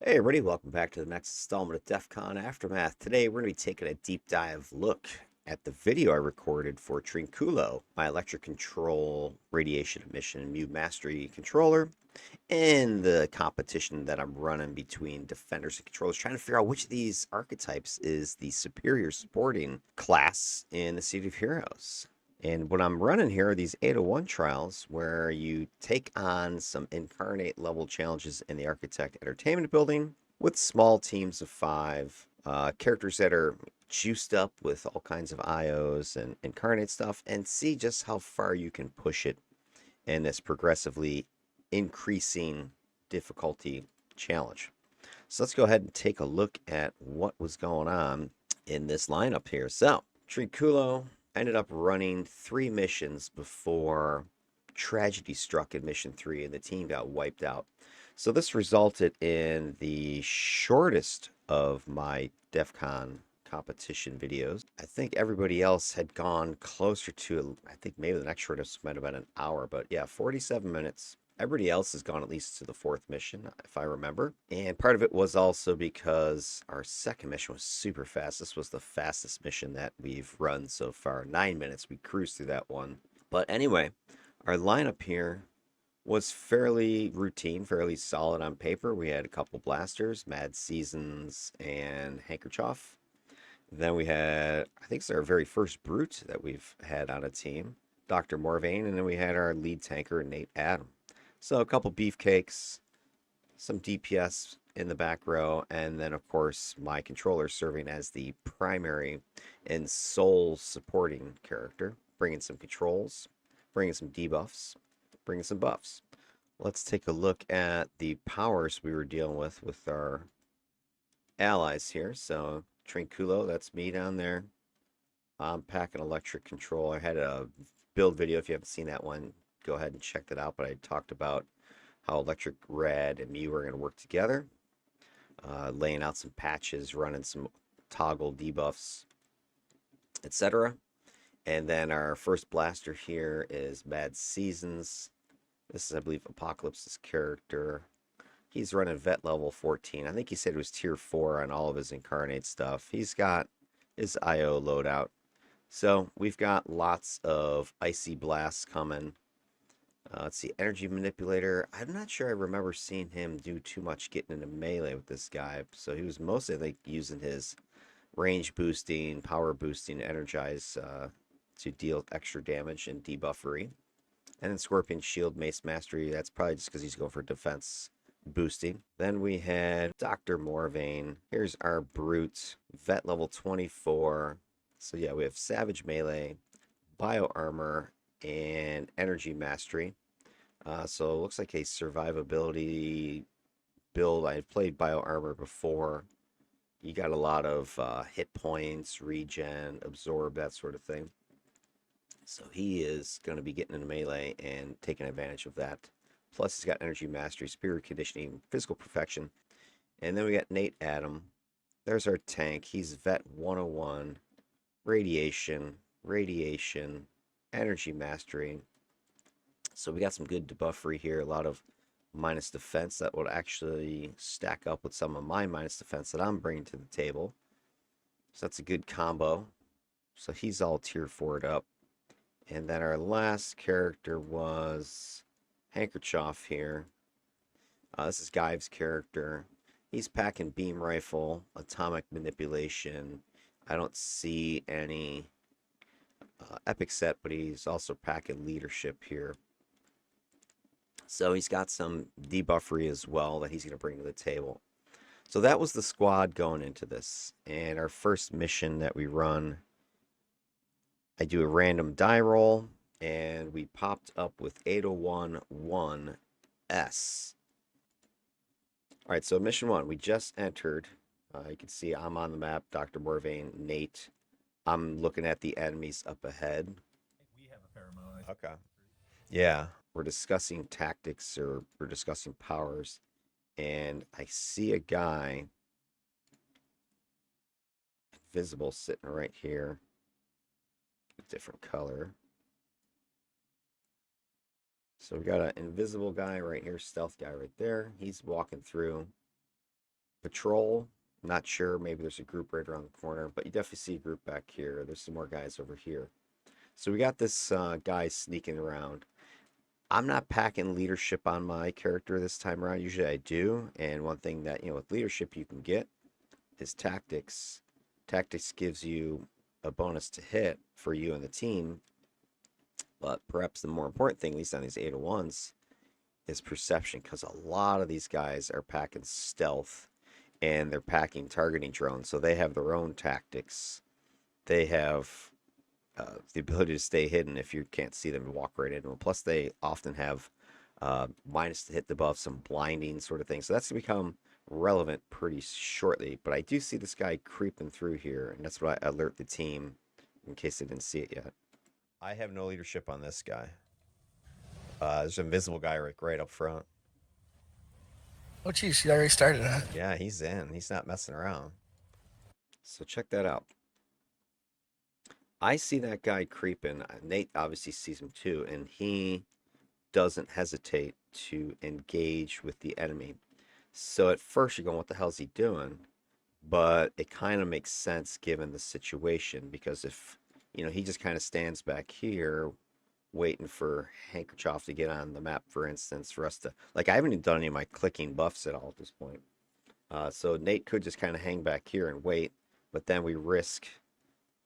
Hey everybody, welcome back to the next installment of DEFCON Aftermath. Today we're going to be taking a deep dive look at the video I recorded for Trinculo, my electric control radiation emission and mu mastery controller, and the competition that I'm running between defenders and controllers, trying to figure out which of these archetypes is the superior supporting class in the City of Heroes. And what I'm running here are these 801 trials where you take on some incarnate level challenges in the Architect Entertainment Building with small teams of 5, characters that are juiced up with all kinds of IOs and incarnate stuff, and see just how far you can push it in this progressively increasing difficulty challenge. So let's go ahead and take a look at what was going on in this lineup here. So, Trinculo ended up running 3 missions before tragedy struck in mission 3 and the team got wiped out. So this resulted in the shortest of my DEFCON competition videos. I think everybody else had gone closer to, I think maybe the next shortest might have been an hour, but yeah, 47 minutes. Everybody else has gone at least to the 4th mission, if I remember. And part of it was also because our second mission was super fast. This was the fastest mission that we've run so far. 9 minutes, we cruised through that one. But anyway, our lineup here was fairly routine, fairly solid on paper. We had a couple blasters, Mad Seasons and Handkerchief. Then we had, I think it's our very first brute that we've had on a team, Dr. Morvain, and then we had our lead tanker, Nate Adam. So a couple beefcakes, some DPS in the back row, and then of course my controller serving as the primary and sole supporting character, bringing some controls, bringing some debuffs, bringing some buffs. Let's take a look at the powers we were dealing with our allies here. So Trinculo, that's me down there. I'm packing electric control. I had a build video. If you haven't seen that one, go ahead and check that out. But I talked about how electric rad and me were going to work together, laying out some patches, running some toggle debuffs, etc. And then our first blaster here is Mad Seasons. This is, I believe, Apocalypse's character. He's running vet level 14. I think he said it was tier 4 on all of his incarnate stuff. He's got his IO loadout. So we've got lots of icy blasts coming. Let's see, energy manipulator. I'm not sure I remember seeing him do too much getting into melee with this guy. So he was mostly like using his range boosting, power boosting, energize to deal extra damage and debuffery. And then Scorpion Shield, Mace Mastery. That's probably just because he's going for defense boosting. Then we had Dr. Morvain. Here's our Brute, Vet level 24. So yeah, we have Savage Melee, Bio Armor, and Energy Mastery. So it looks like a survivability build. I've played Bio Armor before. You got a lot of hit points, regen, absorb, that sort of thing. So he is going to be getting into melee and taking advantage of that. Plus, he's got energy mastery, spirit conditioning, physical perfection. And then we got Nate Adam. There's our tank. He's Vet 101, radiation, energy mastery. So we got some good debuffery here. A lot of minus defense that would actually stack up with some of my minus defense that I'm bringing to the table. So that's a good combo. So he's all tier 4'd up. And then our last character was Handkerchief here. This is Guy's character. He's packing beam rifle, atomic manipulation. I don't see any epic set, but he's also packing leadership here. So he's got some debuffery as well that he's going to bring to the table. So that was the squad going into this. And our first mission that we run, I do a random die roll, and we popped up with 8011S. All right, so mission 1, we just entered. You can see I'm on the map, Dr. Morvain, Nate. I'm looking at the enemies up ahead. We have a pheromone. Okay. Yeah, we're discussing tactics or we're discussing powers, and I see a guy invisible sitting right here, different color. So we got an invisible guy right here, stealth guy right there. He's walking through. patrol. Not sure. Maybe there's a group right around the corner, but you definitely see a group back here. There's some more guys over here. So we got this guy sneaking around. I'm not packing leadership on my character this time around. Usually I do. And one thing that, with leadership you can get is tactics. Tactics gives you a bonus to hit for you and the team. But perhaps the more important thing, at least on these 801s, is perception, because a lot of these guys are packing stealth and they're packing targeting drones. So they have their own tactics. They have the ability to stay hidden if you can't see them and walk right into them. Plus, they often have minus to hit debuff, some blinding sort of thing. So that's going to become relevant pretty shortly. But I do see this guy creeping through here, and that's what I alert the team in case they didn't see it yet. I have no leadership on this guy. There's an invisible guy right up front. Oh, geez, she already started, huh? Yeah, he's in. He's not messing around. So check that out. I see that guy creeping. Nate obviously sees him too, and he doesn't hesitate to engage with the enemy. So at first you're going, what the hell is he doing? But it kind of makes sense given the situation, because if, he just kind of stands back here waiting for Handkerchief to get on the map, for instance, for us to, like, I haven't even done any of my clicking buffs at all at this point. So Nate could just kind of hang back here and wait, but then we risk,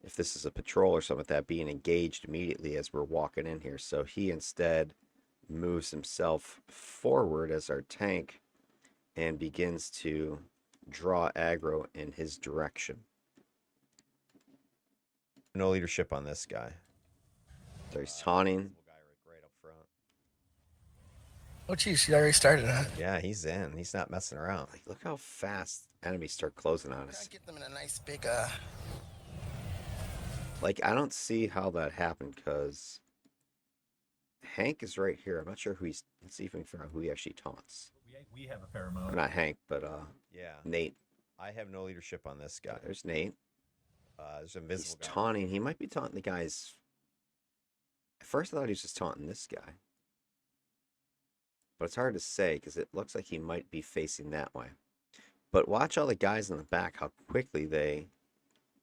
if this is a patrol or something like that, being engaged immediately as we're walking in here. So he instead moves himself forward as our tank and begins to draw aggro in his direction. No leadership on this guy. So he's taunting. Oh, geez, she already started, huh? Yeah, he's in. He's not messing around. Like, look how fast enemies start closing on us. Get them in a nice big, Like, I don't see how that happened, because Hank is right here. I'm not sure who he's... Let's see if we can figure out who he actually taunts. We have a pheromone. Not Hank, but yeah, Nate. I have no leadership on this guy. There's Nate. There's an invisible guy. He's taunting. He might be taunting the guys. At first I thought he was just taunting this guy. But it's hard to say, because it looks like he might be facing that way. But watch all the guys in the back, how quickly they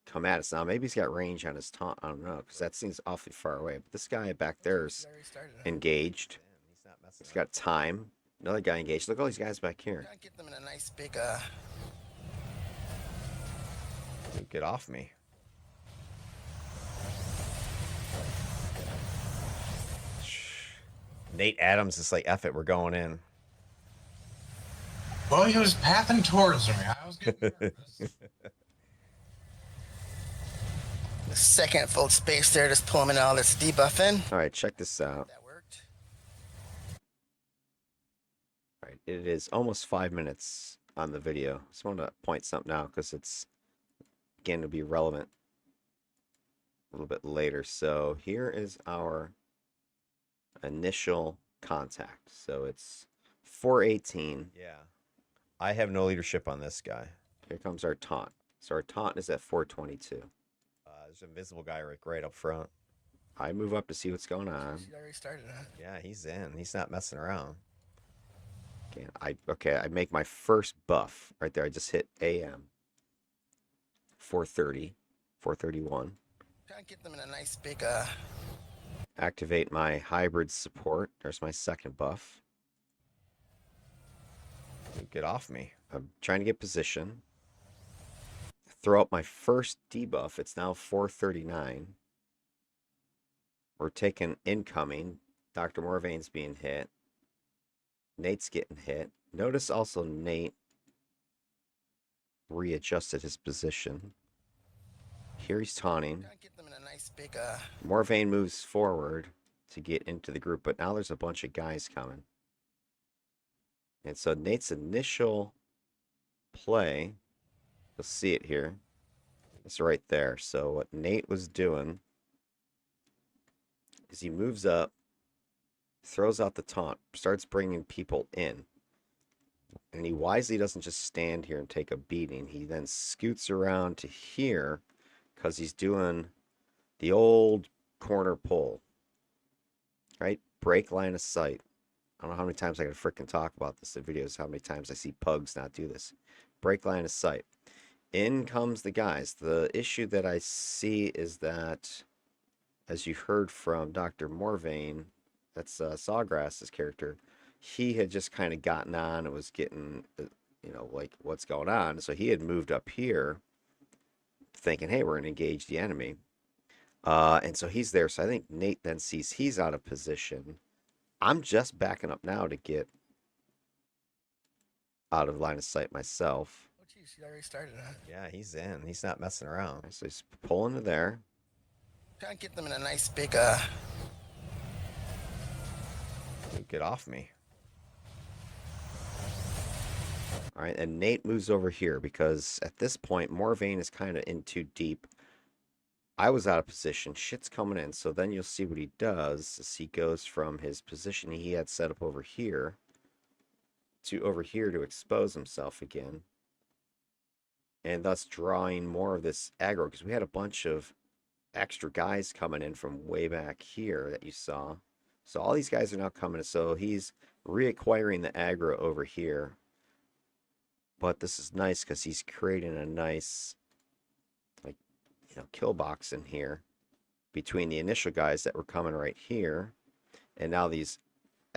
come at us. Now, maybe he's got range on his taunt. I don't know, because that seems awfully far away. But this guy back there is engaged. He's got time. Another guy engaged. Look at all these guys back here. Get them in a nice big, Dude, get off me. Nate Adams is like, F it, we're going in. Well, he was pathing towards me. I was getting nervous. The second full space there, just pull him in all this debuffing. All right, check this out. That worked. All right, it is almost 5 minutes on the video. Just want to point something out, because it's beginning to be relevant a little bit later. So here is our initial contact. So it's 418. Yeah. I have no leadership on this guy. Here comes our taunt. So our taunt is at 422. There's an invisible guy right up front. I move up to see what's going on. She already started, huh? Yeah, he's in. He's not messing around. Okay, I make my first buff right there. I just hit AM. 430, 431. Try to get them in a nice big, Activate my hybrid support. There's my second buff. Get off me. I'm trying to get position. Throw up my first debuff. It's now 439. We're taking incoming. Dr. Morvain's being hit. Nate's getting hit. Notice also Nate readjusted his position. Here he's taunting. Get them in a nice big, Morvain moves forward to get into the group, but now there's a bunch of guys coming. And so Nate's initial play, you'll see it here, it's right there. So what Nate was doing is he moves up, throws out the taunt, starts bringing people in. And he wisely doesn't just stand here and take a beating. He then scoots around to here, because he's doing the old corner pull, right? Break line of sight. I don't know how many times I gotta frickin' talk about this in videos, how many times I see pugs not do this. Break line of sight. In comes the guys. The issue that I see is that, as you heard from Dr. Morvain, that's Sawgrass's character, he had just kind of gotten on and was getting, like what's going on. So he had moved up here thinking, hey, we're going to engage the enemy. And so he's there. So I think Nate then sees he's out of position. I'm just backing up now to get out of line of sight myself. Oh, geez, he already started, huh? Yeah, he's in. He's not messing around. So he's pulling to there. Trying to get them in a nice big, Dude, get off me. All right, and Nate moves over here because at this point, Morvain is kind of in too deep. I was out of position. Shit's coming in. So then you'll see what he does as he goes from his position he had set up over here to expose himself again. And thus drawing more of this aggro because we had a bunch of extra guys coming in from way back here that you saw. So all these guys are now coming in. So he's reacquiring the aggro over here. But this is nice because he's creating a nice, kill box in here between the initial guys that were coming right here. And now these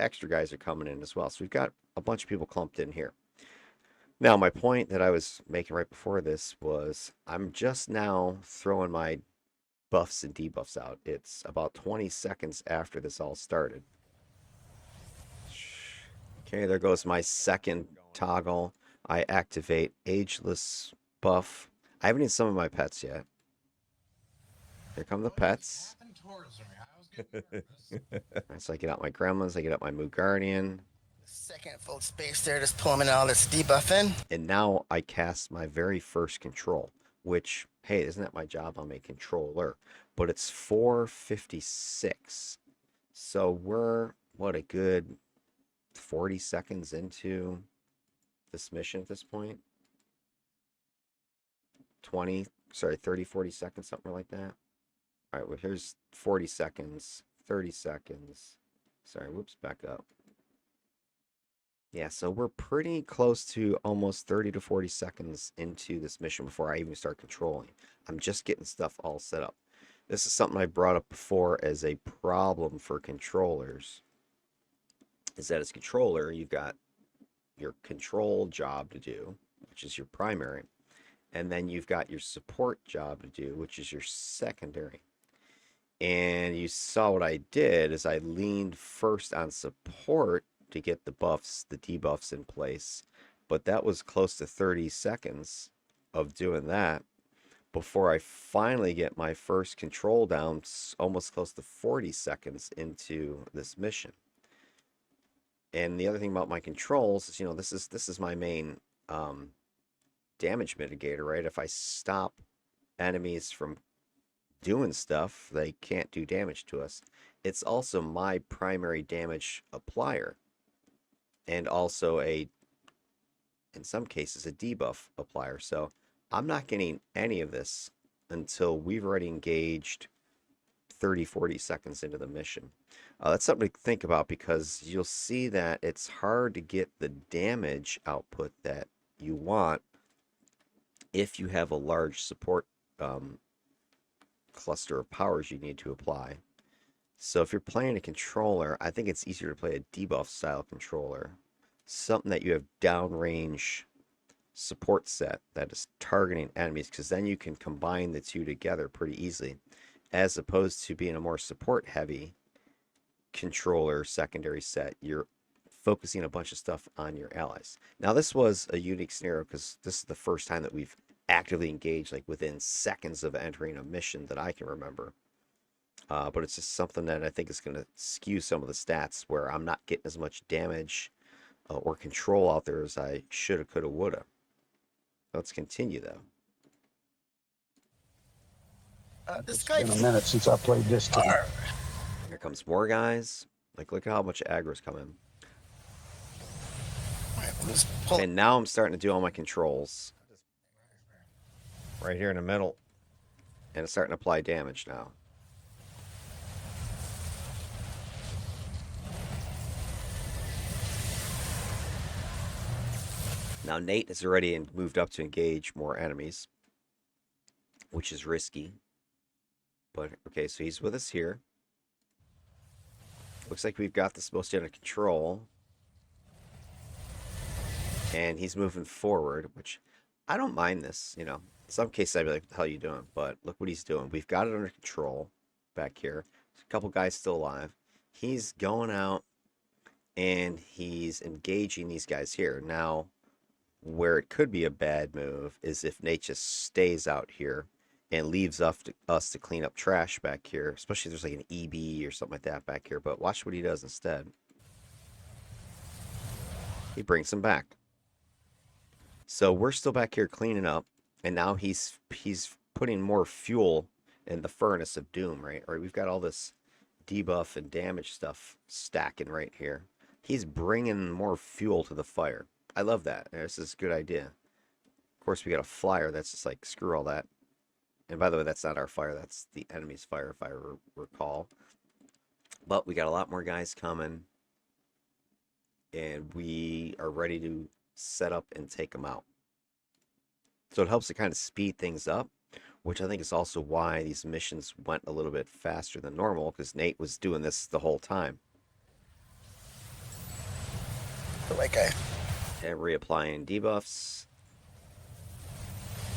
extra guys are coming in as well. So we've got a bunch of people clumped in here. Now, my point that I was making right before this was I'm just now throwing my buffs and debuffs out. It's about 20 seconds after this all started. Okay, there goes my second toggle. I activate Ageless buff. I haven't even summoned my pets yet. Here come the pets. Happened towards me. I was getting nervous. So I get out my gremlins, I get out my Moo Guardian. second full space there, just pulling all this debuff in. And now I cast my very first control, which, hey, isn't that my job? I'm a controller. But it's 4:56. So we're, what, a good 40 seconds into this mission at this point? 30, 40 seconds, something like that. All right, well, here's 40 seconds, 30 seconds. Sorry, whoops, back up. Yeah, so we're pretty close to almost 30 to 40 seconds into this mission before I even start controlling. I'm just getting stuff all set up. This is something I brought up before as a problem for controllers, is that as controller, you've got your control job to do, which is your primary, and then you've got your support job to do, which is your secondary. And you saw what I did is I leaned first on support to get the buffs, the debuffs in place, but that was close to 30 seconds of doing that before I finally get my first control down, almost close to 40 seconds into this mission. And the other thing about my controls is, this is my main damage mitigator, right? If I stop enemies from doing stuff, they can't do damage to us. It's also my primary damage applier, and also in some cases, a debuff applier. So I'm not getting any of this until we've already engaged 30, 40 seconds into the mission. That's something to think about, because you'll see that it's hard to get the damage output that you want if you have a large support cluster of powers you need to apply. So if you're playing a controller, I think it's easier to play a debuff style controller, something that you have downrange support set that is targeting enemies, because then you can combine the two together pretty easily, as opposed to being a more support heavy controller secondary set. You're focusing a bunch of stuff on your allies. Now, this was a unique scenario because this is the first time that we've actively engaged, like within seconds of entering a mission that I can remember. But it's just something that I think is going to skew some of the stats, where I'm not getting as much damage or control out there as I shoulda, coulda, woulda. Let's continue, though. This guy. It's been a minute since I played this game. Here comes more guys. Like, look at how much aggro's coming. Alright, we'll just pull. And now I'm starting to do all my controls right here in the middle, and it's starting to apply damage now. Now Nate has already moved up to engage more enemies, which is risky. But okay, so he's with us here. Looks like we've got this mostly under control. And he's moving forward, which I don't mind this, you know. In some cases I'd be like, what the hell are you doing? But look what he's doing. We've got it under control back here. There's a couple guys still alive. He's going out and he's engaging these guys here. Now, where it could be a bad move is if Nate just stays out here and leaves us to clean up trash back here, especially if there's like an EB or something like that back here. But watch what he does instead. He brings them back. So we're still back here cleaning up, and now he's putting more fuel in the furnace of doom, right? Or we've got all this debuff and damage stuff stacking right here. He's bringing more fuel to the fire. I love that. This is a good idea. Of course, we got a flyer that's just like, screw all that. And by the way, that's not our fire. That's the enemy's fire, if I recall. But we got a lot more guys coming. And we are ready to set up and take them out. So it helps to kind of speed things up, which I think is also why these missions went a little bit faster than normal, because Nate was doing this the whole time. The white guy. And reapplying debuffs.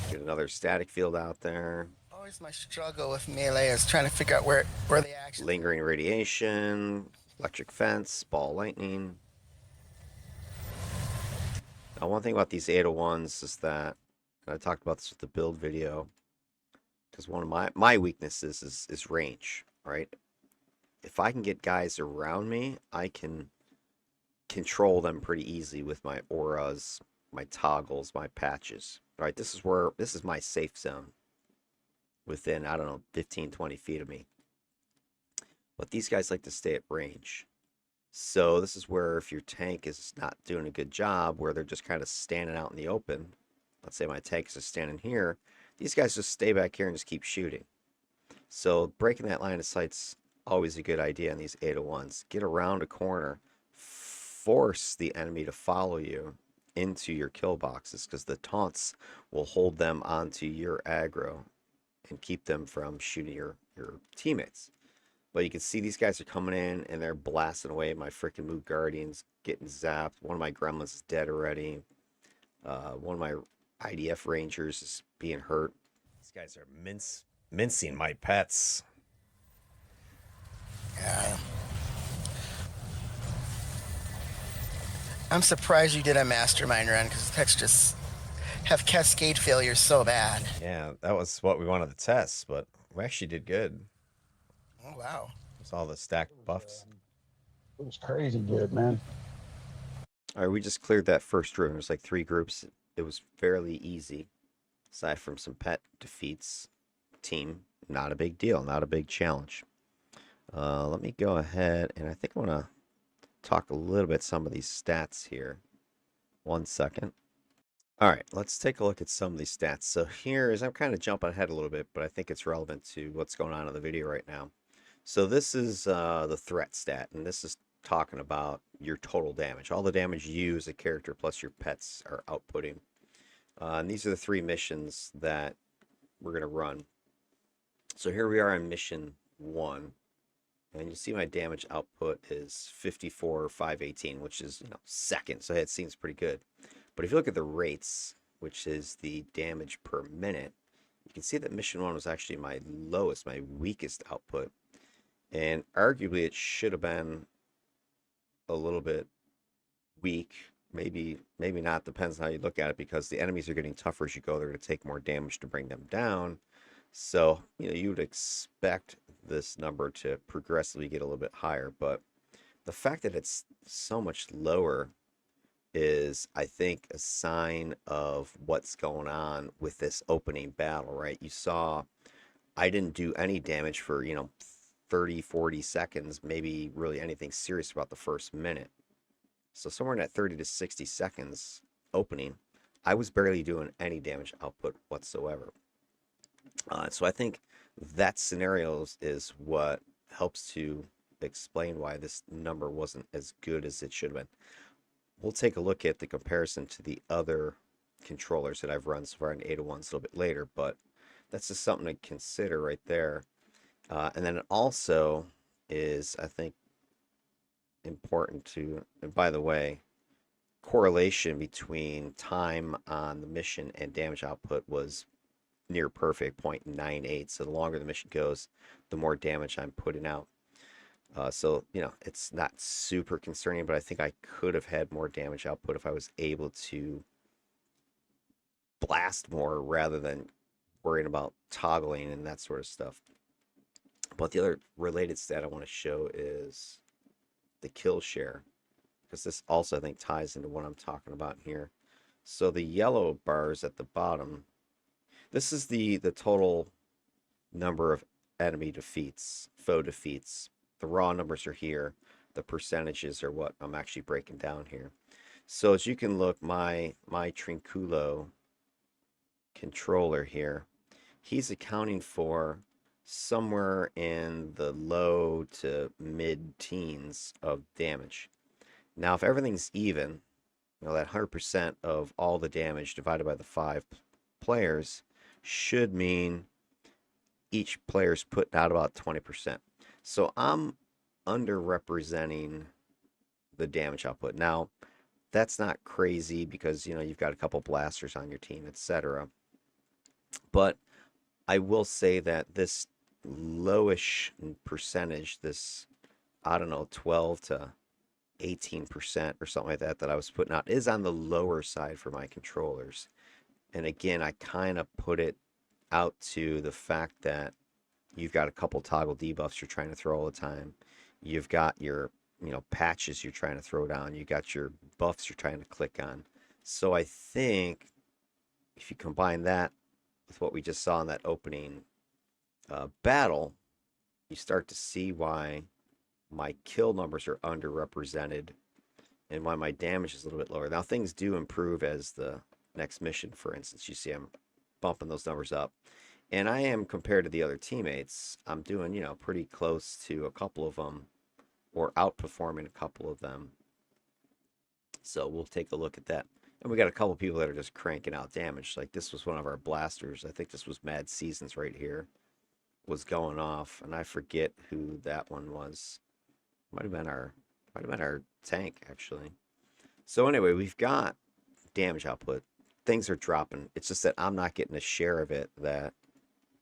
Get another static field out there. Always my struggle with melee is trying to figure out where the action. Lingering radiation, electric fence, ball lightning. Now, one thing about these 801s is that, and I talked about this with the build video, because one of my weaknesses is range, right? If I can get guys around me, I can control them pretty easily with my auras, my toggles, my patches. All right, this is my safe zone within, I don't know, 15, 20 feet of me. But these guys like to stay at range. So this is where if your tank is not doing a good job, where they're just kind of standing out in the open, let's say my tank is just standing here, these guys just stay back here and just keep shooting. So breaking that line of sight's always a good idea on these 801s. Get around a corner, force the enemy to follow you into your kill boxes, because the taunts will hold them onto your aggro and keep them from shooting your teammates. But you can see these guys are coming in and they're blasting away. My freaking Moog Guardian's getting zapped. One of my Gremlins is dead already. One of my IDF Rangers is being hurt. These guys are mincing my pets. Yeah. I'm surprised you did a mastermind run, because techs just have cascade failures so bad. Yeah, that was what we wanted to test, but we actually did good. Oh, wow. It's all the stacked buffs. It was crazy good, man. All right, we just cleared that first room. There's like 3 groups. It was fairly easy, aside from some pet defeats. Team, not a big deal, not a big challenge. Let me go ahead, and I think I want to talk a little bit some of these stats here. 1 second. All right, let's take a look at some of these stats. So here is, I'm kind of jumping ahead a little bit, but I think it's relevant to what's going on in the video right now. So this is the threat stat, and this is talking about your total damage. All the damage you as a character plus your pets are outputting. And these are the 3 missions that we're going to run. So here we are on mission 1. And you see my damage output is 54,518, which is, second. So it seems pretty good. But if you look at the rates, which is the damage per minute, you can see that mission 1 was actually my lowest, my weakest output. And arguably it should have been a little bit weak. Maybe not, depends on how you look at it, because the enemies are getting tougher as you go. They're going to take more damage to bring them down. So, you would expect this number to progressively get a little bit higher. But the fact that it's so much lower is, I think, a sign of what's going on with this opening battle, right? You saw I didn't do any damage for, 30, 40 seconds, maybe really anything serious about the first minute. So somewhere in that 30 to 60 seconds opening, I was barely doing any damage output whatsoever. So I think that scenario is what helps to explain why this number wasn't as good as it should have been. we'll take a look at the comparison to the other controllers that I've run so far in 801s a little bit later, but that's just something to consider right there. And then it also is, I think, important to, and by the way, correlation between time on the mission and damage output was near perfect, 0.98. So the longer the mission goes, the more damage I'm putting out. So, you know, it's not super concerning, but I think I could have had more damage output if I was able to blast more rather than worrying about toggling and that sort of stuff. But the other related stat I want to show is the kill share, because this also, I think, ties into what I'm talking about here. So the yellow bars at the bottom, this is the total number of enemy defeats, foe defeats. The raw numbers are here. The percentages are what I'm actually breaking down here. So as you can look, my Trinculo controller here, he's accounting for somewhere in the low to mid-teens of damage. Now, if everything's even, you know, that 100% of all the damage divided by the 5 players should mean each player's putting out about 20%. So I'm underrepresenting the damage output. Now, that's not crazy because, you know, you've got a couple blasters on your team, etc. But I will say that this lowish percentage, this, I don't know, 12 to 18% or something like that that I was putting out is on the lower side for my controllers. And again, I kind of put it out to the fact that you've got a couple toggle debuffs you're trying to throw all the time. You've got your, you know, patches you're trying to throw down. You got your buffs you're trying to click on. So I think if you combine that with what we just saw in that opening battle, you start to see why my kill numbers are underrepresented and why my damage is a little bit lower. Now, things do improve as the next mission, for instance. You see I'm bumping those numbers up. And I am, compared to the other teammates, I'm doing, you know, pretty close to a couple of them, or outperforming a couple of them. So we'll take a look at that. And we got a couple people that are just cranking out damage. Like this was one of our blasters. I think this was Mad Seasons right here. Was going off, and I forget who that one was. Might have been our tank, actually. So anyway, we've got damage output. Things are dropping. It's just that I'm not getting a share of it that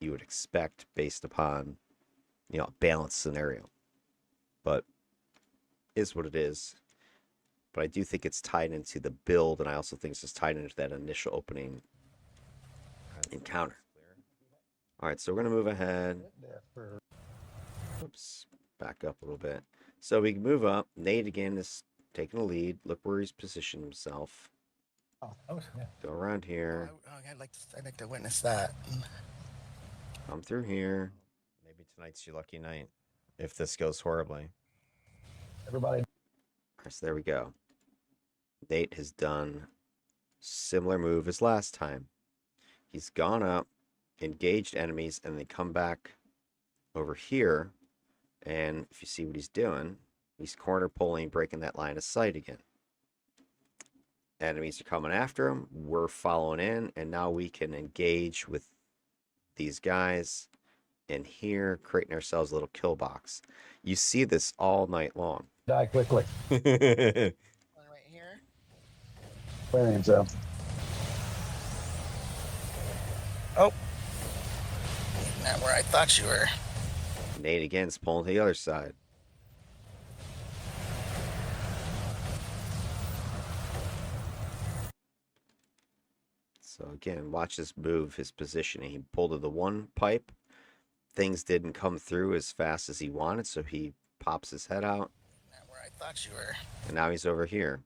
you would expect based upon, you know, a balanced scenario. But is what it is. But I do think it's tied into the build, and I also think it's just tied into that initial opening encounter. All right, so we're going to move ahead. Oops, back up a little bit. So we can move up. Nate, again, is taking the lead. Look where he's positioned himself. Oh, yeah. Go around here. I'd like to witness that. Come through here. Maybe tonight's your lucky night, if this goes horribly. Everybody. All right, so there we go. Nate has done similar move as last time. He's gone up, engaged enemies, and they come back over here. And if you see what he's doing, he's corner pulling, breaking that line of sight again. Enemies are coming after him. We're following in, and now we can engage with these guys in here, creating ourselves a little kill box. You see this all night long. Die quickly. One right here. Clearing zone. Oh. Not where I thought you were. Nate again's pulling to the other side. So again, watch this move, his positioning. He pulled to the one pipe. Things didn't come through as fast as he wanted, so he pops his head out. Not where I thought you were. And now he's over here.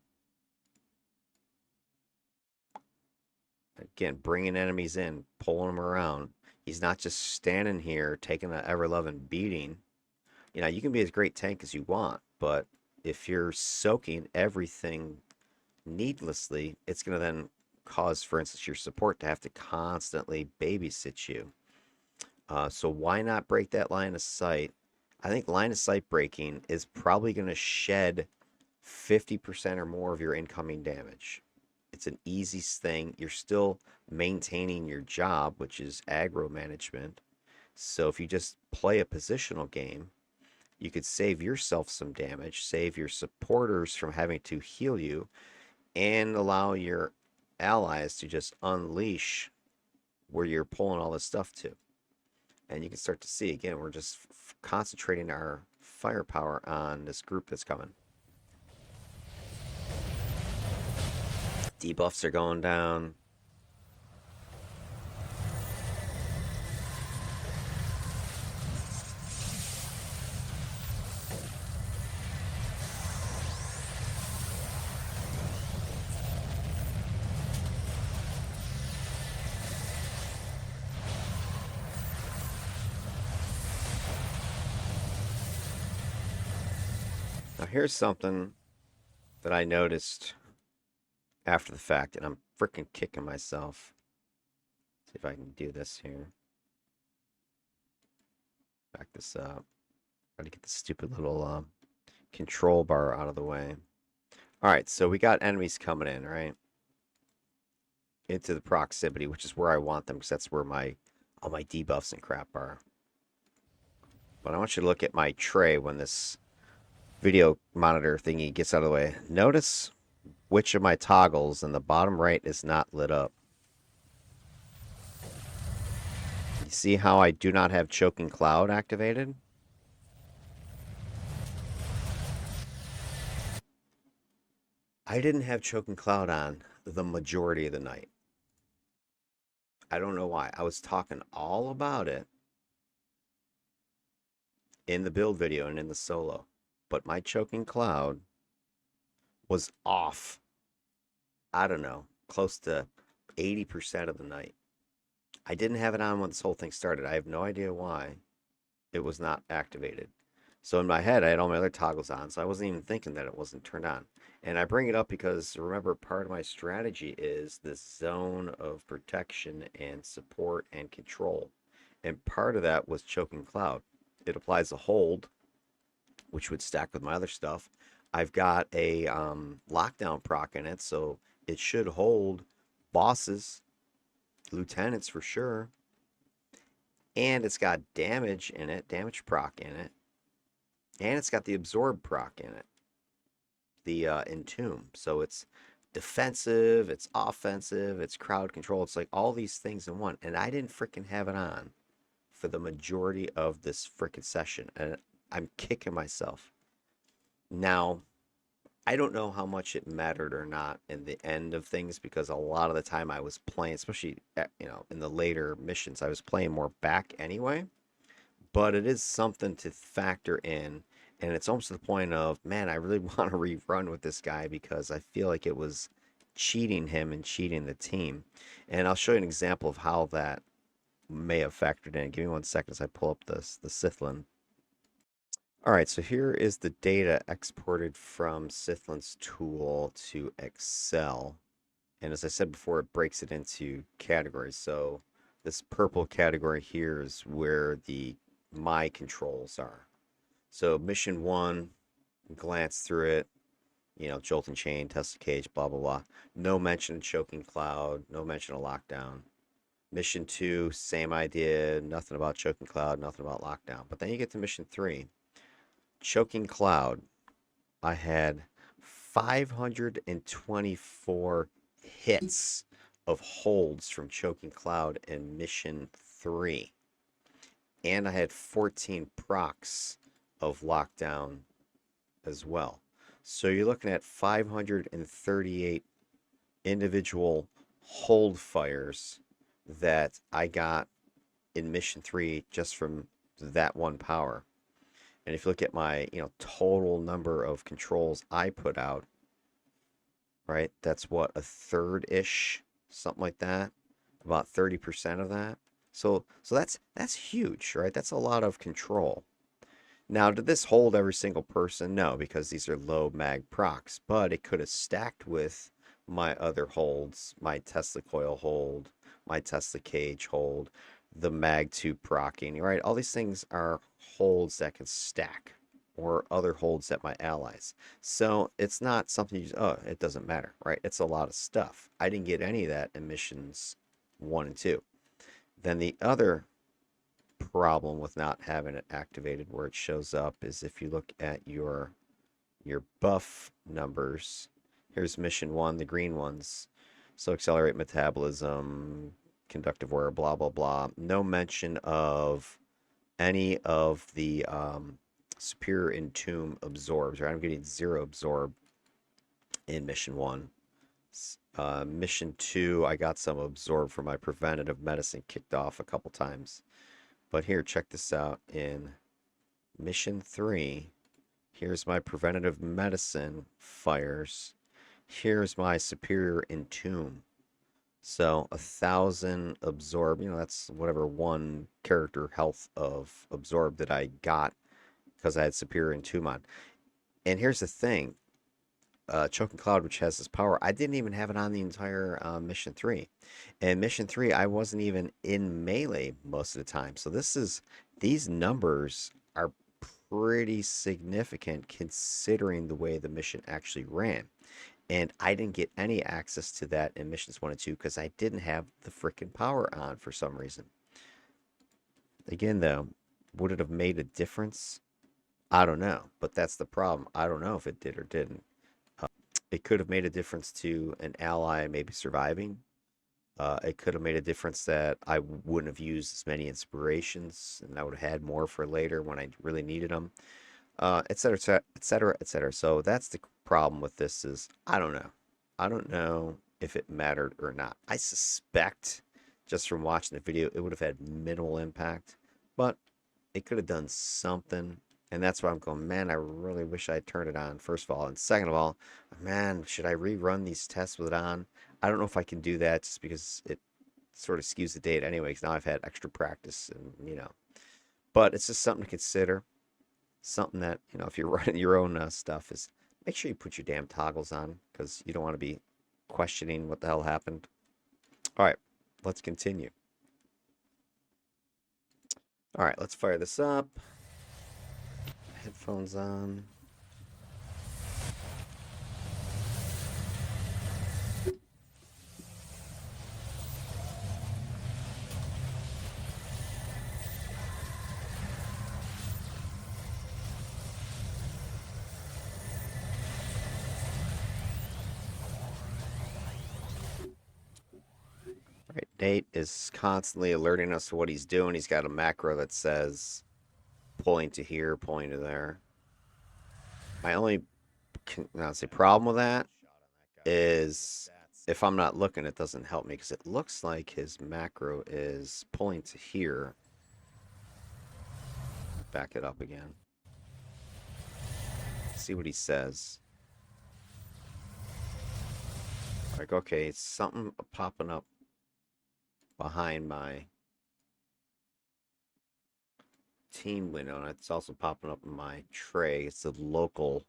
Again, bringing enemies in, pulling them around. He's not just standing here taking an ever-loving beating. You know, you can be as great tank as you want, but if you're soaking everything needlessly, it's going to then cause, for instance, your support to have to constantly babysit you. So why not break that line of sight? I think line of sight breaking is probably going to shed 50% or more of your incoming damage. It's an easy thing. You're still maintaining your job, which is aggro management. So if you just play a positional game, you could save yourself some damage, save your supporters from having to heal you, and allow your allies to just unleash where you're pulling all this stuff to. And you can start to see, again, we're just concentrating our firepower on this group that's coming. Debuffs are going down. Now here's something that I noticed after the fact, and I'm freaking kicking myself. See if I can do this here. Back this up. Try to get the stupid little control bar out of the way. Alright, so we got enemies coming in, right? Into the proximity, which is where I want them, because that's where all my debuffs and crap are. But I want you to look at my tray when this video monitor thingy gets out of the way. Notice which of my toggles in the bottom right is not lit up. You see how I do not have Choking Cloud activated? I didn't have Choking Cloud on the majority of the night. I don't know why. I was talking all about it in the build video and in the solo, but my Choking Cloud was off. I don't know, close to 80% of the night. I didn't have it on when this whole thing started. I have no idea why it was not activated. So in my head, I had all my other toggles on, so I wasn't even thinking that it wasn't turned on. And I bring it up because, remember, part of my strategy is this zone of protection and support and control. And part of that was Choking Cloud. It applies a hold, which would stack with my other stuff. I've got a lockdown proc in it, so it should hold bosses, lieutenants for sure. And it's got damage in it, damage proc in it. And it's got the absorb proc in it, the entomb. So it's defensive, it's offensive, it's crowd control. It's like all these things in one. And I didn't freaking have it on for the majority of this freaking session. And I'm kicking myself. Now, I don't know how much it mattered or not in the end of things, because a lot of the time I was playing, especially in the later missions, I was playing more back anyway. But it is something to factor in, and it's almost to the point of, man, I really want to rerun with this guy because I feel like it was cheating him and cheating the team. And I'll show you an example of how that may have factored in. Give me 1 second as I pull up the Sithlan. All right, so here is the data exported from Sithlan's tool to Excel. And as I said before, it breaks it into categories. So this purple category here is where my controls are. So mission 1, glance through it, jolt and chain, Tesla cage, blah, blah, blah. No mention of Choking Cloud, no mention of lockdown. Mission 2, same idea, nothing about Choking Cloud, nothing about lockdown. But then you get to mission 3, Choking Cloud. I had 524 hits of holds from Choking Cloud in mission 3. And I had 14 procs of lockdown as well. So you're looking at 538 individual hold fires that I got in mission 3 just from that one power. And if you look at my total number of controls I put out, right, that's what, a third-ish, something like that, about 30% of that. So that's huge, right? That's a lot of control. Now, did this hold every single person? No, because these are low mag procs, but it could have stacked with my other holds, my Tesla coil hold, my Tesla cage hold, the mag 2 procking, right? All these things are holds that can stack. or other holds at my allies. So it's not something you just, oh, it doesn't matter, right? It's a lot of stuff. I didn't get any of that in missions 1 and 2. Then the other problem with not having it activated where it shows up is if you look at your buff numbers. Here's mission 1, the green ones. So accelerate metabolism, conductive wear, blah blah blah. No mention of any of the superior entomb absorbs, right? I'm getting 0 absorb in mission 1. Mission 2, I got some absorb for my preventative medicine kicked off a couple times. But here, check this out. In mission 3, here's my preventative medicine fires. Here's my superior entomb. So 1,000 absorb, that's whatever one character health of absorb that I got because I had superior entomb on. And here's the thing, Choking Cloud, which has this power, I didn't even have it on the entire mission 3. And mission 3, I wasn't even in melee most of the time. So these numbers are pretty significant considering the way the mission actually ran. And I didn't get any access to that in missions 1 and 2 because I didn't have the freaking power on for some reason. Again, though, would it have made a difference? I don't know, but that's the problem. I don't know if it did or didn't. It could have made a difference to an ally maybe surviving. It could have made a difference that I wouldn't have used as many inspirations and I would have had more for later when I really needed them, et cetera, et cetera, et cetera. So that's the problem with this is I don't know. I don't know if it mattered or not. I suspect just from watching the video, it would have had minimal impact, but it could have done something. And that's why I'm going, man, I really wish I turned it on, first of all. And second of all, man, should I rerun these tests with it on? I don't know if I can do that just because it sort of skews the data anyway, because now I've had extra practice and. But it's just something to consider. Something that, if you're running your own stuff is make sure you put your damn toggles on because you don't want to be questioning what the hell happened. All right, let's continue. All right, let's fire this up. Headphones on. All right, Nate is constantly alerting us to what he's doing. He's got a macro that says pulling to here, pulling to there. My only problem with that is if I'm not looking, it doesn't help me because it looks like his macro is pulling to here. Back it up again. See what he says. Like, okay, it's something popping up behind my team window, and it's also popping up in my tray. It's the local.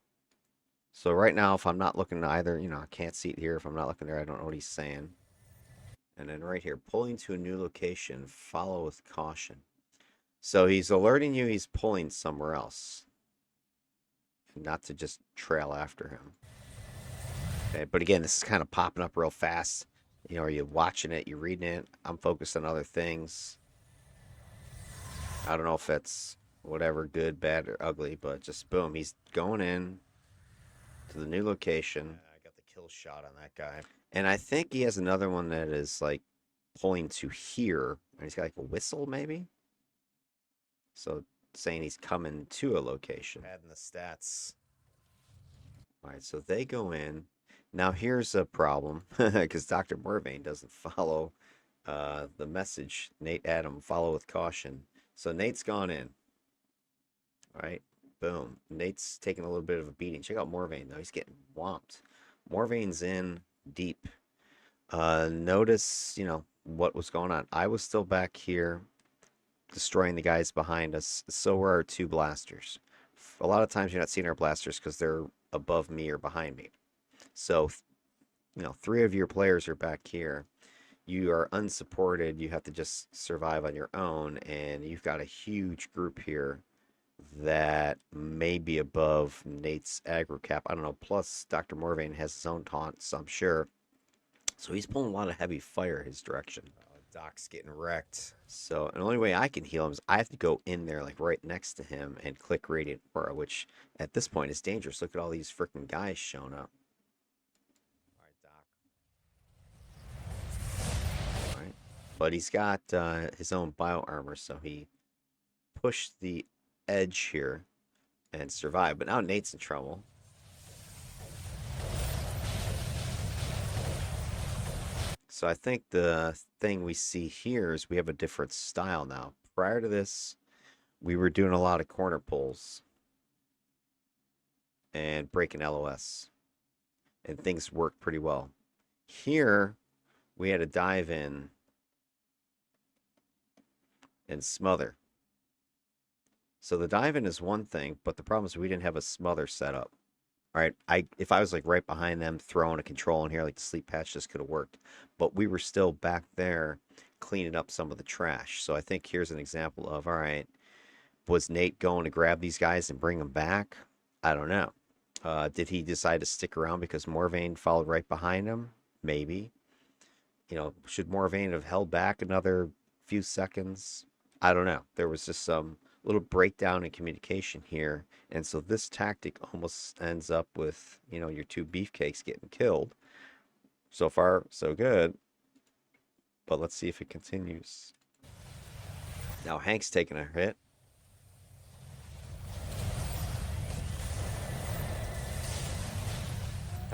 So right now, if I'm not looking either, I can't see it here. If I'm not looking there, I don't know what he's saying. And then right here, pulling to a new location, follow with caution. So he's alerting you he's pulling somewhere else. And not to just trail after him. Okay, but again, this is kind of popping up real fast. Are you watching it? You reading it? I'm focused on other things. I don't know if it's whatever, good, bad, or ugly, but just boom, he's going in to the new location. I got the kill shot on that guy. And I think he has another one that is like pulling to here. And he's got like a whistle, maybe? So saying he's coming to a location. Adding the stats. All right, so they go in. Now here's a problem because Dr. Morvain doesn't follow the message. Nate Adam, follow with caution. So Nate's gone in. All right, boom. Nate's taking a little bit of a beating. Check out Morvain though. He's getting whomped. Morvain's in deep. Notice, what was going on. I was still back here destroying the guys behind us. So were our 2 blasters. A lot of times you're not seeing our blasters because they're above me or behind me. So, 3 of your players are back here. You are unsupported. You have to just survive on your own. And you've got a huge group here that may be above Nate's aggro cap. I don't know. Plus, Dr. Morvain has his own taunts, I'm sure. So he's pulling a lot of heavy fire his direction. Doc's getting wrecked. So the only way I can heal him is I have to go in there, like right next to him, and click Radiant Aura, which at this point is dangerous. Look at all these freaking guys showing up. All right, Doc. All right. But he's got his own bio armor, so he pushed the edge here and survived. But now Nate's in trouble. So I think the thing we see here is we have a different style now. Prior to this, we were doing a lot of corner pulls and breaking LOS, and things worked pretty well. Here, we had to dive in and smother. So the dive in is one thing, but the problem is we didn't have a smother set up. All right, if I was like right behind them throwing a control in here, like the sleep patch just could have worked. But we were still back there cleaning up some of the trash. So I think here's an example of, all right, was Nate going to grab these guys and bring them back? I don't know. Did he decide to stick around because Morvain followed right behind him? Maybe. You know, should Morvain have held back another few seconds? I don't know. There was just some little breakdown in communication here. And so this tactic almost ends up with, you know, your two beefcakes getting killed. So far, so good. But let's see if it continues. Now Hank's taking a hit.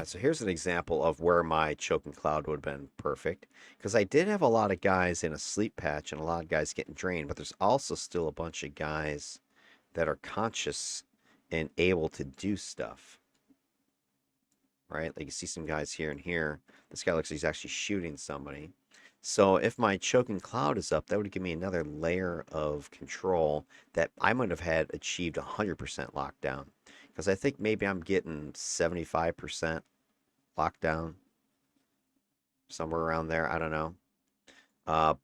So here's an example of where my choking cloud would have been perfect, because I did have a lot of guys in a sleep patch and a lot of guys getting drained, but there's also still a bunch of guys that are conscious and able to do stuff, right? Like you see some guys here and here. This guy looks like he's actually shooting somebody. So if my choking cloud is up, that would give me another layer of control that I might have had achieved 100% lockdown, because I think maybe I'm getting 75% lockdown, somewhere around there. I don't know.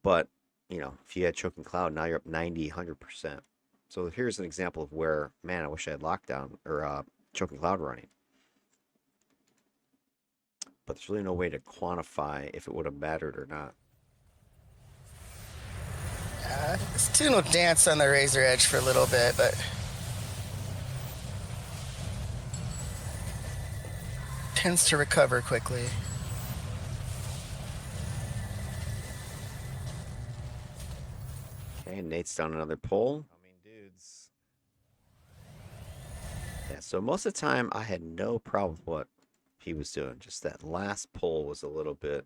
But, you know, if you had choking cloud, now you're up 90, 100%. So here's an example of where, man, I wish I had lockdown or choking cloud running. But there's really no way to quantify if it would have mattered or not. This tune will dance on the razor edge for a little bit, but tends to recover quickly. Okay, Nate's down another pull. I mean, dudes. Yeah, so most of the time I had no problem with what he was doing. Just that last pull was a little bit,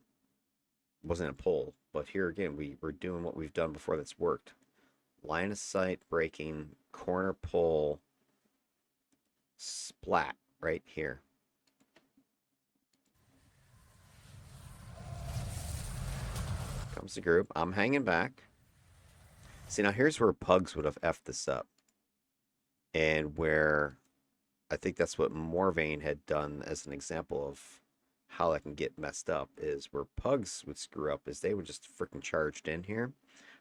wasn't a pull. But here again, we were doing what we've done before that's worked. Line of sight, breaking, corner pull, splat right here. Comes the group. I'm hanging back. See, now here's where Pugs would have effed this up. And where I think that's what Morvain had done as an example of how that can get messed up, is where Pugs would screw up is they would just freaking charged in here.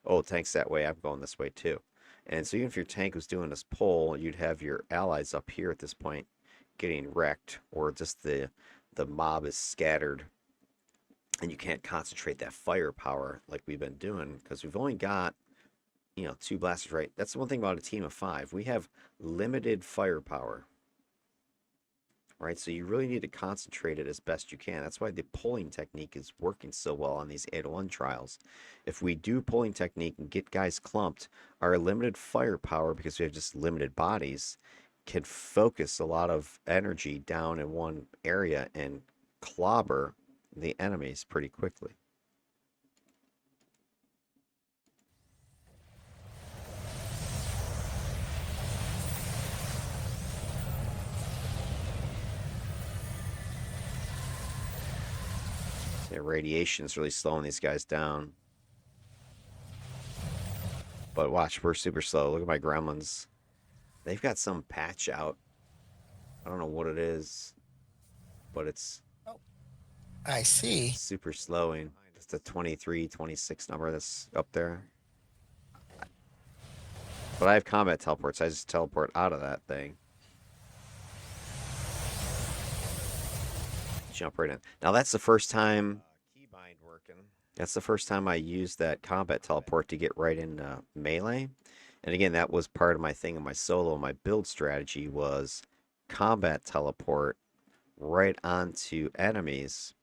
Oh, tank's that way. I'm going this way too. And so even if your tank was doing this pull, you'd have your allies up here at this point getting wrecked, or just the mob is scattered and you can't concentrate that firepower like we've been doing, because we've only got, you know, 2 blasters, right? That's the one thing about a team of 5. We have limited firepower, right? So you really need to concentrate it as best you can. That's why the pulling technique is working so well on these 801 trials. If we do pulling technique and get guys clumped, our limited firepower, because we have just limited bodies, can focus a lot of energy down in one area and clobber the enemies pretty quickly. Yeah, radiation is really slowing these guys down. But watch, we're super slow. Look at my gremlins. They've got some patch out. I don't know what it is, but it's I see. super slowing. It's the 23, 26 number that's up there. But I have combat teleports. I just teleport out of that thing. Jump right in. Now that's the first time. Keybind working. That's the first time I used that combat teleport to get right in melee. And again, that was part of my thing in my solo. My build strategy was combat teleport right onto enemies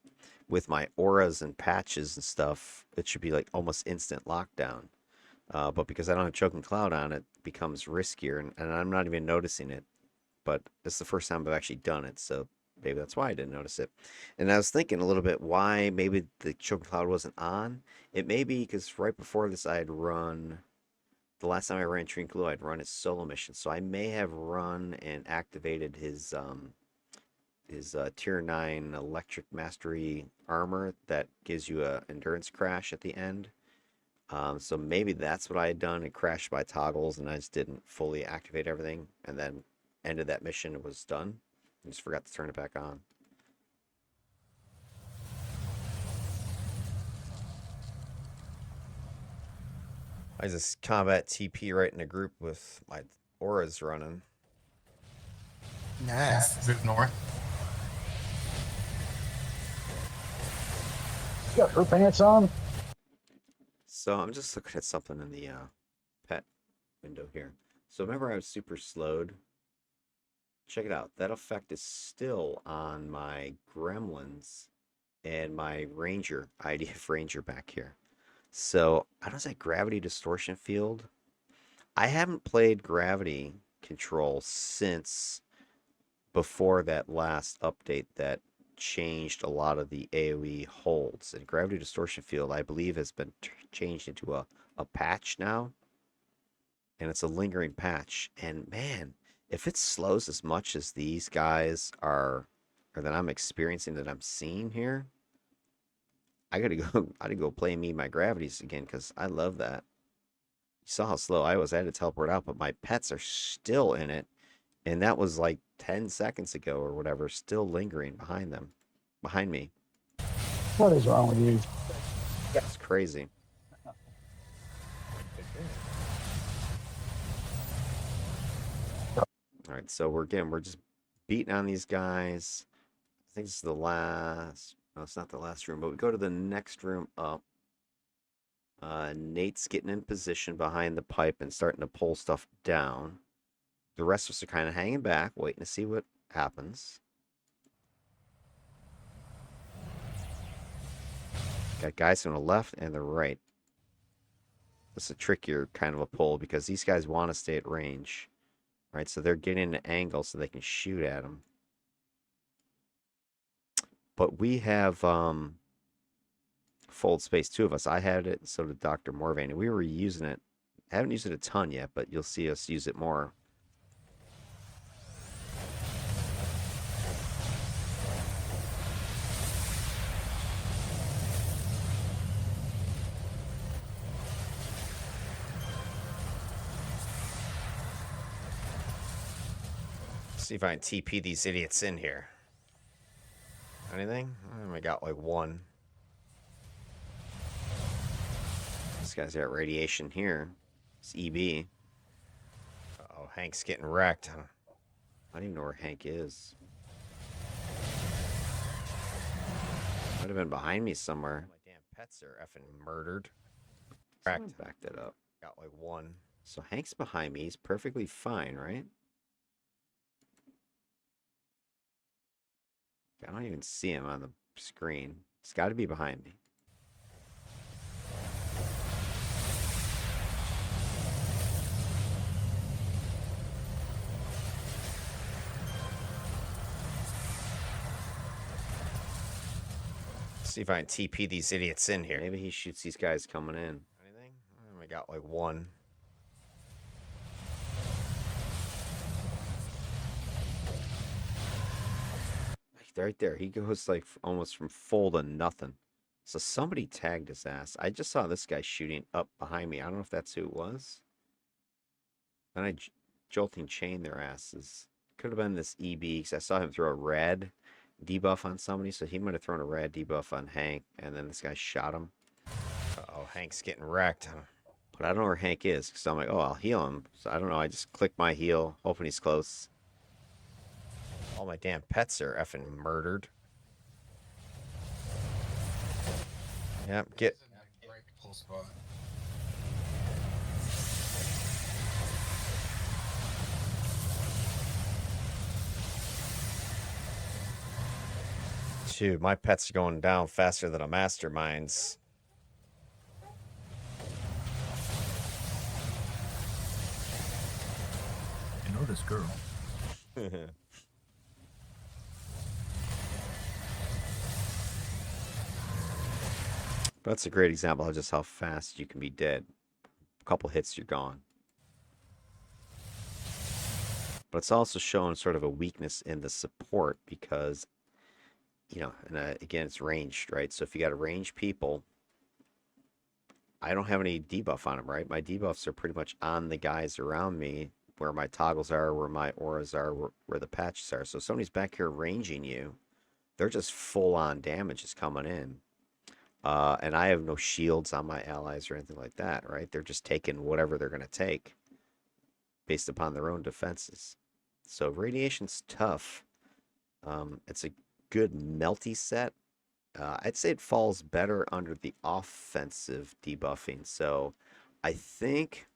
with my auras and patches and stuff. It should be like almost instant lockdown. But because I don't have Choking Cloud on, it becomes riskier, and I'm not even noticing it. But it's the first time I've actually done it, so maybe that's why I didn't notice it. And I was thinking a little bit why maybe the Choking Cloud wasn't on. It may be because right before this I had run, the last time I ran Trinculo, I'd run his solo mission. So I may have run and activated his tier 9 electric mastery armor that gives you a endurance crash at the end. So maybe that's what I had done. It crashed my toggles and I just didn't fully activate everything, and then ended that mission. It was done. I just forgot to turn it back on. I just combat TP right in a group with my auras running. Nice. Move north. You got her pants on? So I'm just looking at something in the pet window here. So remember I was super slowed? Check it out. That effect is still on my gremlins and my ranger, IDF ranger back here. So I don't know, is that gravity distortion field? I haven't played gravity control since before that last update that changed a lot of the AoE holds. And gravity distortion field, I believe, has been changed into a patch now. And it's a lingering patch. And man, if it slows as much as these guys are, or that I'm experiencing, that I'm seeing here, I gotta go play my gravities again, because I love that. You saw how slow I was. I had to teleport out, but my pets are still in it. And that was like 10 seconds ago or whatever, still lingering behind me. What is wrong with you? That's crazy. All right, so we're just beating on these guys. I think this is the last. No, it's not the last room, but we go to the next room up. Nate's getting in position behind the pipe and starting to pull stuff down. The rest of us are kind of hanging back, waiting to see what happens. Got guys on the left and the right. This is a trickier kind of a pull because these guys want to stay at range. Right, so they're getting an angle so they can shoot at them. But we have fold space, 2 of us. I had it, so did Dr. Morvan. We were using it. I haven't used it a ton yet, but you'll see us use it more. See if I can TP these idiots in here. Anything? I got like one. This guy's got radiation here. It's EB. Uh-oh, Hank's getting wrecked. I don't even know where Hank is. Might have been behind me somewhere. My damn pets are effing murdered. Cracked. Back that up. Got like one. So Hank's behind me. He's perfectly fine, right? I don't even see him on the screen. He's got to be behind me. See if I can TP these idiots in here. Maybe he shoots these guys coming in. Anything? I got like one. Right there. He goes like almost from full to nothing. So somebody tagged his ass. I just saw this guy shooting up behind me. I don't know if that's who it was. Then I jolting chain their asses. Could have been this EB because I saw him throw a red debuff on somebody. So he might have thrown a red debuff on Hank. And then this guy shot him. Uh-oh, Hank's getting wrecked. But I don't know where Hank is, because I'm like, oh, I'll heal him. So I don't know. I just click my heal, hoping he's close. All my damn pets are effing murdered. Yep, get... This is a great pull spot. Dude, my pets are going down faster than a mastermind's. You know this girl. That's a great example of just how fast you can be dead. A couple hits, you're gone. But it's also shown sort of a weakness in the support because, you know, and again, it's ranged, right? So if you got to range people, I don't have any debuff on them, right? My debuffs are pretty much on the guys around me, where my toggles are, where my auras are, where the patches are. So if somebody's back here ranging you, they're just full-on damage is coming in. And I have no shields on my allies or anything like that, right? They're just taking whatever they're going to take based upon their own defenses. So radiation's tough. It's a good melty set. I'd say it falls better under the offensive debuffing. So I think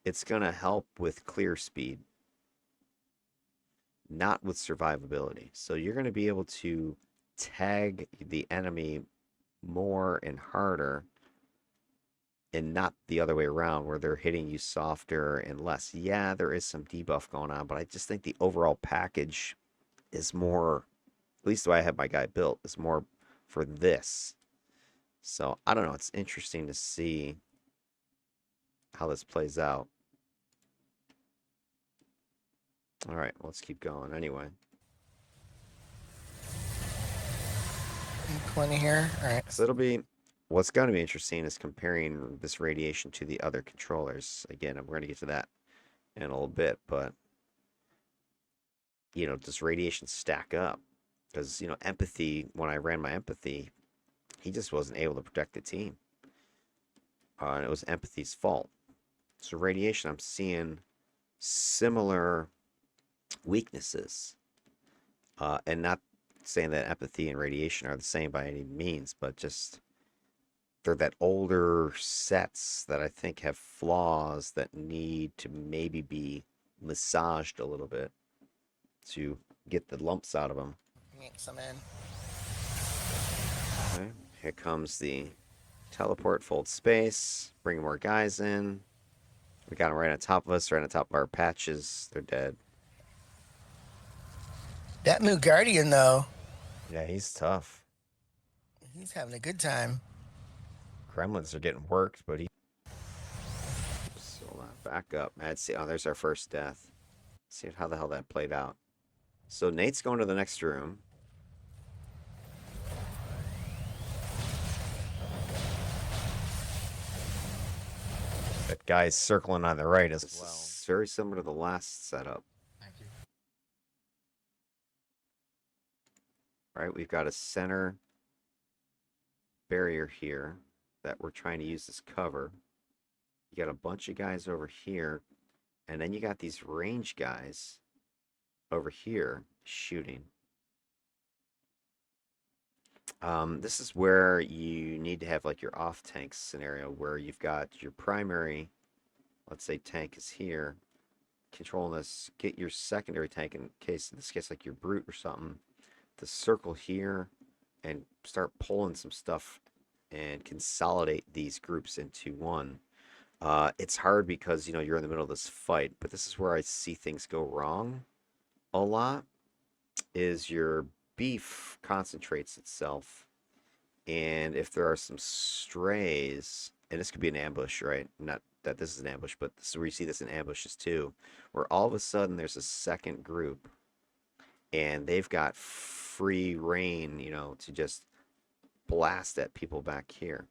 it's going to help with clear speed, not with survivability. So you're going to be able to tag the enemy more and harder, and not the other way around where they're hitting you softer and less. Yeah, there is some debuff going on, but I just think the overall package is more, at least the way I have my guy built, is more for this. So I don't know. It's interesting to see how this plays out. All right, let's keep going anyway. 20 here. All right. So it'll be, what's going to be interesting is comparing this radiation to the other controllers. Again, we're going to get to that in a little bit, but, you know, does radiation stack up? Because, you know, empathy, when I ran my empathy, he just wasn't able to protect the team. And it was empathy's fault. So radiation, I'm seeing similar weaknesses. And not saying that empathy and radiation are the same by any means, but just they're that older sets that I think have flaws that need to maybe be massaged a little bit to get the lumps out of them. Get some in. Okay, here comes the teleport, fold space, bring more guys in. We got them right on top of us, right on top of our patches. They're dead. That new Guardian, though, Yeah, he's tough. he's having a good time. Gremlins are getting worked, but he... So back up. Let's see. Oh, there's our first death. Let's see how the hell that played out. So Nate's going to the next room. That guy's circling on the right as well. It's very similar to the last setup. Thank you. All right, we've got a center barrier here that we're trying to use as cover. You got a bunch of guys over here, and then you got these range guys over here shooting. This is where you need to have like your off tank scenario where you've got your primary, let's say tank is here, controlling this, get your secondary tank in this case like your brute or something, to circle here and start pulling some stuff and consolidate these groups into one. It's hard because, you know, you're in the middle of this fight, but this is where I see things go wrong a lot, is your beef concentrates itself, and if there are some strays, and this could be an ambush, right? Not that this is an ambush, but this is where you see this in ambushes too, where all of a sudden there's a second group, and they've got free reign, you know, to just blast at people back here.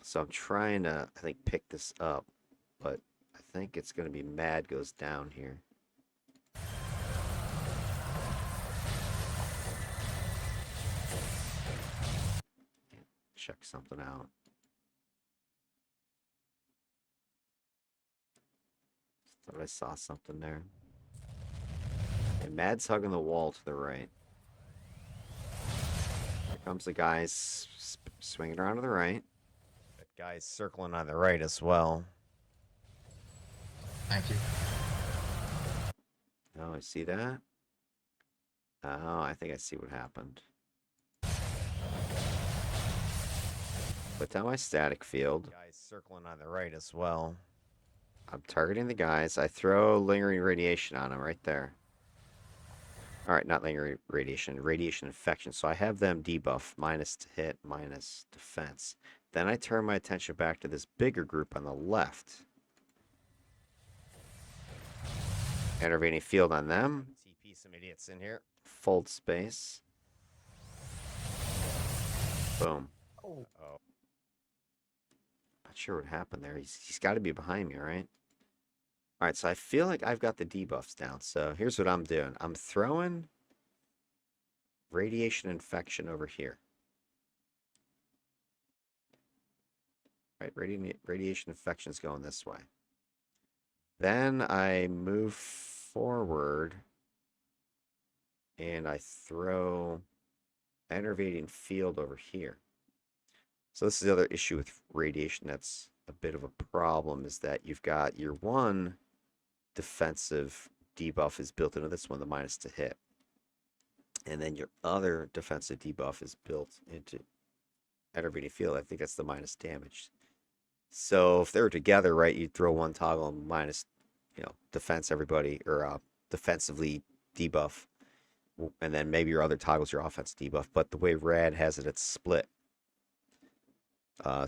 So I'm trying to, I think, pick this up, but I think it's going to be Mad goes down here. Check something out. Thought I saw something there. And Mad's hugging the wall to the right. Here comes the guys swinging around to the right. That guy's circling on the right as well. Thank you. Oh, I see that. Oh, I think I see what happened. Put down my static field. Guys circling on the right as well. I'm targeting the guys. I throw lingering radiation on them right there. All right, not lingering radiation, radiation infection. So I have them debuff, minus to hit, minus defense. Then I turn my attention back to this bigger group on the left. Intervening field on them. TP some idiots in here. Fold space. Boom. Oh. Uh-oh. Not sure what happened there. He's got to be behind me, right? All right, so I feel like I've got the debuffs down. So here's what I'm doing. I'm throwing radiation infection over here. Right, radiation infection is going this way. Then I move forward and I throw enervating field over here. So this is the other issue with radiation that's a bit of a problem, is that you've got your one defensive debuff is built into this one, the minus to hit. And then your other defensive debuff is built into enervating field. I think that's the minus damage. So if they were together, right, you'd throw one toggle minus, defense everybody, or defensively debuff. And then maybe your other toggle's your offense debuff. But the way Rad has it, it's split.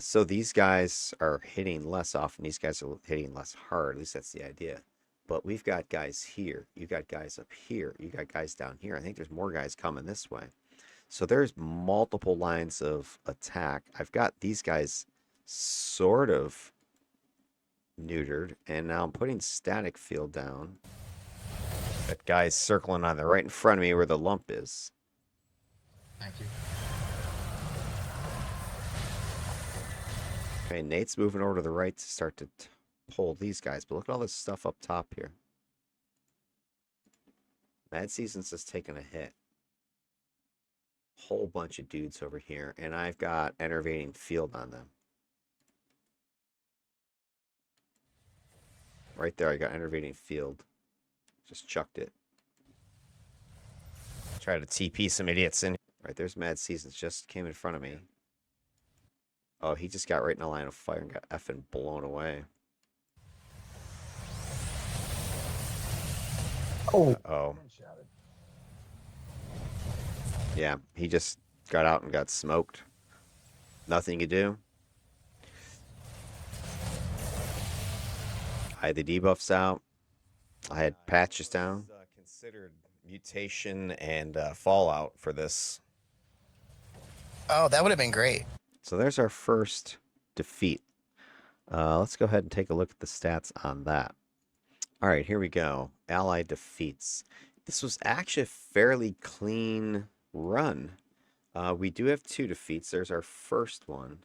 So these guys are hitting less often. These guys are hitting less hard. At least that's the idea. But we've got guys here. You got guys up here. You got guys down here. I think there's more guys coming this way. So there's multiple lines of attack. I've got these guys sort of neutered. And now I'm putting static field down. That guy's circling on the right in front of me where the lump is. Thank you. Okay, Nate's moving over to the right to start to pull these guys. But look at all this stuff up top here. Mad Season's just taking a hit. Whole bunch of dudes over here. And I've got enervating field on them. Right there, I got enervating field. Just chucked it. Try to TP some idiots in. Right, there's Mad Seasons. Just came in front of me. Oh, he just got right in the line of fire and got effing blown away. Oh. Uh-oh. Yeah, he just got out and got smoked. Nothing you could do. I had the debuffs out. I had patches down. Considered mutation and fallout for this. Oh, that would have been great. So there's our first defeat. Let's go ahead and take a look at the stats on that. All right, here we go. Allied defeats. This was actually a fairly clean run. We do have 2 defeats. There's our first one.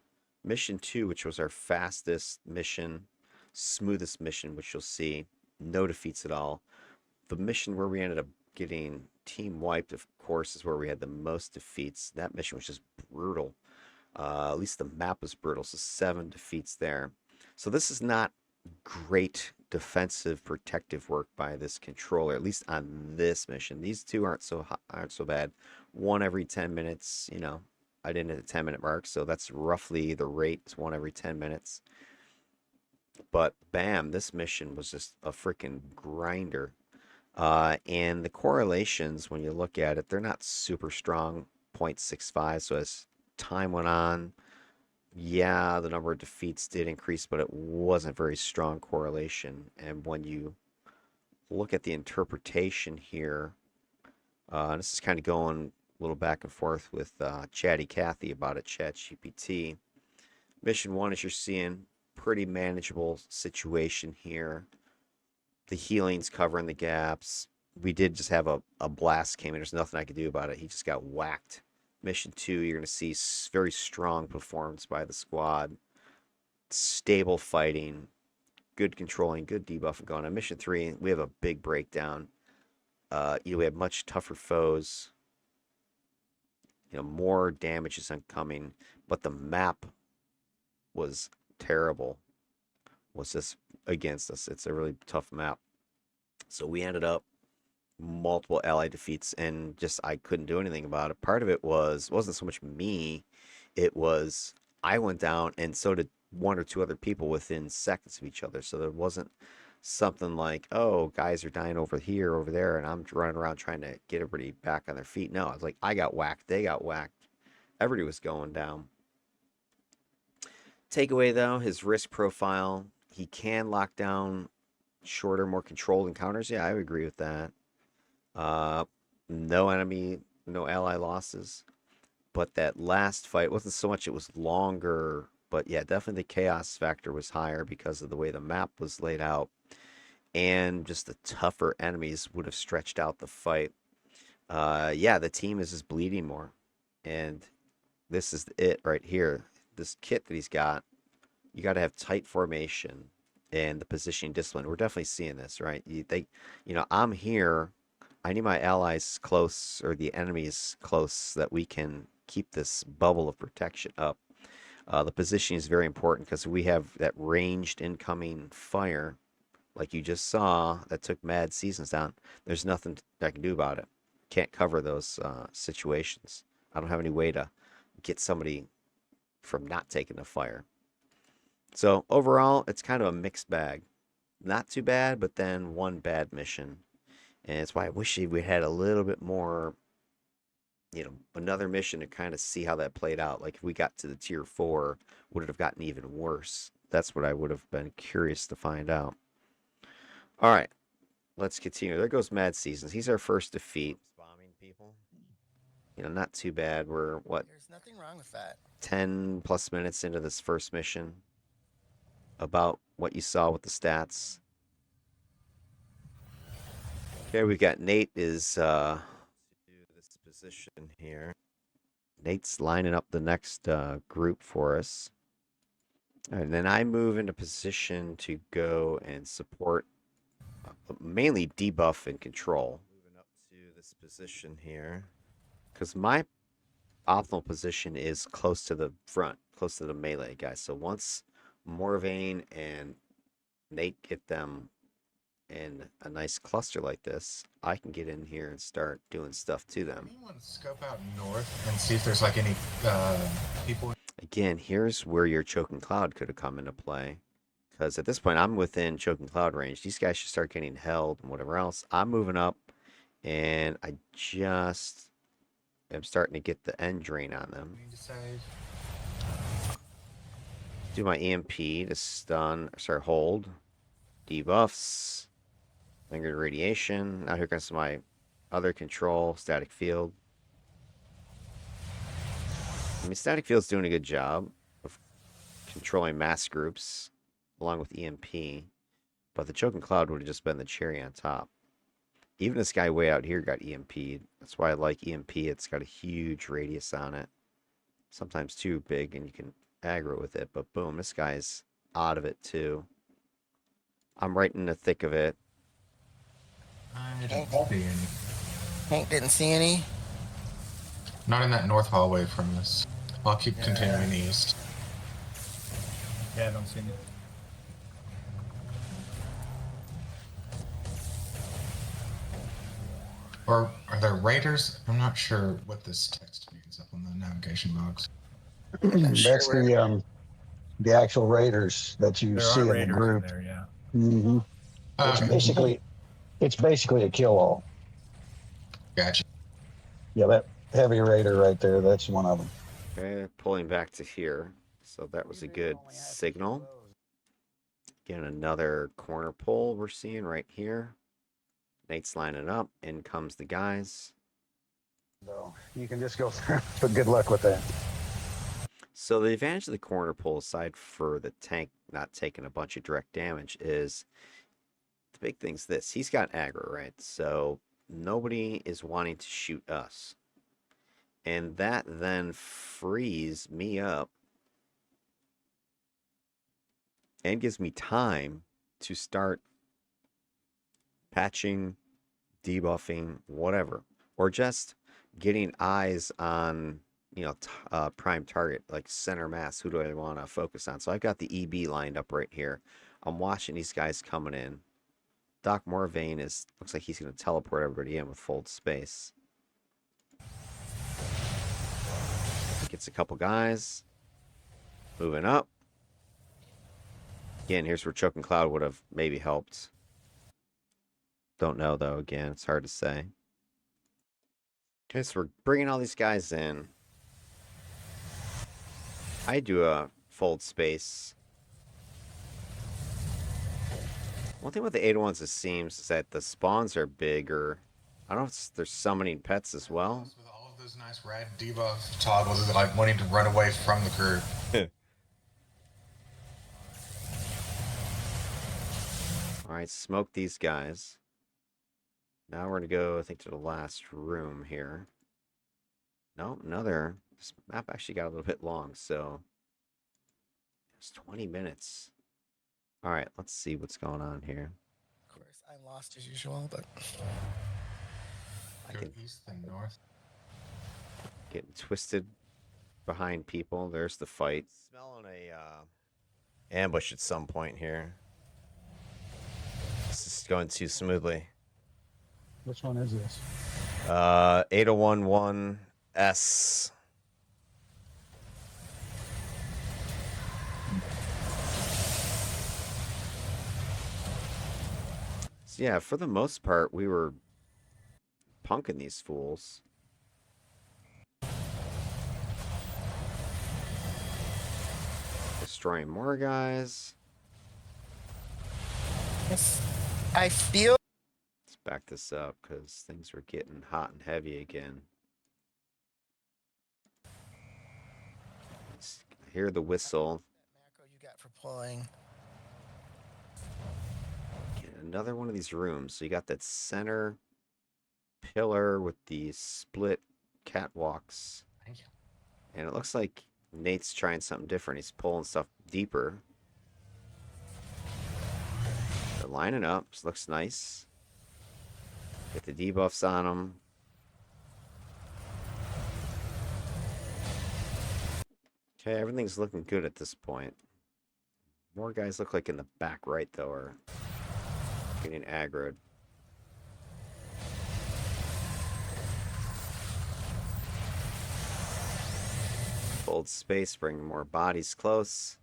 Mission 2, which was our fastest mission, smoothest mission, which you'll see. No defeats at all. The mission where we ended up getting team wiped, of course, is where we had the most defeats. That mission was just brutal. At least the map was brutal, so 7 defeats there. So this is not great defensive protective work by this controller, at least on this mission. These 2 aren't so bad. 1 every 10 minutes, I didn't hit the 10-minute mark, so that's roughly the rate. It's 1 every 10 minutes. But bam, this mission was just a freaking grinder. And the correlations, when you look at it, they're not super strong, 0.65. So as time went on, yeah, the number of defeats did increase, but it wasn't very strong correlation. And when you look at the interpretation here, this is kind of going a little back and forth with Chatty Cathy about it, ChatGPT. Mission 1, as you're seeing, pretty manageable situation here. The healing's covering the gaps. We did just have a blast came in. There's nothing I could do about it. He just got whacked. Mission 2, you're going to see very strong performance by the squad. Stable fighting. good controlling, good debuffing going on. Mission 3, we have a big breakdown. We have much tougher foes. More damage is incoming, but the map was terrible. Was this against us? It's a really tough map. So we ended up multiple ally defeats, and just I couldn't do anything about it. Part of it wasn't so much me, it was I went down, and so did one or two other people within seconds of each other. So there wasn't something like, oh, guys are dying over here, over there, and I'm running around trying to get everybody back on their feet. No, I was like, I got whacked, they got whacked, everybody was going down. Takeaway though, his risk profile, he can lock down shorter, more controlled encounters. Yeah, I would agree with that. No enemy, no ally losses. But that last fight wasn't so much it was longer, but yeah, definitely the chaos factor was higher because of the way the map was laid out. And just the tougher enemies would have stretched out the fight. Yeah, the team is just bleeding more. And this is it right here. This kit that he's got, you got to have tight formation and the positioning discipline. We're definitely seeing this, right? I'm here. I need my allies close or the enemies close so that we can keep this bubble of protection up. The positioning is very important because we have that ranged incoming fire, like you just saw, that took Mad Seasons down. There's nothing I can do about it. Can't cover those situations. I don't have any way to get somebody from not taking the fire. So overall, it's kind of a mixed bag. Not too bad, but then one bad mission. And it's why I wish we had a little bit more, another mission to kind of see how that played out. Like if we got to the tier 4, would it have gotten even worse? That's what I would have been curious to find out. All right, let's continue. There goes Mad Seasons. He's our first defeat. Bombing people. Not too bad. We're, what? There's nothing wrong with that. 10 plus minutes into this first mission. About what you saw with the stats. Okay, we've got Nate is do this position here. Nate's lining up the next group for us. And then I move into position to go and support mainly debuff and control. Moving up to this position here. Because my optimal position is close to the front, close to the melee guys. So once Morvain and Nate get them in a nice cluster like this, I can get in here and start doing stuff to them. Anyone scope out north and see if there's like any people? Again, here's where your choking cloud could have come into play. Because at this point, I'm within choking cloud range. These guys should start getting held and whatever else. I'm moving up, and I just am starting to get the end drain on them. Do my EMP to stun, hold, debuffs, lingered radiation. Now here comes my other control, static field. I mean, static field's doing a good job of controlling mass groups along with EMP, but the choking cloud would have just been the cherry on top. Even this guy way out here got EMP'd. That's why I like EMP. It's got a huge radius on it. Sometimes too big, and you can aggro with it, but boom, this guy's out of it too. I'm right in the thick of it. I don't see any. Hank didn't see any. Not in that north hallway from us. I'll keep continuing east. Yeah, I don't see any. Or are there raiders? I'm not sure what this text means up on the navigation box. That's the actual raiders that you There see are in the raiders in group. there, yeah. Mm-hmm. It's basically a kill-all. Gotcha. Yeah, that heavy raider right there, that's one of them. Okay, pulling back to here. So that was a good signal. Again, another corner pull we're seeing right here. Nate's lining up. In comes the guys. So you can just go through, but good luck with that. So the advantage of the corner pull, aside for the tank not taking a bunch of direct damage, is the big thing's this. He's got aggro, right? So nobody is wanting to shoot us. And that then frees me up and gives me time to start patching, debuffing, whatever, or just getting eyes on, prime target, like center mass. Who do I want to focus on? So I've got the EB lined up right here. I'm watching these guys coming in. Doc Morvain looks like he's going to teleport everybody in with fold space. Gets a couple guys moving up. Again, here's where Choking Cloud would have maybe helped. Don't know, though. Again, it's hard to say. Okay, so we're bringing all these guys in. I do a fold space. One thing with the 801s, it seems, is that the spawns are bigger. I don't know if they're summoning pets as well. With all of those nice rad debuff toggles, that like wanting to run away from the crew. Alright, smoke these guys. Now we're going to go, I think, to the last room here. Nope, another. This map actually got a little bit long, so it's 20 minutes. Alright, let's see what's going on here. Of course, I'm lost as usual, but Go east and north. Getting twisted behind people. There's the fight. Smelling a ambush at some point here. This is going too smoothly. Which one is this? 8011S. So yeah, for the most part, we were punking these fools. Destroying more guys. yes, I feel Let's back this up because things were getting hot and heavy again. I hear the whistle. macro you got for pulling. Get another one of these rooms. So you got that center pillar with the split catwalks. Thank you. And it looks like Nate's trying something different. He's pulling stuff deeper. They're lining up. This looks nice. Get the debuffs on them. Okay, everything's looking good at this point. More guys look like in the back right, though, are getting aggroed. Hold space, bring more bodies close.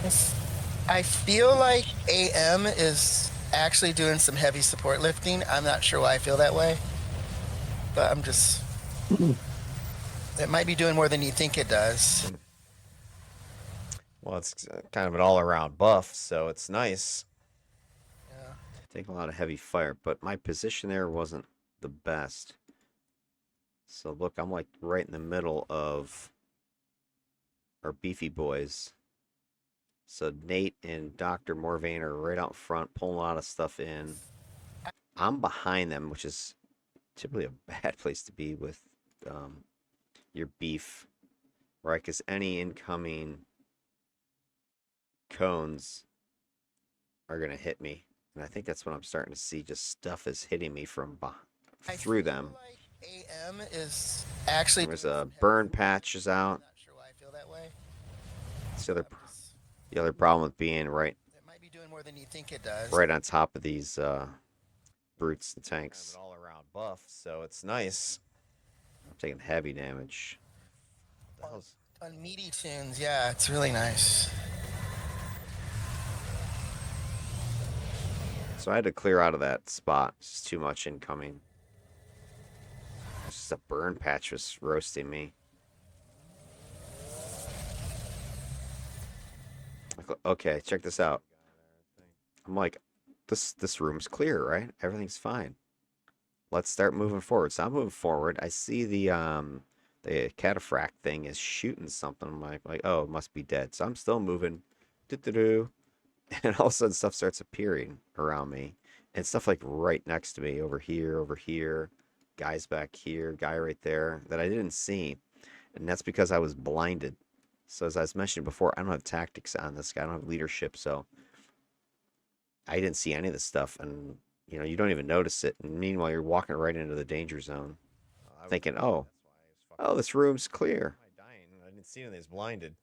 Yes, I feel like AM is actually doing some heavy support lifting. I'm not sure why I feel that way, but I'm just. It might be doing more than you think it does. Well, it's kind of an all-around buff, so it's nice. Yeah. Take a lot of heavy fire, but my position there wasn't the best. So look, I'm like right in the middle of our beefy boys. So Nate and Dr. Morvain are right out front, pulling a lot of stuff in. I'm behind them, which is typically a bad place to be with your beef, right? Because any incoming cones are going to hit me. And I think that's what I'm starting to see. Just stuff is hitting me from through them. Like AM is actually. There's a burn patch is out. I'm not sure why I feel that way. It's the I'm just- other problem with being right It might be doing more than you think it does. right on top of these brutes and tanks. Kind of an all-around buff, so it's nice. I'm taking heavy damage. What the hell's... On meaty tunes, yeah, it's really nice. So I had to clear out of that spot. It's just too much incoming. It's just a burn patch was roasting me. Okay, check this out. I'm like, this room's clear, right? Everything's fine. Let's start moving forward. So I'm moving forward. I see the cataphract thing is shooting something. I'm like, oh, it must be dead. So I'm still moving. Do-do-do. And all of a sudden stuff starts appearing around me. And stuff like right next to me, over here, guys back here, guy right there that I didn't see. And that's because I was blinded. So as I was mentioning before, I don't have tactics on this guy. I don't have leadership, so I didn't see any of this stuff. And, you know, you don't even notice it. And meanwhile, you're walking right into the danger zone, thinking, oh, this room's clear. I didn't see anything. It's blinded.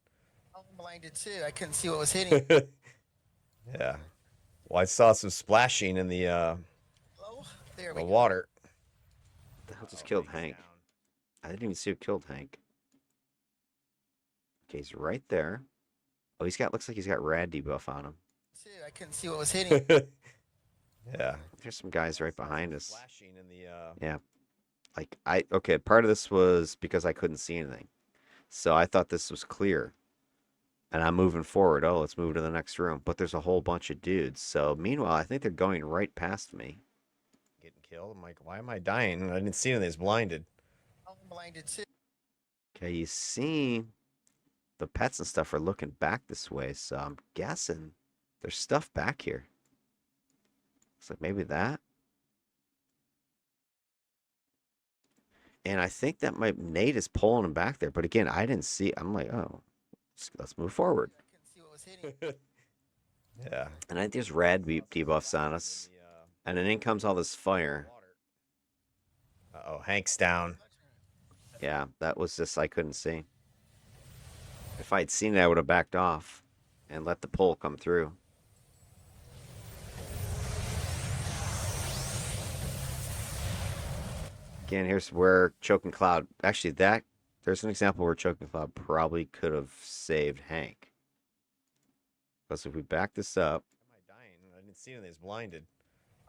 I'm blinded too. I couldn't see what was hitting. Yeah. Well, I saw some splashing in the Oh, there we go. water. What the hell just killed Hank? I didn't even see who killed Hank. Okay, he's right there. Oh, looks like he's got rad debuff on him. Too. I couldn't see what was hitting. Yeah. There's some guys right behind us. Yeah. Okay, part of this was because I couldn't see anything. So I thought this was clear. And I'm moving forward. Oh, let's move to the next room. But there's a whole bunch of dudes. So meanwhile, I think they're going right past me. Getting killed. I'm like, why am I dying? I didn't see anything. It's blinded. I'm blinded too. Okay, you see the pets and stuff are looking back this way. So I'm guessing there's stuff back here. Looks like maybe that. And I think that Nate is pulling him back there. But again, I didn't see. I'm like, oh, let's move forward. I couldn't see what was hitting. Yeah. And I think there's rad debuffs on us. And then in comes all this fire. Uh-oh, Hank's down. Yeah, that was just, I couldn't see. If I'd seen it, I would have backed off and let the pull come through. Again, here's where Choking Cloud, actually there's an example where Choking Cloud probably could have saved Hank. Because if we back this up. Am I dying? I didn't see anything. It's blinded.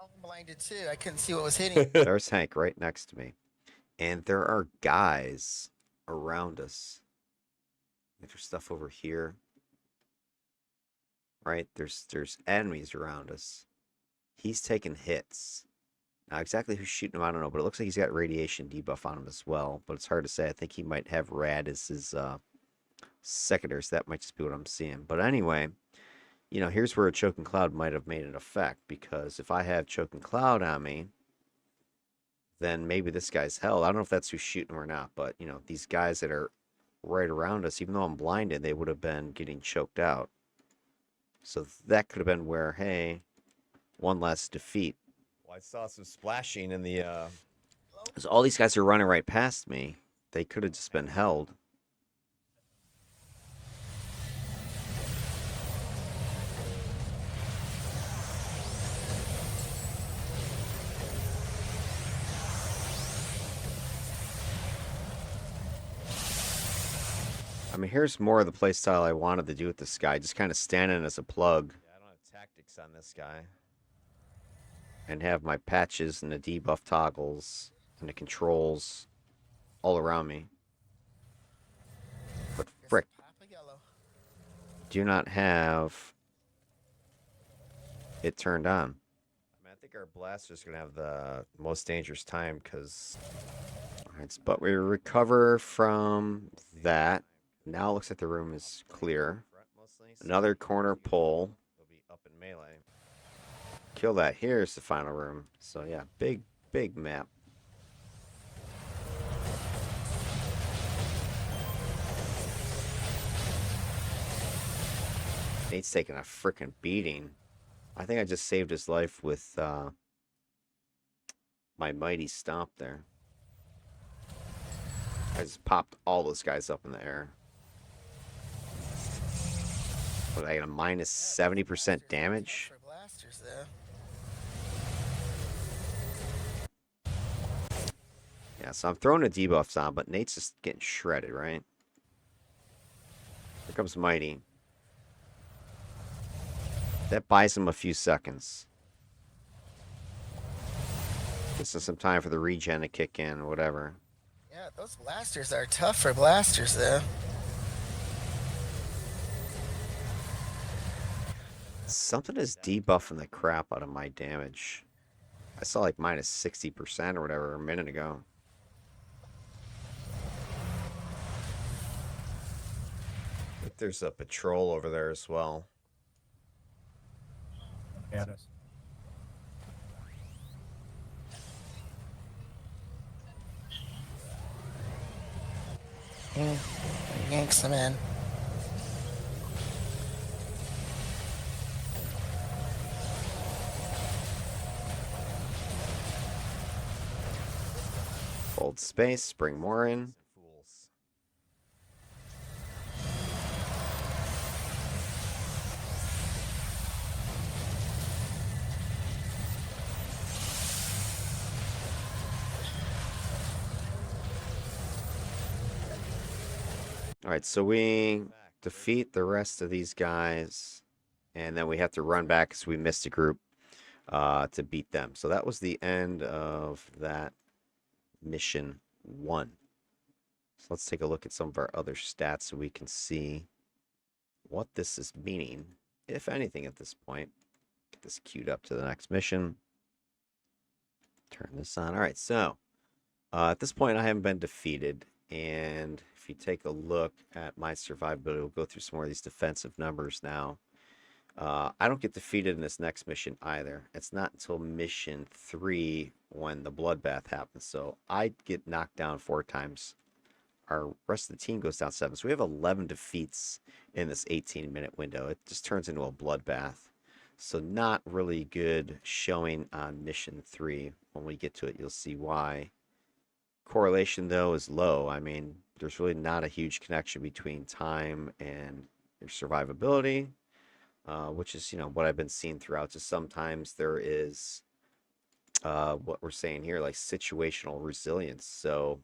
I'm blinded too. I couldn't see what was hitting. There's Hank right next to me. And there are guys around us. There's stuff over here. Right? There's enemies around us. He's taking hits. Now, exactly who's shooting him, I don't know, but it looks like he's got radiation debuff on him as well. But it's hard to say. I think he might have rad as his secondary, so that might just be what I'm seeing. But anyway, you know, here's where a Choking Cloud might have made an effect. Because if I have Choking Cloud on me, then maybe this guy's held. I don't know if that's who's shooting him or not. But, you know, these guys that are right around us, even though I'm blinded, they would have been getting choked out. So that could have been where, hey, one less defeat. Well, I saw some splashing in the... So all these guys are running right past me. They could have just been held. I mean, here's more of the playstyle I wanted to do with this guy. Just kind of standing as a plug. Yeah, I don't have tactics on this guy. And have my patches and the debuff toggles and the controls all around me. But frick, do not have it turned on. I mean, I think our blaster's going to have the most dangerous time because... Alright, but we recover from that. Now it looks like the room is clear. Another corner pull. Kill that. Here's the final room. So yeah, big map. Nate's taking a freaking beating. I think I just saved his life with my mighty stomp there. I just popped all those guys up in the air. What, I got a minus 70% damage? Yeah, so I'm throwing the debuffs on, but Nate's just getting shredded, right? Here comes Mighty. That buys him a few seconds. Gives him some time for the regen to kick in or whatever. Yeah, those blasters are tough for blasters, though. Something is debuffing the crap out of my damage. I saw like minus 60% or whatever a minute ago. I think there's a patrol over there as well. Yeah, it is. Yanks them in. Hold space, bring more in. All right, so we defeat the rest of these guys, and then we have to run back because we missed a group to beat them. So that was the end of that mission 1. So let's take a look at some of our other stats so we can see what this is meaning, if anything, at this point. Get this queued up to the next mission. Turn this on. All right, so at this point, I haven't been defeated. And if you take a look at my survivability, we'll go through some more of these defensive numbers now. I don't get defeated in this next mission either. It's not until mission 3 when the bloodbath happens. So I get knocked down 4 times. Our rest of the team goes down 7. So we have 11 defeats in this 18-minute window. It just turns into a bloodbath. So not really good showing on mission 3. When we get to it, you'll see why. Correlation, though, is low. I mean, there's really not a huge connection between time and your survivability, which is, what I've been seeing throughout. Just sometimes there is what we're saying here, like situational resilience. So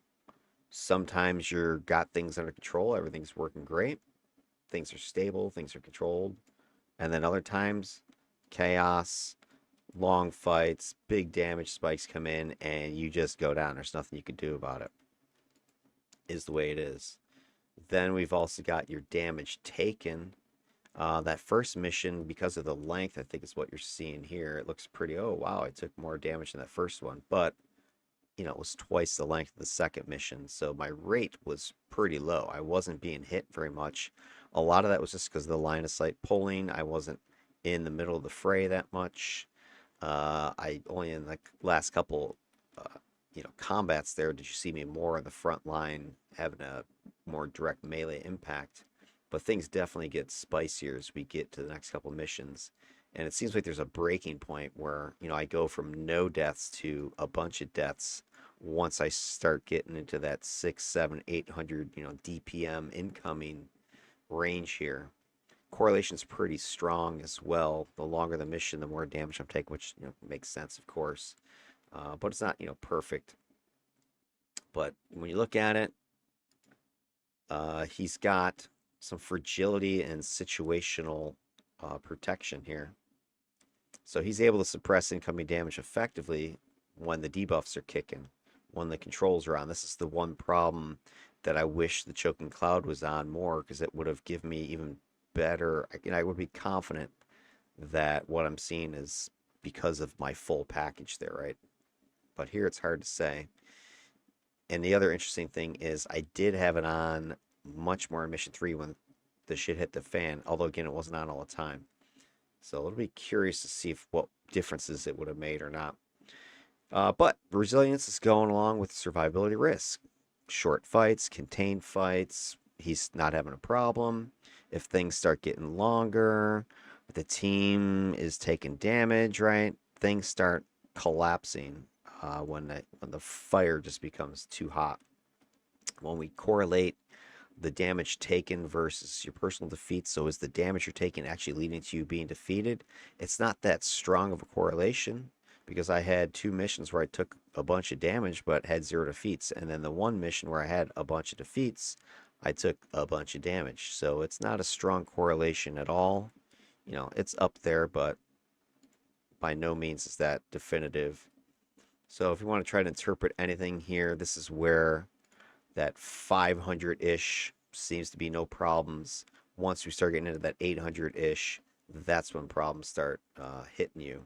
sometimes you're got things under control, everything's working great, things are stable, things are controlled, and then other times, chaos, long fights, big damage spikes come in, and you just go down. There's nothing you can do about it, is the way it is. Then we've also got your damage taken. That first mission, because of the length, I think is what you're seeing here. It looks pretty, oh, wow, I took more damage than that first one. But, it was twice the length of the second mission. So my rate was pretty low. I wasn't being hit very much. A lot of that was just because of the line of sight pulling. I wasn't in the middle of the fray that much. I only in the last couple, combats there did you see me more on the front line having a more direct melee impact. But things definitely get spicier as we get to the next couple missions. And it seems like there's a breaking point where, I go from no deaths to a bunch of deaths once I start getting into that 6, 7, 800, DPM incoming range here. Correlation's pretty strong as well. The longer the mission, the more damage I'm taking, which makes sense, of course. But it's not perfect. But when you look at it, he's got some fragility and situational protection here. So he's able to suppress incoming damage effectively when the debuffs are kicking, when the controls are on. This is the one problem that I wish the Choking Cloud was on more, because it would have given me even better. I would be confident that what I'm seeing is because of my full package there, right? But here it's hard to say. And the other interesting thing is I did have it on much more in mission 3 when the shit hit the fan, although again it wasn't on all the time. So it'll be curious to see what differences it would have made or not. But resilience is going along with survivability risk. Short fights, contained fights, he's not having a problem. If things start getting longer, the team is taking damage, right? Things start collapsing when the fire just becomes too hot. When we correlate the damage taken versus your personal defeat, so is the damage you're taking actually leading to you being defeated? It's not that strong of a correlation, because I had 2 missions where I took a bunch of damage but had 0 defeats, and then the one mission where I had a bunch of defeats, I took a bunch of damage. So it's not a strong correlation at all. It's up there, but by no means is that definitive. So if you want to try to interpret anything here, this is where that 500-ish seems to be no problems. Once we start getting into that 800-ish, that's when problems start hitting you.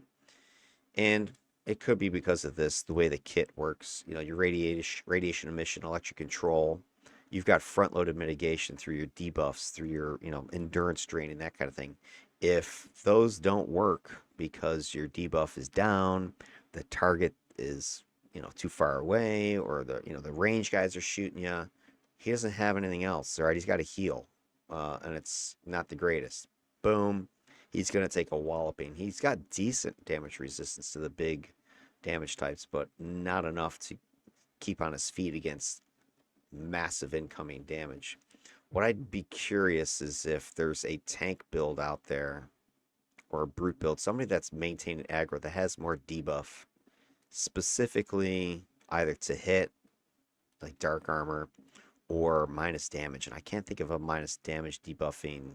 And it could be because of this, the way the kit works. Your radiation emission, electric control. You've got front-loaded mitigation through your debuffs, through your endurance draining, that kind of thing. If those don't work because your debuff is down, the target is too far away, or the range guys are shooting you, He doesn't have anything else, right? He's got a heal, and it's not the greatest. Boom. He's going to take a walloping. He's got decent damage resistance to the big damage types, but not enough to keep on his feet against massive incoming damage. What I'd be curious is if there's a tank build out there or a brute build, somebody that's maintaining aggro that has more debuff, specifically either to hit, like dark armor, or minus damage. And I can't think of a minus damage debuffing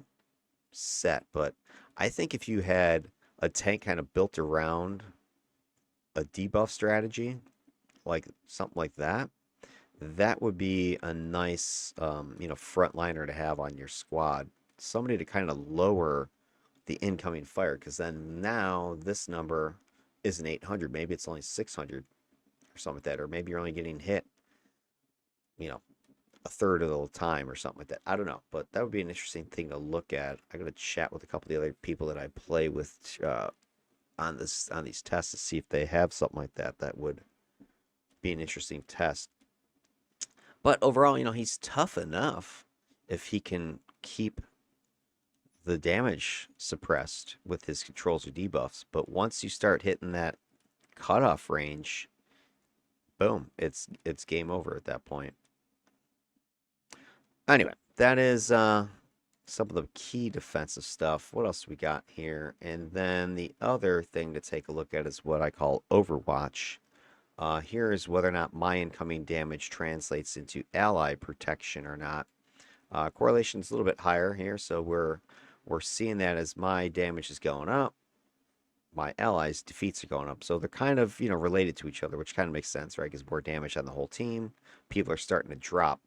set, but I think if you had a tank kind of built around a debuff strategy, like something like that, that would be a nice, frontliner to have on your squad. Somebody to kind of lower the incoming fire, because then now this number isn't 800, maybe it's only 600 or something like that, or maybe you're only getting hit, a third of the time or something like that. I don't know, but that would be an interesting thing to look at. I got to chat with a couple of the other people that I play with on these tests to see if they have something like that. That would be an interesting test. But overall, he's tough enough if he can keep the damage suppressed with his controls or debuffs. But once you start hitting that cutoff range, boom, it's game over at that point. Anyway, that is some of the key defensive stuff. What else we got here? And then the other thing to take a look at is what I call Overwatch. Here is whether or not my incoming damage translates into ally protection or not. Correlation is a little bit higher here, so we're seeing that as my damage is going up, my allies' defeats are going up. So they're kind of related to each other, which kind of makes sense, right? Because more damage on the whole team, people are starting to drop.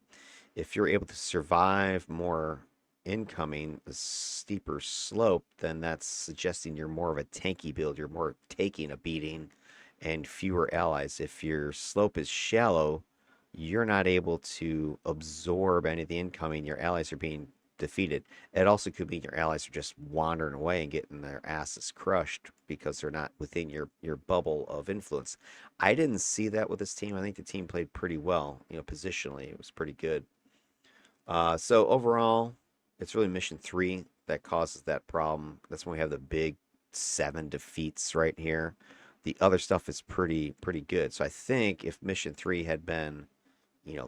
If you're able to survive more incoming, a steeper slope, then that's suggesting you're more of a tanky build. You're more taking a beating and fewer allies. If your slope is shallow, you're not able to absorb any of the incoming. Your allies are being defeated. It also could mean your allies are just wandering away and getting their asses crushed because they're not within your bubble of influence. I didn't see that with this team. I think the team played pretty well. Positionally, it was pretty good. So overall, it's really mission 3 that causes that problem. That's when we have the big 7 defeats right here. The other stuff is pretty good. So I think if mission 3 had been,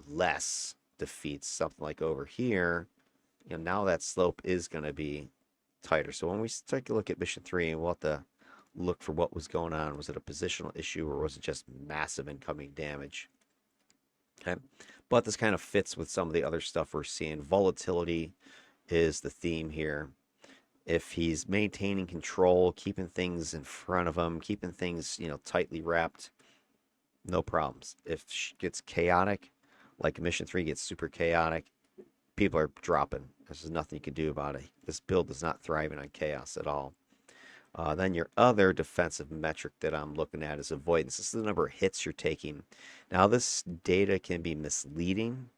less defeats, something like over here, now that slope is going to be tighter. So when we take a look at mission 3, we'll have to look for what was going on. Was it a positional issue or was it just massive incoming damage? Okay. But this kind of fits with some of the other stuff we're seeing. Volatility is the theme here. If he's maintaining control, keeping things in front of him, keeping things, tightly wrapped, no problems. If it gets chaotic, like mission 3 gets super chaotic, people are dropping. There's nothing you can do about it. This build is not thriving on chaos at all. Then your other defensive metric that I'm looking at is avoidance. This is the number of hits you're taking. Now, this data can be misleading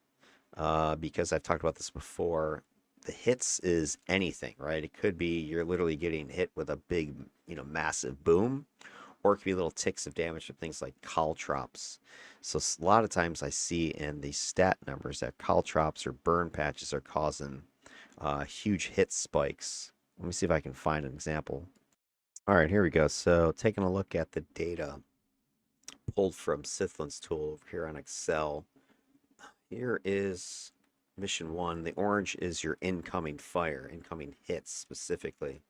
because I've talked about this before. The hits is anything, right? It could be you're literally getting hit with a big, massive boom, or it could be little ticks of damage from things like caltrops. So a lot of times I see in the stat numbers that caltrops or burn patches are causing huge hit spikes. Let me see if I can find an example. All right, here we go. So taking a look at the data pulled from Sithlin's tool over here on Excel. Here is mission 1. The orange is your incoming fire, incoming hits specifically.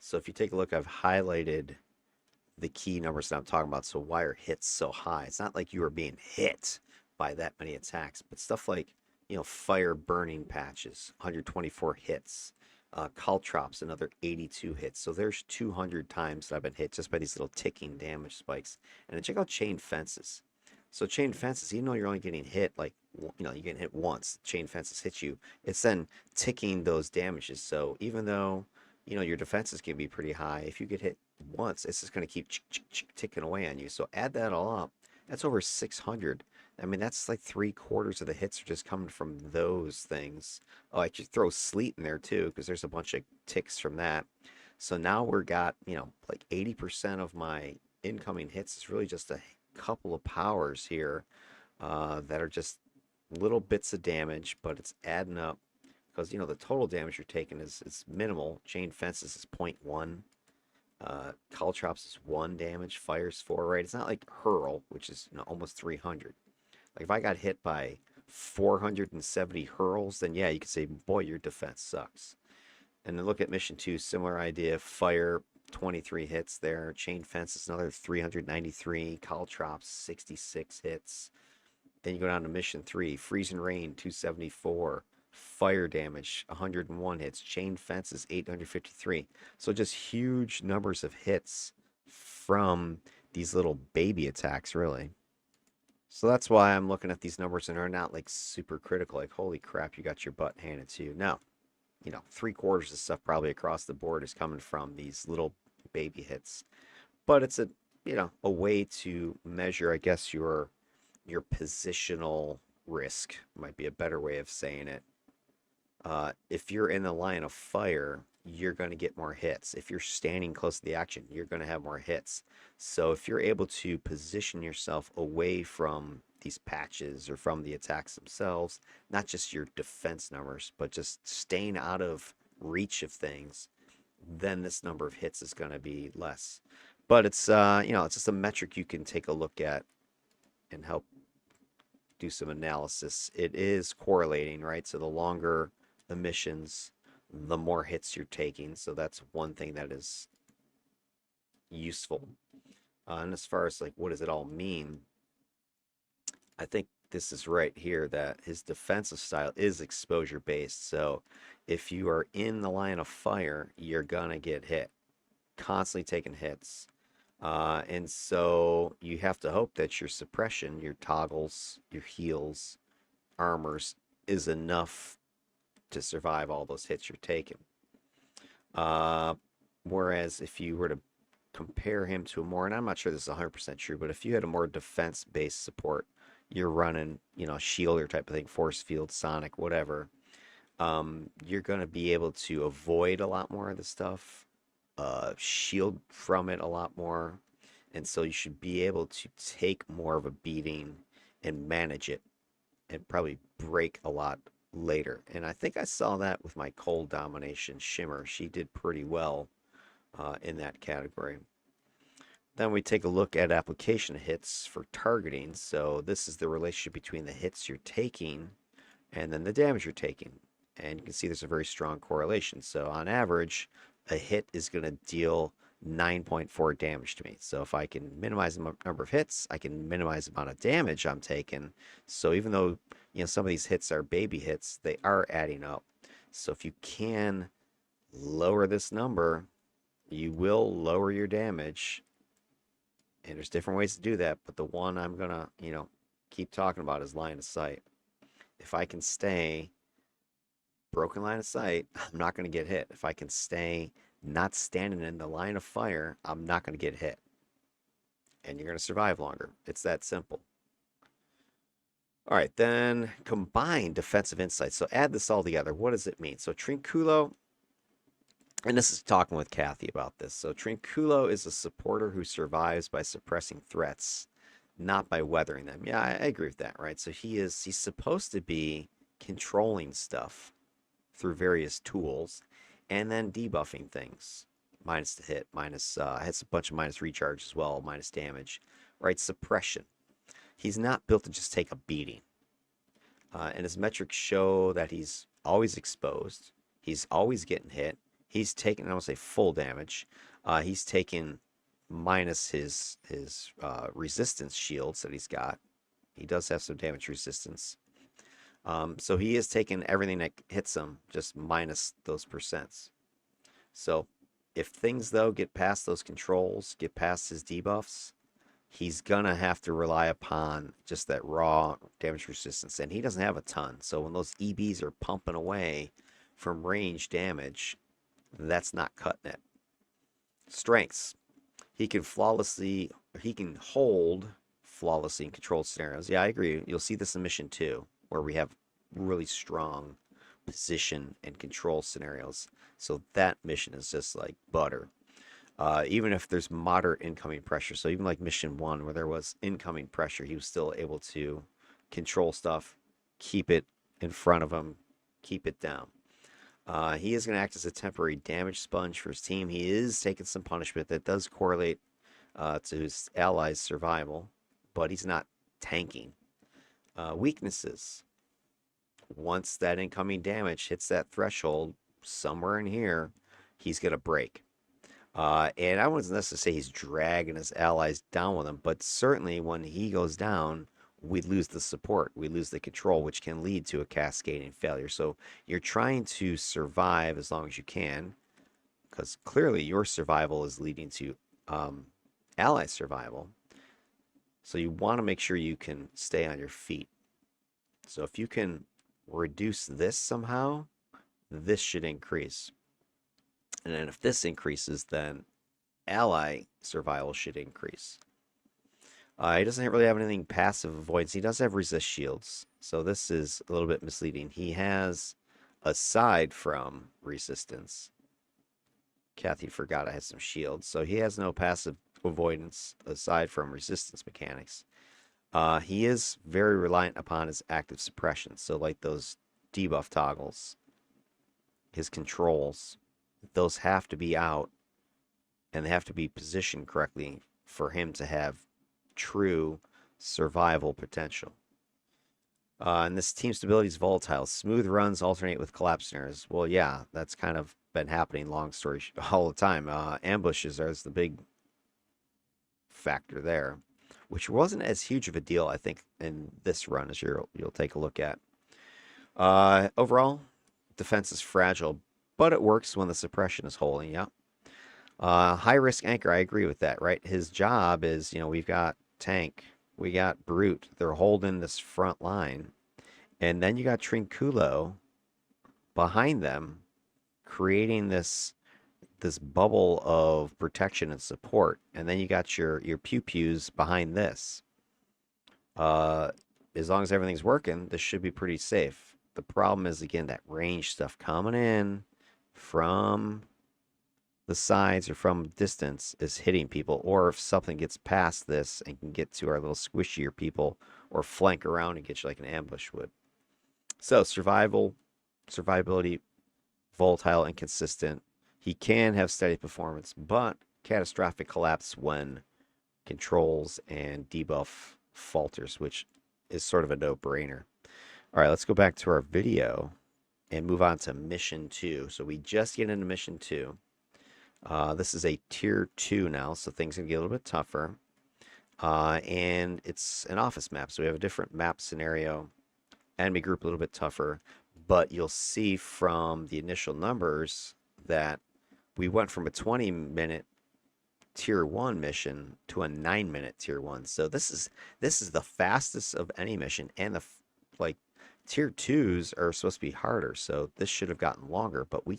So if you take a look, I've highlighted the key numbers that I'm talking about. So why are hits so high? It's not like you are being hit by that many attacks, but stuff like, fire burning patches, 124 hits. Caltrops, another 82 hits. So there's 200 times that I've been hit just by these little ticking damage spikes. And then check out chain fences. So chain fences, even though you're only getting hit, like, you're getting hit once, chain fences hit you, it's then ticking those damages. So even though, your defenses can be pretty high, if you get hit once, it's just going to keep ticking away on you. So add that all up. That's over 600. I mean, that's like 3/4 of the hits are just coming from those things. Oh, I could throw sleet in there too, because there's a bunch of ticks from that. So now we're got, like 80% of my incoming hits is really just a couple of powers here that are just little bits of damage, but it's adding up because the total damage you're taking is minimal. Chain fences is 0.1. Caltrops is 1 damage. Fire's 4, right? It's not like hurl, which is almost 300. Like if I got hit by 470 hurls, then yeah, you could say, boy, your defense sucks. And then look at mission 2, similar idea. Fire, 23 hits there. Chain fence is another 393. Caltrops, 66 hits. Then you go down to mission 3, freeze and rain, 274. Fire damage, 101 hits. Chain fence is 853. So just huge numbers of hits from these little baby attacks, really. So that's why I'm looking at these numbers and they're not like super critical. Like, holy crap, you got your butt handed to you. No, 3/4 of stuff probably across the board is coming from these little baby hits. But it's a way to measure, I guess, your positional risk might be a better way of saying it. If you're in the line of fire, you're going to get more hits. If you're standing close to the action, you're going to have more hits. So if you're able to position yourself away from these patches or from the attacks themselves, not just your defense numbers, but just staying out of reach of things, then this number of hits is going to be less. But it's it's just a metric you can take a look at and help do some analysis. It is correlating, right? So the longer emissions, the more hits you're taking. So that's one thing that is useful. And as far as like, what does it all mean? I think this is right here that his defensive style is exposure based. So if you are in the line of fire, you're gonna get hit, constantly taking hits. And so you have to hope that your suppression, your toggles, your heals, armors is enough to survive all those hits you're taking. Whereas if you were to compare him to a more, and I'm not sure this is 100% true, but if you had a more defense-based support, you're running, shielder type of thing, force field, sonic, whatever, you're going to be able to avoid a lot more of the stuff, shield from it a lot more, and so you should be able to take more of a beating and manage it and probably break a lot later. And I think I saw that with my Cold Domination Shimmer. She did pretty well in that category. Then we take a look at application hits for targeting. So this is the relationship between the hits you're taking and then the damage you're taking. And you can see there's a very strong correlation. So on average, a hit is going to deal 9.4 damage to me. So if I can minimize the number of hits, I can minimize the amount of damage I'm taking. So even though some of these hits are baby hits, they are adding up. So if you can lower this number, you will lower your damage. And there's different ways to do that, but the one I'm gonna keep talking about is line of sight. If I can stay broken line of sight, I'm not going to get hit. If I can stay not standing in the line of fire, I'm not going to get hit. And you're going to survive longer. It's that simple. All right, then combine defensive insights. So add this all together. What does it mean? So Trinculo, and this is talking with Kathy about this. So Trinculo is a supporter who survives by suppressing threats, not by weathering them. Yeah, I agree with that, right? So he's supposed to be controlling stuff through various tools and then debuffing things. Minus the hit, minus has a bunch of minus recharge as well, minus damage, right? Suppression. He's not built to just take a beating. And his metrics show that he's always exposed. He's always getting hit. He's taking, I don't want to say full damage. He's taking minus his resistance shields that he's got. He does have some damage resistance. So he is taking everything that hits him, just minus those percents. So if things, though, get past those controls, get past his debuffs, he's going to have to rely upon just that raw damage resistance. And he doesn't have a ton. So when those EBs are pumping away from range damage, that's not cutting it. Strengths. He can hold flawlessly in controlled scenarios. Yeah, I agree. You'll see this in mission 2, where we have really strong position and control scenarios. So that mission is just like butter. Even if there's moderate incoming pressure. So even like mission 1, where there was incoming pressure, he was still able to control stuff keep it in front of him, keep it down. He is going to act as a temporary damage sponge for his team. He is taking some punishment that does correlate to his allies' survival, but he's not tanking. Weaknesses. Once that incoming damage hits that threshold, somewhere in here, he's going to break. And I wouldn't necessarily say he's dragging his allies down with him, but certainly when he goes down, we lose the support, we lose the control, which can lead to a cascading failure. So you're trying to survive as long as you can, because clearly your survival is leading to ally survival. So you want to make sure you can stay on your feet. So if you can reduce this somehow, this should increase. And then if this increases, then ally survival should increase. He doesn't really have anything passive avoidance. He does have resist shields, so this is a little bit misleading. He has, aside from resistance, Kathy forgot I had some shields, so he has no passive avoidance aside from resistance mechanics. He is very reliant upon his active suppression, so like those debuff toggles, his controls, those have to be out, and they have to be positioned correctly for him to have true survival potential. And this team stability is volatile. Smooth runs alternate with collapse scenarios. Well, yeah, that's kind of been happening, long story all the time. Ambushes are the big factor there, which wasn't as huge of a deal, I think, in this run, as you'll take a look at. Overall, defense is fragile, but it works when the suppression is holding. Yeah. High risk anchor, I agree with that, right? His job is, we've got tank, we got brute, they're holding this front line, and then you got Trinculo behind them, creating this bubble of protection and support, and then you got your pew pews behind this. As long as everything's working, this should be pretty safe. The problem is, again, that range stuff coming in from the sides or from distance is hitting people, or if something gets past this and can get to our little squishier people or flank around and get you like an ambush would. So survivability, volatile, inconsistent. He can have steady performance, but catastrophic collapse when controls and debuff falters, which is sort of a no-brainer. All right, let's go back to our video and move on to mission 2. So we just get into mission 2. This is a tier 2 now, so things are going to get a little bit tougher. And it's an office map, so we have a different map scenario. Enemy group a little bit tougher, but you'll see from the initial numbers that we went from a 20-minute tier 1 mission to a 9-minute tier 1. So this is the fastest of any mission, and tier 2s are supposed to be harder, so this should have gotten longer, but we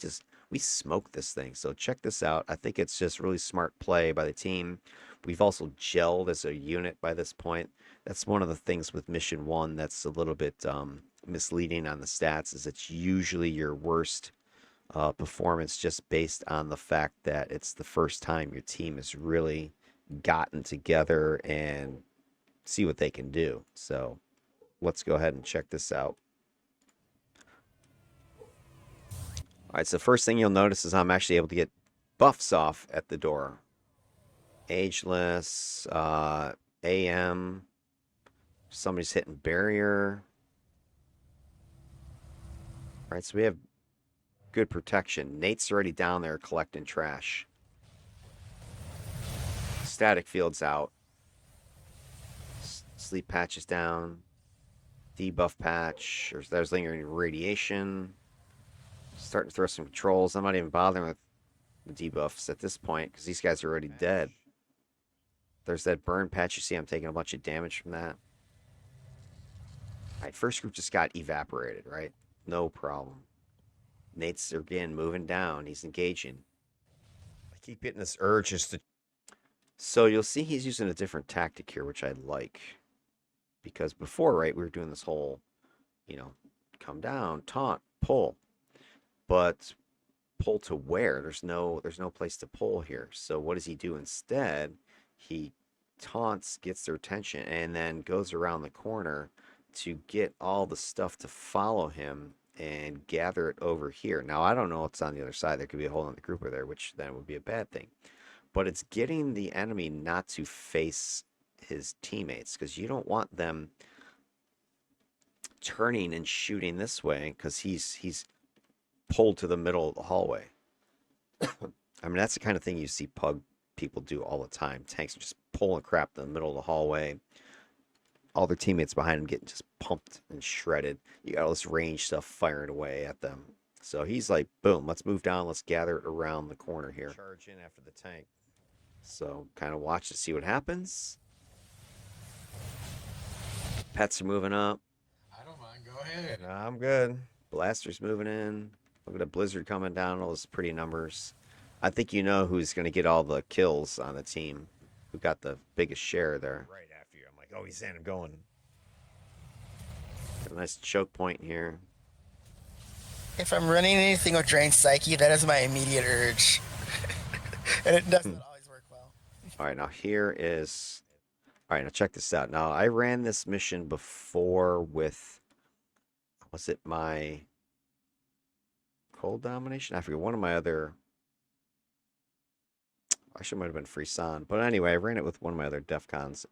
smoked this thing. So check this out. I think it's just really smart play by the team. We've also gelled as a unit by this point. That's one of the things with mission 1 that's a little bit misleading on the stats, is it's usually your worst performance just based on the fact that it's the first time your team has really gotten together and see what they can do. So let's go ahead and check this out. All right, so first thing you'll notice is I'm actually able to get buffs off at the door. Ageless, AM, somebody's hitting barrier. All right, so we have good protection. Nate's already down there collecting trash. Static field's out. Sleep patch is down. Debuff patch. There's lingering radiation. Starting to throw some controls. I'm not even bothering with the debuffs at this point because these guys are already dead. There's that burn patch. You see I'm taking a bunch of damage from that. All right, first group just got evaporated, right? No problem. Nate's again moving down. He's engaging. I keep getting this urge just to... So you'll see he's using a different tactic here, which I like. Because before, right, we were doing this whole, come down, taunt, pull. But pull to where? There's no place to pull here. So what does he do instead? He taunts, gets their attention, and then goes around the corner to get all the stuff to follow him and gather it over here. Now, I don't know what's on the other side. There could be a whole other group over there, which then would be a bad thing. But it's getting the enemy not to face his teammates, because you don't want them turning and shooting this way, because he's pulled to the middle of the hallway. I mean, that's the kind of thing you see pug people do all the time. Tanks are just pulling crap in the middle of the hallway. All their teammates behind them getting just pumped and shredded. You got all this range stuff firing away at them. So he's like, boom, let's move down. Let's gather it around the corner here. Charge in after the tank. So kind of watch to see what happens. Pets are moving up. I don't mind. Go ahead. Nah, I'm good. Blaster's moving in. Look at a blizzard coming down. All those pretty numbers. I think you know who's going to get all the kills on the team. Who got the biggest share there. Right after you. I'm like, oh, he's in. I'm going. Got a nice choke point here. If I'm running anything with Drain Psyche, that is my immediate urge. And it doesn't always work well. All right, now here is... All right, now check this out. Now, I ran this mission before with... Was it my... Cold Domination? I forget. One of my other... Actually, it might have been Frisson. But anyway, I ran it with one of my other DEFCONs.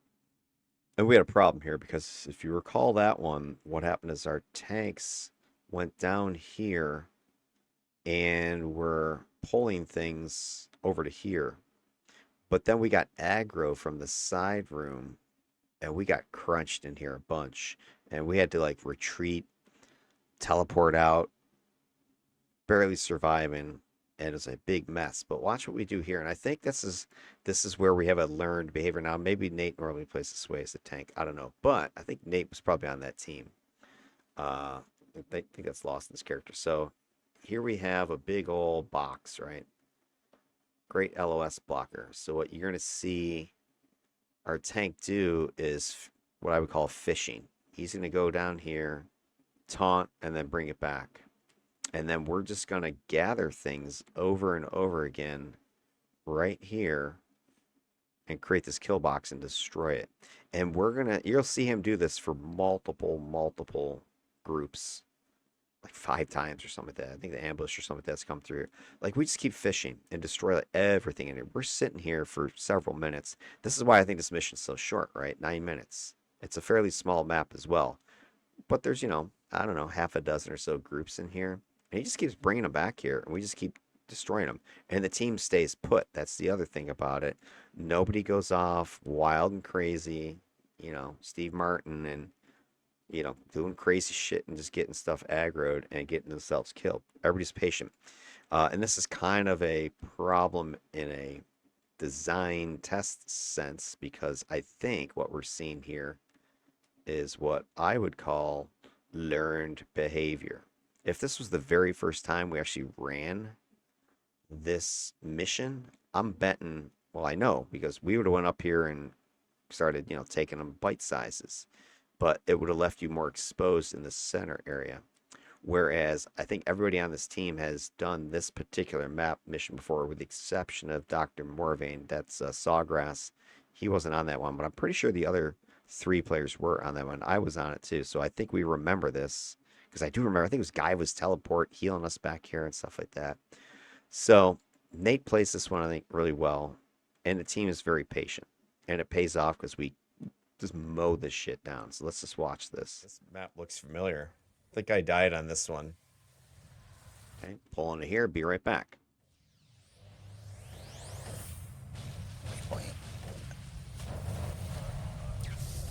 And we had a problem here, because if you recall that one, what happened is our tanks went down here and were pulling things over to here. But then we got aggro from the side room, and we got crunched in here a bunch. And we had to, like, retreat, teleport out, barely surviving, and it was a big mess. But watch what we do here. And I think this is where we have a learned behavior. Now, maybe Nate normally plays this way as a tank. I don't know. But I think Nate was probably on that team. I think that's lost in this character. So here we have a big old box, right? Great LOS blocker. So what you're going to see our tank do is what I would call fishing. He's going to go down here, taunt, and then bring it back. And then we're just going to gather things over and over again right here and create this kill box and destroy it. And you'll see him do this for multiple groups. Like 5 times or something like that. I think the ambush or something like that's come through. Like, we just keep fishing and destroy like everything in here. We're sitting here for several minutes. This is why I think this mission's so short, right? 9 minutes. It's a fairly small map as well. But there's, I don't know, half a dozen or so groups in here. And he just keeps bringing them back here. And we just keep destroying them. And the team stays put. That's the other thing about it. Nobody goes off wild and crazy. Steve Martin and... doing crazy shit and just getting stuff aggroed and getting themselves killed. Everybody's patient. And this is kind of a problem in a design test sense, because I think what we're seeing here is what I would call learned behavior. If this was the very first time we actually ran this mission, I'm betting, well, I know, because we would have went up here and started, taking them bite sizes. But it would have left you more exposed in the center area. Whereas I think everybody on this team has done this particular map mission before, with the exception of Dr. Morvain. That's Sawgrass. He wasn't on that one, but I'm pretty sure the other 3 players were on that one. I was on it too, so I think we remember this. Because I do remember, I think it was Guy was teleport, healing us back here and stuff like that. So Nate plays this one, I think, really well. And the team is very patient. And it pays off because we just mow this shit down. So let's just watch this. This map looks familiar. I think I died on this one. Okay, pull into here, be right back.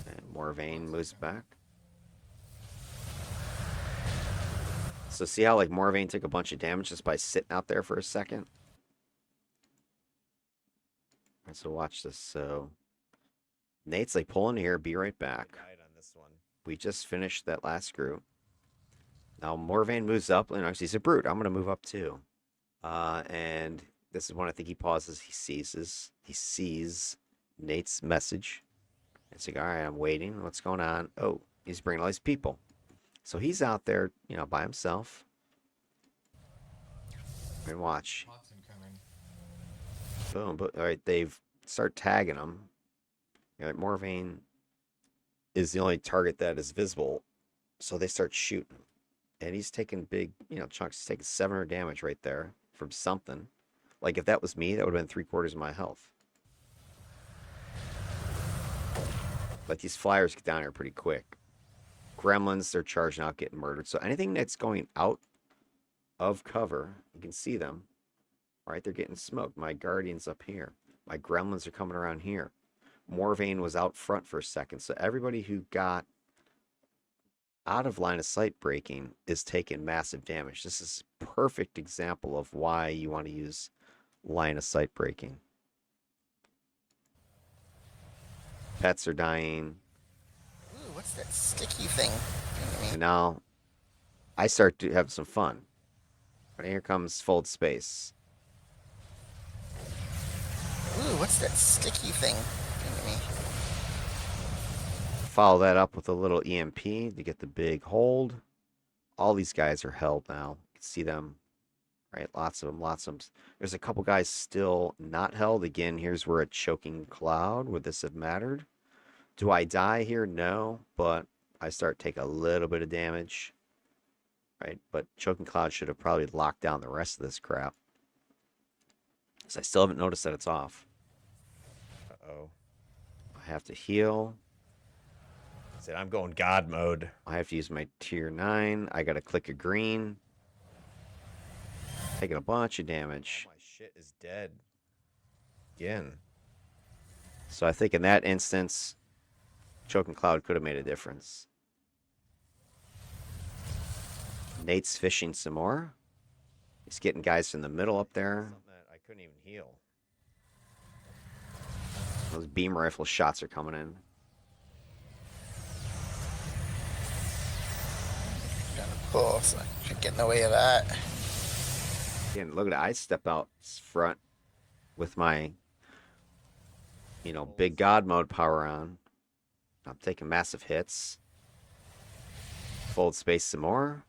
And Morvain moves back. So see how like Morvain took a bunch of damage just by sitting out there for a second? Right, so watch this. So Nate's like, pull in here, be right back. We just finished that last group. Now Morvain moves up, and he's a brute. I'm gonna move up too. And this is when I think he pauses. He sees Nate's message. It's like, all right, I'm waiting. What's going on? Oh, he's bringing all these people. So he's out there, by himself. And watch. Boom. But all right, they've start tagging him. Morvain is the only target that is visible. So they start shooting. And he's taking big, chunks. He's taking 700 damage right there from something. Like, if that was me, that would have been 3/4 of my health. But these flyers get down here pretty quick. Gremlins, they're charging out, getting murdered. So anything that's going out of cover, you can see them. Right? They're getting smoked. My Guardian's up here. My Gremlins are coming around here. Morvain was out front for a second. So everybody who got out of line of sight breaking is taking massive damage. This is a perfect example of why you want to use line of sight breaking. Pets are dying. Ooh, what's that sticky thing? And now I start to have some fun. But here comes Fold Space. Ooh, what's that sticky thing? Follow that up with a little EMP to get the big hold. All these guys are held now. You can see them, right? Lots of them, lots of them. There's a couple guys still not held. Again, here's where a choking cloud would this have mattered. Do I die here? No, but I start taking a little bit of damage, right? But choking cloud should have probably locked down the rest of this crap. So I still haven't noticed that it's off. Uh-oh. I have to heal. I'm going God mode. I have to use my tier 9. I got to click a green. Taking a bunch of damage. Oh, my shit is dead. Again. So I think in that instance, Choking Cloud could have made a difference. Nate's fishing some more. He's getting guys from the middle up there. I couldn't even heal. Those beam rifle shots are coming in. Pull, so I should get in the way of that. Again, look at it. I step out front with my, big God mode power on. I'm taking massive hits. Fold Space some more.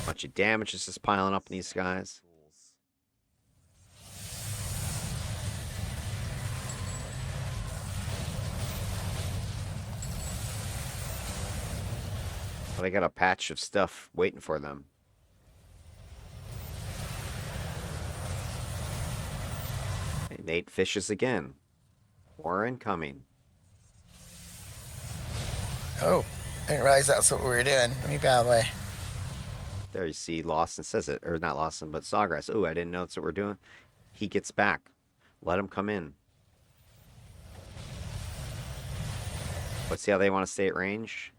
Bunch of damage is just piling up in these guys. They got a patch of stuff waiting for them. Hey, Nate fishes again. More incoming. Oh, I didn't realize that's what we were doing. Let me get out of the way. There you see Lawson says it. Or not Lawson, but Sawgrass. Oh, I didn't know that's what we're doing. He gets back. Let him come in. Let's see how they want to stay at range.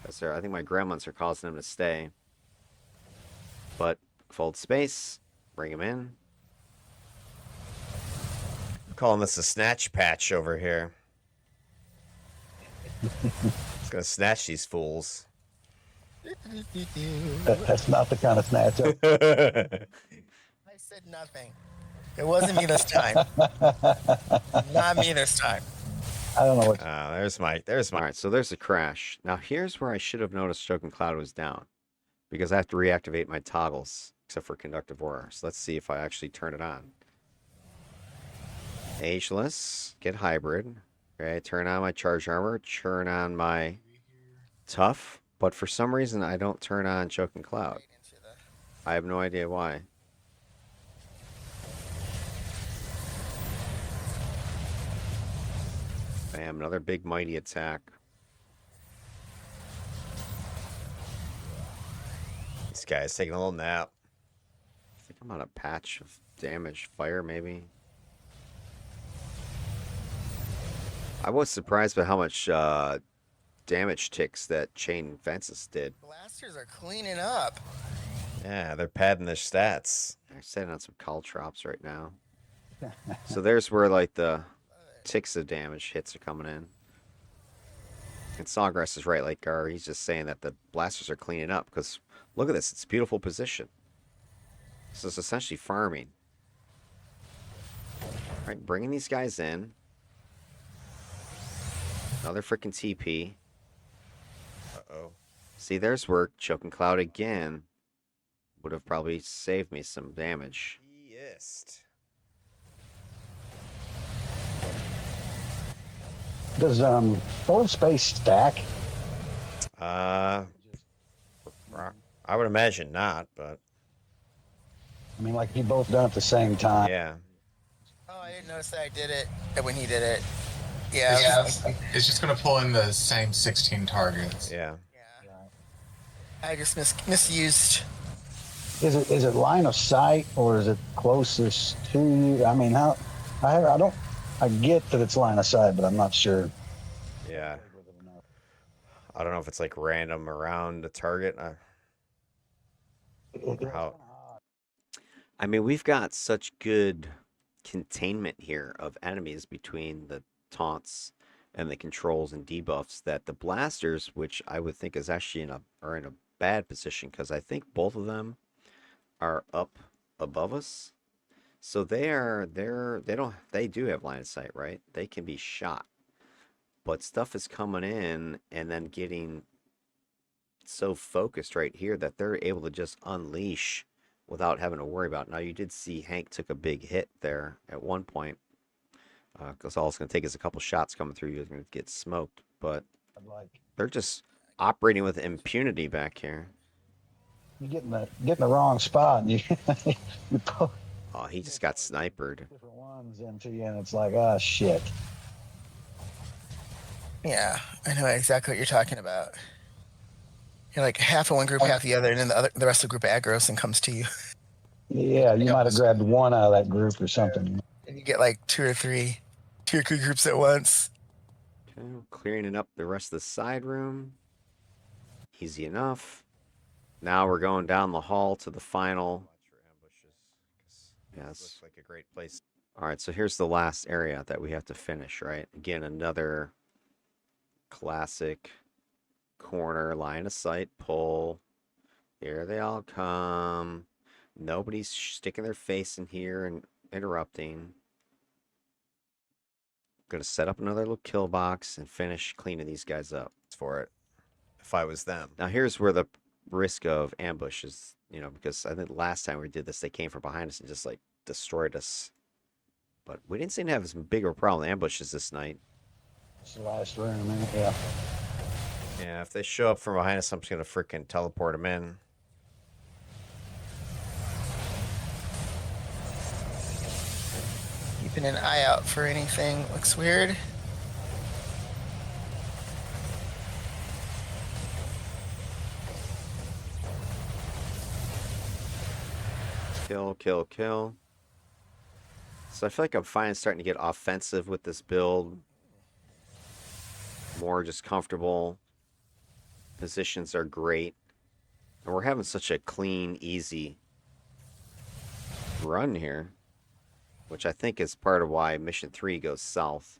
I think my Gremlins are causing them to stay. But Fold Space. Bring him in. I'm calling this a snatch patch over here. It's going to snatch these fools. That's not the kind of snatch up. I said nothing. It wasn't me this time. Not me this time. I don't know what. There's my. All right, so there's a crash. Now here's where I should have noticed Choking Cloud was down, because I have to reactivate my toggles, except for Conductive Aura. So let's see if I actually turn it on. Ageless, get Hybrid. Okay, turn on my Charge Armor, turn on my Tough, but for some reason I don't turn on Choking Cloud. I have no idea why. Bam, another big mighty attack. This guy's taking a little nap. I think I'm on a patch of damage. Fire, maybe. I was surprised by how much damage ticks that chain fences did. Blasters are cleaning up. Yeah, they're padding their stats. They're setting on some caltrops right now. So there's where like the ticks of damage hits are coming in. And Sawgrass is right, like Gar. He's just saying that the blasters are cleaning up because look at this. It's a beautiful position. This is essentially farming. All right, bringing these guys in. Another freaking TP. Uh-oh. See, there's where Choking Cloud again would have probably saved me some damage. Yes. Does forward space stack? Uh, I would imagine not, but I mean, like you both done at the same time. yeah. Oh, I didn't notice that I did it when he did it. Yeah, Yeah. it's just going to pull in the same 16 targets. Yeah. Yeah. I just misused. Is it line of sight or is it closest to you? I mean, I get that it's line of sight, but I'm not sure. Yeah. I don't know if it's like random around the target. How? I mean, we've got such good containment here of enemies between the taunts and the controls and debuffs that the blasters, which I would think is actually are in a bad position because I think both of them are up above us. So they do have line of sight, right? They can be shot. But stuff is coming in and then getting so focused right here that they're able to just unleash without having to worry about it. Now, you did see Hank took a big hit there at one point because all it's going to take is a couple shots coming through. You're going to get smoked. But they're just operating with impunity back here. You get in the wrong spot, and you pull Oh, he just got sniped. different ones into you, and it's like, oh shit. Yeah, I know exactly what you're talking about. You're like half of one group, half the other, and then the rest of the group aggros and comes to you. Yeah, you might have grabbed one out of that group or something. And you get like two or three groups at once. Okay, clearing up the rest of the side room. Easy enough. Now we're going down the hall to the final. Yes. Looks like a great place. All right, so here's the last area that we have to finish, right? Again, another classic corner line of sight pull. Here they all come. Nobody's sticking their face in here and interrupting. Gonna set up another little kill box and finish cleaning these guys up for it. If I was them. Now here's where the risk of ambush is, because I think last time we did this, they came from behind us and just like destroyed us. But we didn't seem to have as big of a problem with ambushes this night. It's the last room, man. Yeah. Yeah, if they show up from behind us, I'm just gonna freaking teleport them in. Keeping an eye out for anything looks weird. Kill, kill, kill. So I feel like I'm finally starting to get offensive with this build. More just comfortable. Positions are great. And we're having such a clean, easy run here, which I think is part of why Mission 3 goes south.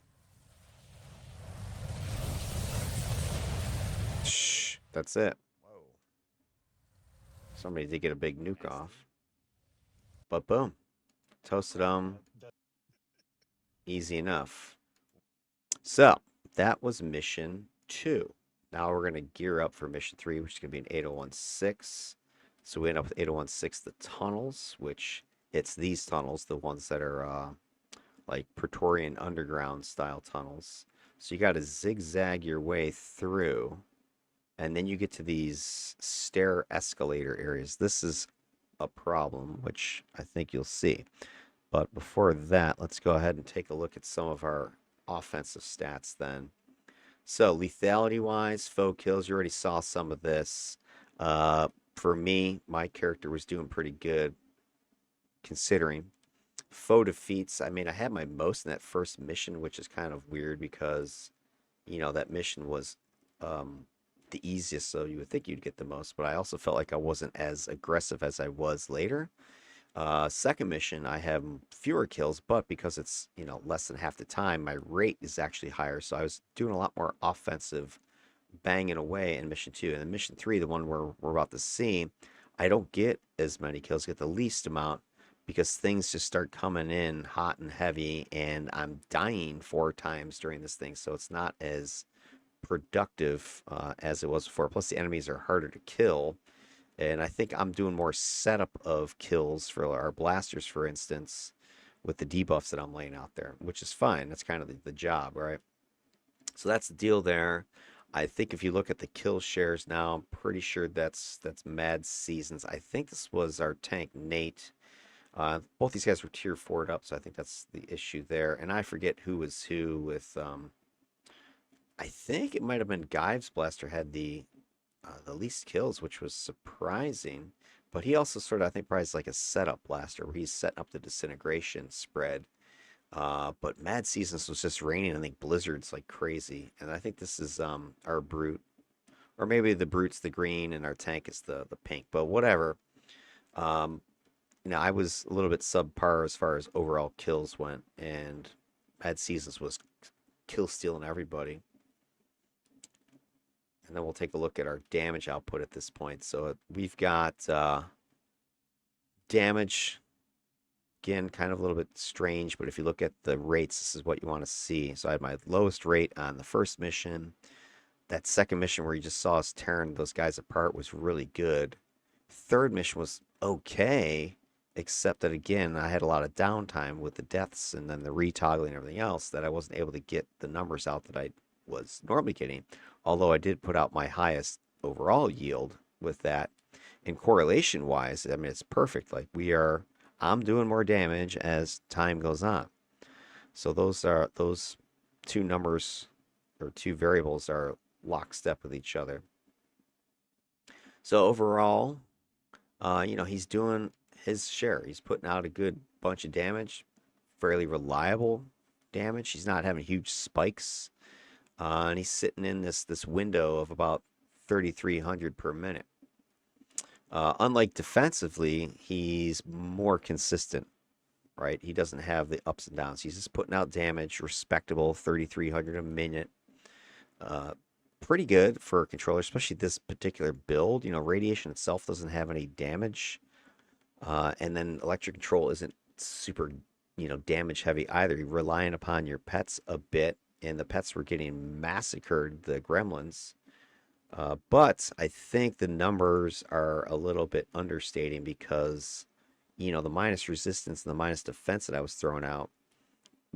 Shh, that's it. Whoa. Somebody did get a big nuke off. But boom. Toasted them. Easy enough. So, that was Mission 2. Now we're going to gear up for Mission 3, which is going to be an 8016. So we end up with 8016, the tunnels, which it's these tunnels, the ones that are like Praetorian Underground style tunnels. So you got to zigzag your way through, and then you get to these stair escalator areas. This is a problem, which I think you'll see. But before that, let's go ahead and take a look at some of our offensive stats then. So lethality-wise, foe kills, you already saw some of this. For me, my character was doing pretty good, considering. Foe defeats, I mean, I had my most in that first mission, which is kind of weird because, that mission was the easiest, so you would think you'd get the most, but I also felt like I wasn't as aggressive as I was later. Second mission, I have fewer kills, but because it's, less than half the time, my rate is actually higher. So I was doing a lot more offensive banging away in mission 2. And in mission 3, the one we're about to see, I don't get as many kills, get the least amount because things just start coming in hot and heavy and I'm dying 4 times during this thing. So it's not as productive as it was before. Plus the enemies are harder to kill. And I think I'm doing more setup of kills for our blasters, for instance, with the debuffs that I'm laying out there, which is fine. That's kind of the job, right? So that's the deal there. I think if you look at the kill shares now, I'm pretty sure that's Mad Seasons. I think this was our tank, Nate. Both these guys were tier 4'd up, so I think that's the issue there. And I forget who was who with, I think it might have been Gyves Blaster had the least kills, which was surprising. But he also sort of, I think, probably is like a setup blaster where he's setting up the disintegration spread. But Mad Seasons was just raining, I think, blizzards like crazy. And I think this is our brute. Or maybe the brute's the green and our tank is the pink. But whatever. Um, I was a little bit subpar as far as overall kills went. And Mad Seasons was kill stealing everybody. And then we'll take a look at our damage output at this point. So we've got damage. Again, kind of a little bit strange, but if you look at the rates, this is what you want to see. So I had my lowest rate on the first mission. That second mission where you just saw us tearing those guys apart was really good. Third mission was okay, except that again, I had a lot of downtime with the deaths and then the retoggling and everything else that I wasn't able to get the numbers out that I was normally getting. Although I did put out my highest overall yield with that. And correlation wise, I mean, it's perfect. Like I'm doing more damage as time goes on. So those two numbers or two variables are lockstep with each other. So overall, he's doing his share. He's putting out a good bunch of damage, fairly reliable damage. He's not having huge spikes, and he's sitting in this window of about 3,300 per minute. Unlike defensively, he's more consistent, right? He doesn't have the ups and downs. He's just putting out damage, respectable, 3,300 a minute. Pretty good for a controller, especially this particular build. Radiation itself doesn't have any damage. And then electric control isn't super, damage heavy either. You're relying upon your pets a bit, and the pets were getting massacred, the gremlins. But I think the numbers are a little bit understating because, the minus resistance and the minus defense that I was throwing out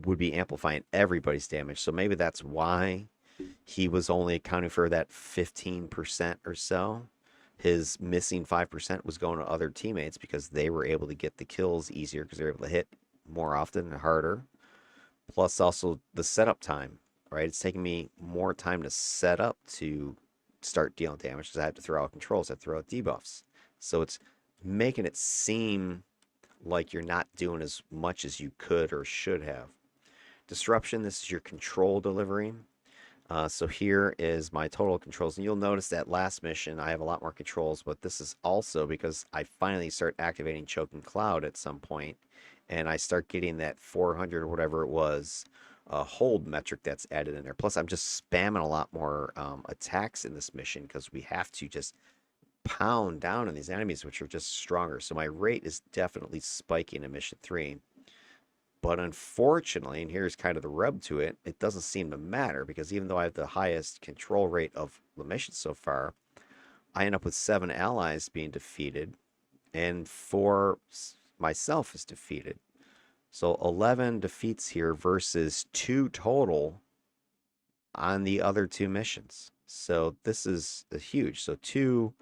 would be amplifying everybody's damage. So maybe that's why he was only accounting for that 15% or so. His missing 5% was going to other teammates because they were able to get the kills easier because they're able to hit more often and harder. Plus also the setup time, right? It's taking me more time to set up to start dealing damage because I have to throw out controls, I have to throw out debuffs. So it's making it seem like you're not doing as much as you could or should have. Disruption, this is your control delivery. So here is my total controls. And you'll notice that last mission, I have a lot more controls, but this is also because I finally start activating Choking Cloud at some point, and I start getting that 400 or whatever it was hold metric that's added in there. Plus, I'm just spamming a lot more attacks in this mission because we have to just pound down on these enemies, which are just stronger. So my rate is definitely spiking in mission 3. But unfortunately, and here's kind of the rub to it, it doesn't seem to matter because even though I have the highest control rate of the mission so far, I end up with 7 allies being defeated and 4 myself is defeated. So 11 defeats here versus 2 total on the other 2 missions. So this is huge. So 2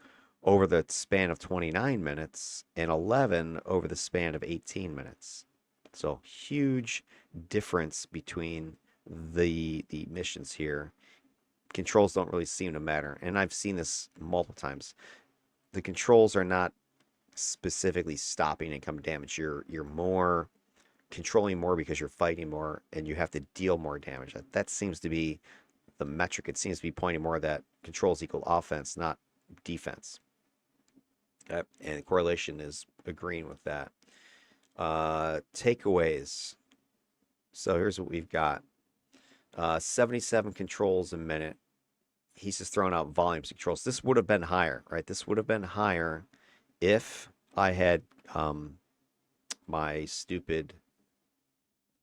over the span of 29 minutes and 11 over the span of 18 minutes. So huge difference between the missions here. Controls don't really seem to matter. And I've seen this multiple times. The controls are not specifically stopping income damage. You're more controlling more because you're fighting more and you have to deal more damage. That seems to be the metric. It seems to be pointing more that controls equal offense, not defense. Okay? And correlation is agreeing with that. Takeaways. So here's what we've got. 77 controls a minute. He's just throwing out volumes of controls. This would have been higher, right? This would have been higher if I had my stupid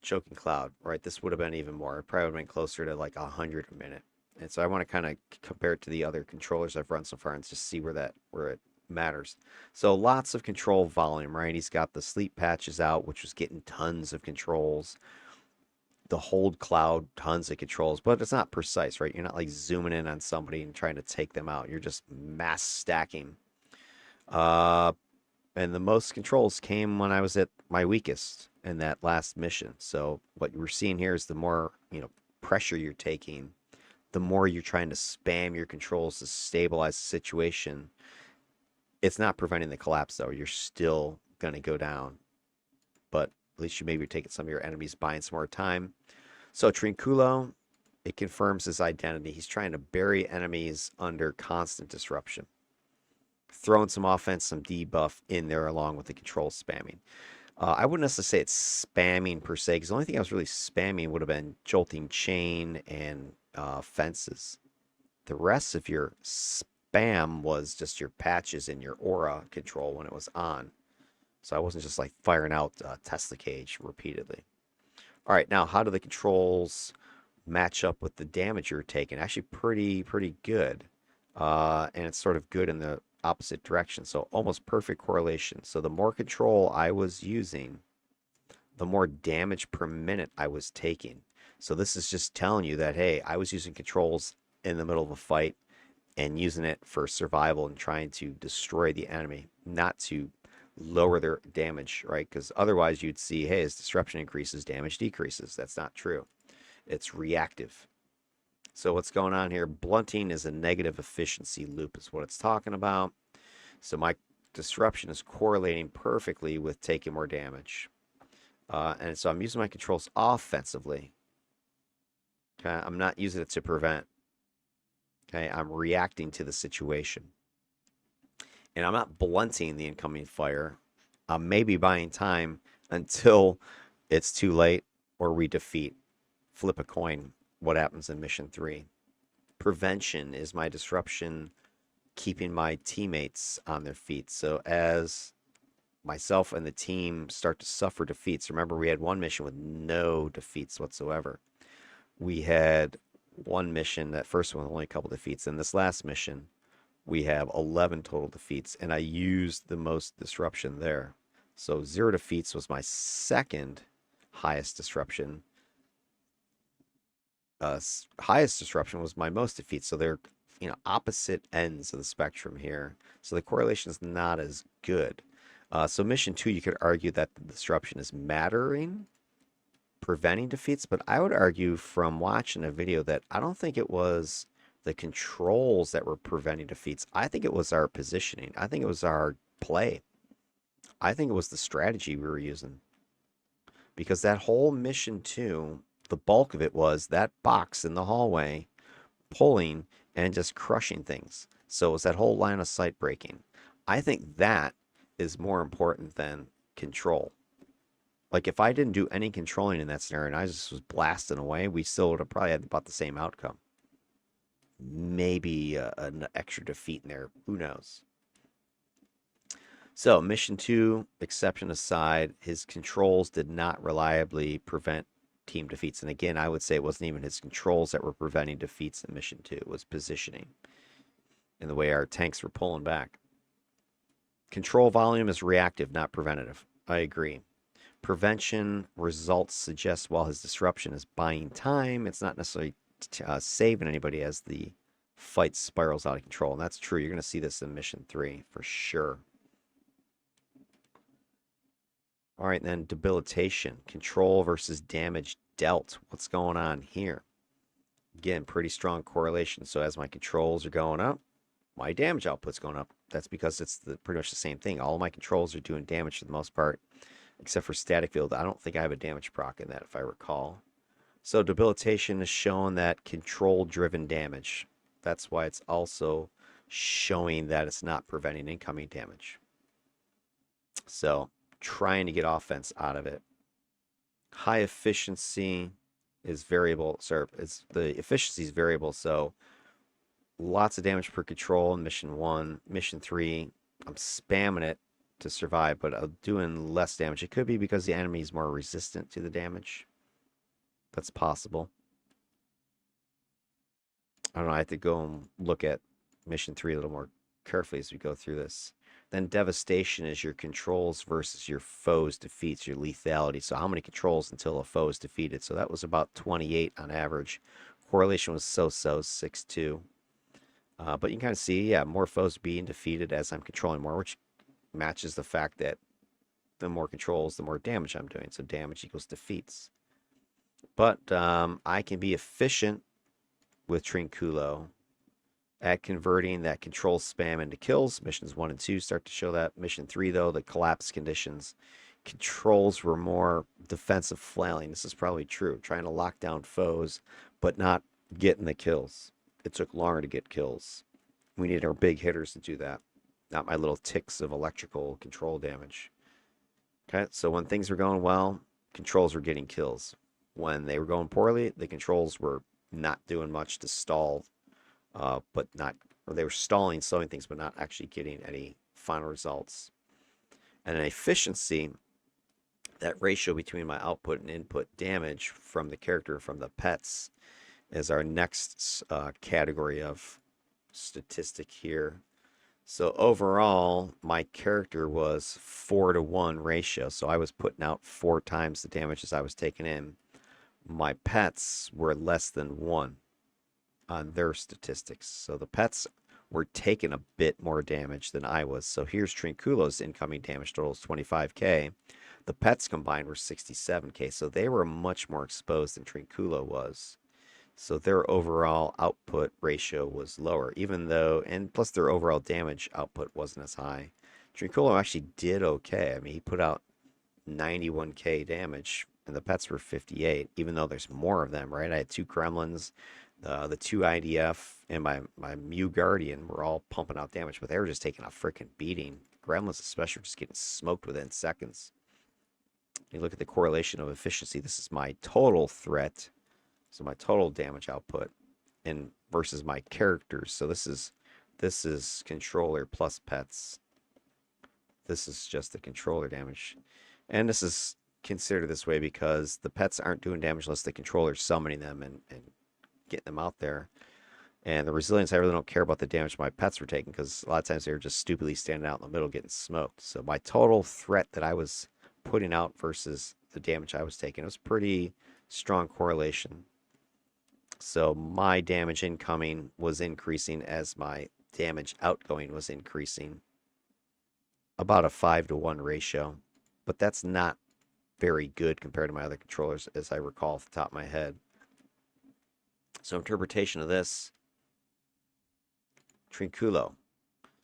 Choking Cloud, right? This would have been even more. It probably would have been closer to like 100 a minute. And so I want to kind of compare it to the other controllers I've run so far and just see where it matters. So lots of control volume, right? He's got the sleep patches out, which was getting tons of controls. the hold cloud, tons of controls, but it's not precise, right? You're not like zooming in on somebody and trying to take them out. You're just mass stacking. Uh, and the most controls came when I was at my weakest in that last mission. So what we're seeing here is the more, pressure you're taking, the more you're trying to spam your controls to stabilize the situation. It's not preventing the collapse though. You're still going to go down, but at least you maybe taking some of your enemies buying some more time. So Trinculo, it confirms his identity. He's trying to bury enemies under constant disruption, throwing some offense, some debuff in there along with the control spamming. I wouldn't necessarily say it's spamming per se, because the only thing I was really spamming would have been jolting chain and fences. The rest of your spam was just your patches and your aura control when it was on. So I wasn't just like firing out Tesla cage repeatedly. All right, now how do the controls match up with the damage you're taking? Actually, pretty good, and it's sort of good in the opposite direction. So almost perfect correlation. So the more control I was using, the more damage per minute I was taking. So this is just telling you that, hey, I was using controls in the middle of a fight and using it for survival and trying to destroy the enemy, not to lower their damage, right? Because otherwise you'd see, hey, as disruption increases, damage decreases. That's not true. It's reactive. So what's going on here? Blunting is a negative efficiency loop is what it's talking about. So my disruption is correlating perfectly with taking more damage. And so I'm using my controls offensively. Okay, I'm not using it to prevent. Okay, I'm reacting to the situation. And I'm not blunting the incoming fire. I'm maybe buying time until it's too late or we defeat. Flip a coin. What happens in mission 3? Prevention is my disruption, keeping my teammates on their feet. So as myself and the team start to suffer defeats, remember we had one mission with no defeats whatsoever. We had one mission, that first one with only a couple defeats. And this last mission, we have 11 total defeats, and I used the most disruption there. So 0 defeats was my second highest disruption. Highest disruption was my most defeats. So they're, opposite ends of the spectrum here. So the correlation is not as good. So mission 2, you could argue that the disruption is mattering, preventing defeats, but I would argue from watching a video that I don't think it was the controls that were preventing defeats. I think it was our positioning. I think it was our play. I think it was the strategy we were using. Because that whole mission 2, the bulk of it was that box in the hallway pulling and just crushing things. So it was that whole line of sight breaking. I think that is more important than control. Like if I didn't do any controlling in that scenario and I just was blasting away, we still would have probably had about the same outcome. Maybe an extra defeat in there. Who knows? So mission 2, exception aside, his controls did not reliably prevent team defeats. And again, I would say it wasn't even his controls that were preventing defeats in mission 2. It was positioning and the way our tanks were pulling back. Control volume is reactive, not preventative. I agree. Prevention results suggest while his disruption is buying time, it's not necessarily saving anybody as the fight spirals out of control. And that's true. You're going to see this in mission 3 for sure. All right, then debilitation, control versus damage dealt. What's going on here? Again, pretty strong correlation. So as my controls are going up, my damage output's going up. That's because it's pretty much the same thing. All of my controls are doing damage for the most part, except for static field. I don't think I have a damage proc in that, if I recall. So debilitation is showing that control-driven damage. That's why it's also showing that it's not preventing incoming damage. So trying to get offense out of it. High efficiency is variable. Sorry, the efficiency is variable. So lots of damage per control in mission 1. Mission 3, I'm spamming it to survive, but I'm doing less damage. It could be because the enemy is more resistant to the damage. That's possible. I don't know. I have to go and look at mission 3 a little more carefully as we go through this. Then devastation is your controls versus your foes defeats, your lethality. So how many controls until a foe is defeated? So that was about 28 on average. Correlation was so-so, 6-2. But you can kind of see, yeah, more foes being defeated as I'm controlling more, which matches the fact that the more controls, the more damage I'm doing. So damage equals defeats. But I can be efficient with Trinculo at converting that control spam into kills. Missions 1 and 2 start to show that. Mission 3, though, the collapse conditions, controls were more defensive flailing. This is probably true. Trying to lock down foes, but not getting the kills. It took longer to get kills. We needed our big hitters to do that, not my little ticks of electrical control damage. Okay, so when things were going well, controls were getting kills. When they were going poorly, the controls were not doing much to stall, but not, or they were stalling, slowing things, but not actually getting any final results. And in efficiency, that ratio between my output and input damage from the character, from the pets, is our next category of statistic here. So overall, my character was 4-to-1 ratio. So I was putting out 4 times the damage as I was taking in. My pets were less than 1 on their statistics. So the pets were taking a bit more damage than I was. So here's Trinculo's incoming damage total is 25k. The pets combined were 67k. So they were much more exposed than Trinculo was. So their overall output ratio was lower, even though, and plus their overall damage output wasn't as high. Trinculo actually did okay. I mean, he put out 91k damage, and the pets were 58, even though there's more of them, right? I had 2 Gremlins, the 2 IDF, and my Mew Guardian were all pumping out damage, but they were just taking a freaking beating. Gremlins especially were just getting smoked within seconds. You look at the correlation of efficiency. This is my total threat. So my total damage output and versus my characters. So this is controller plus pets. This is just the controller damage. And this is considered this way because the pets aren't doing damage unless the controller's summoning them and getting them out there. And the resilience, I really don't care about the damage my pets were taking because a lot of times they were just stupidly standing out in the middle getting smoked. So my total threat that I was putting out versus the damage I was taking, it was pretty strong correlation. So my damage incoming was increasing as my damage outgoing was increasing. About a 5-to-1 ratio. But that's not very good compared to my other controllers, as I recall off the top of my head. So interpretation of this, Trinculo.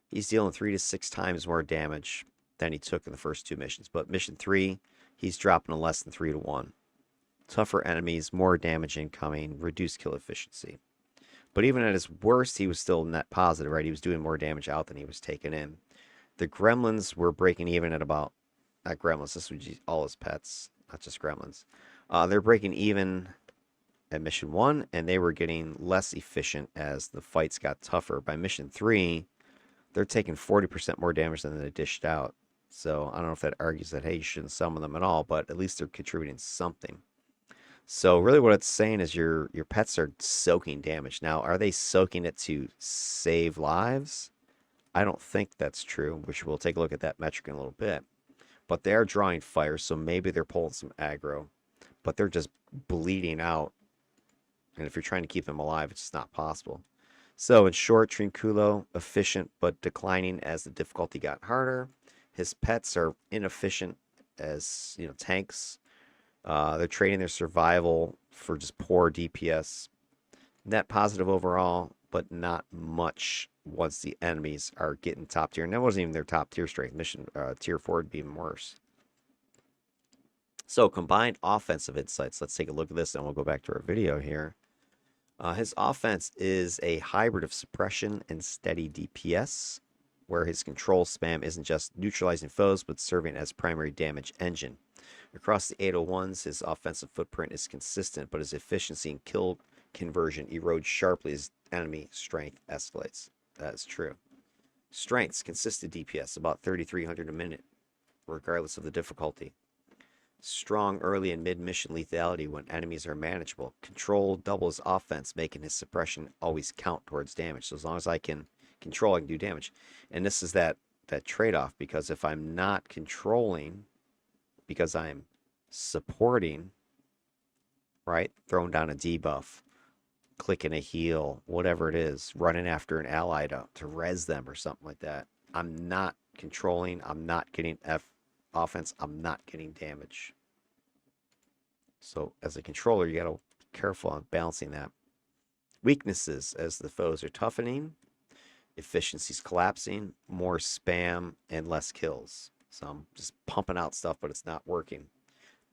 He's dealing 3 to 6 times more damage than he took in the first 2 missions. But mission 3, he's dropping to less than 3-to-1. Tougher enemies, more damage incoming, reduced kill efficiency. But even at his worst, he was still net positive, right? He was doing more damage out than he was taking in. The Gremlins were breaking even at about, not Gremlins, this would be all his pets, not just Gremlins. They're breaking even at mission 1, and they were getting less efficient as the fights got tougher. By mission 3, they're taking 40% more damage than they dished out. So I don't know if that argues that, hey, you shouldn't summon them at all, but at least they're contributing something. So really what it's saying is your pets are soaking damage. Now, are they soaking it to save lives? I don't think that's true, which we'll take a look at that metric in a little bit. But they are drawing fire, so maybe they're pulling some aggro. But they're just bleeding out. And if you're trying to keep them alive, it's just not possible. So in short, Trinculo, efficient but declining as the difficulty got harder. His pets are inefficient as, tanks. They're trading their survival for just poor DPS. Net positive overall, but not much once the enemies are getting top tier. And that wasn't even their top tier strength. Mission tier 4 would be even worse. So combined offensive insights. Let's take a look at this and we'll go back to our video here. His offense is a hybrid of suppression and steady DPS, where his control spam isn't just neutralizing foes, but serving as primary damage engine. Across the 801s, his offensive footprint is consistent, but his efficiency and kill conversion erodes sharply as enemy strength escalates. That is true. Strengths, consistent DPS, about 3,300 a minute, regardless of the difficulty. Strong early and mid-mission lethality when enemies are manageable. Control doubles offense, making his suppression always count towards damage. So as long as I can control, I can do damage. And this is that trade-off, because if I'm not controlling, because I'm supporting, right, throwing down a debuff, clicking a heal, whatever it is, running after an ally to res them or something like that, I'm not controlling, I'm not getting offense, I'm not getting damage. So as a controller, you got to be careful on balancing that. Weaknesses: as the foes are toughening, efficiency's collapsing, more spam and less kills. So I'm just pumping out stuff, but it's not working.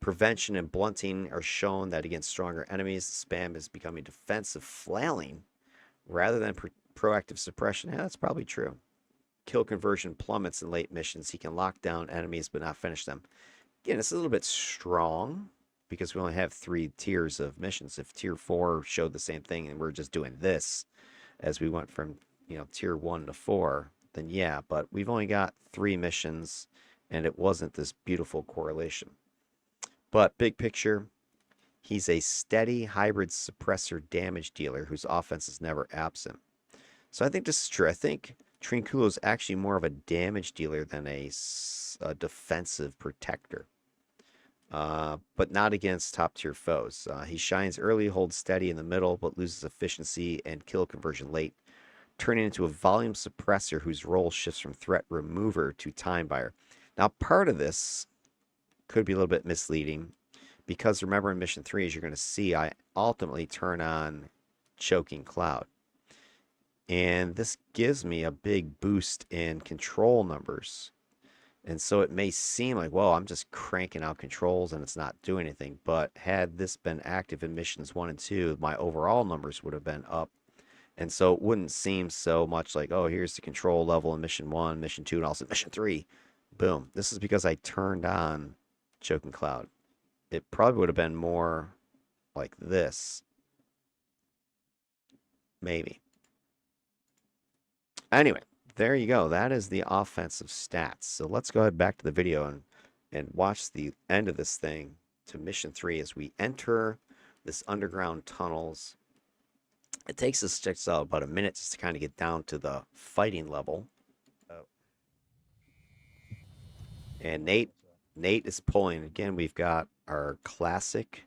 Prevention and blunting are shown that against stronger enemies, the spam is becoming defensive flailing rather than proactive suppression. Yeah, that's probably true. Kill conversion plummets in late missions. He can lock down enemies but not finish them. Again, it's a little bit strong because we only have 3 tiers of missions. If tier 4 showed the same thing and we're just doing this as we went from, you know, tier 1 to 4, then yeah, but we've only got 3 missions and it wasn't this beautiful correlation. But big picture, he's a steady hybrid suppressor damage dealer whose offense is never absent. So I think this is true. I think Trinculo is actually more of a damage dealer than a defensive protector. But not against top tier foes. He shines early, holds steady in the middle, but loses efficiency and kill conversion late, turning into a volume suppressor whose role shifts from threat remover to time buyer. Now, part of this could be a little bit misleading because remember in mission 3, as you're going to see, I ultimately turn on Choking Cloud. And this gives me a big boost in control numbers. And so it may seem like, well, I'm just cranking out controls and it's not doing anything. But had this been active in missions 1 and 2, my overall numbers would have been up. And so it wouldn't seem so much like, oh, here's the control level in mission 1, mission 2, and also mission 3. Boom. This is because I turned on Choking Cloud. It probably would have been more like this. Maybe. Anyway, there you go. That is the offensive stats. So let's go ahead back to the video and watch the end of this thing to mission 3 as we enter this underground tunnels. It takes us just about a minute just to kind of get down to the fighting level. And Nate is pulling. Again, we've got our classic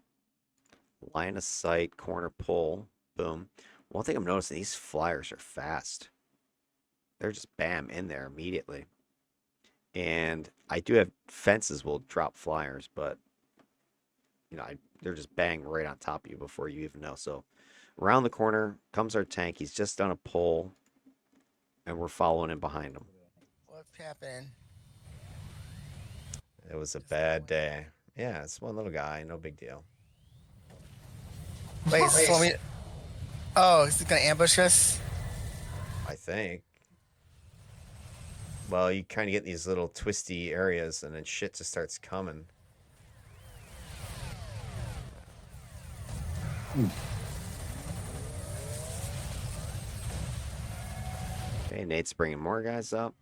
line of sight corner pull. Boom. One thing I'm noticing, these flyers are fast. They're just bam in there immediately. And I do have fences will drop flyers, but you know, they're just bang right on top of you before you even know. So around the corner comes our tank. He's just done a pull, and we're following him behind him. What's happening? It was a bad day. Yeah, it's one little guy, no big deal. Wait, so me. Oh, is he gonna ambush us? I think. Well, you kind of get these little twisty areas, and then shit just starts coming. Okay, Nate's bringing more guys up.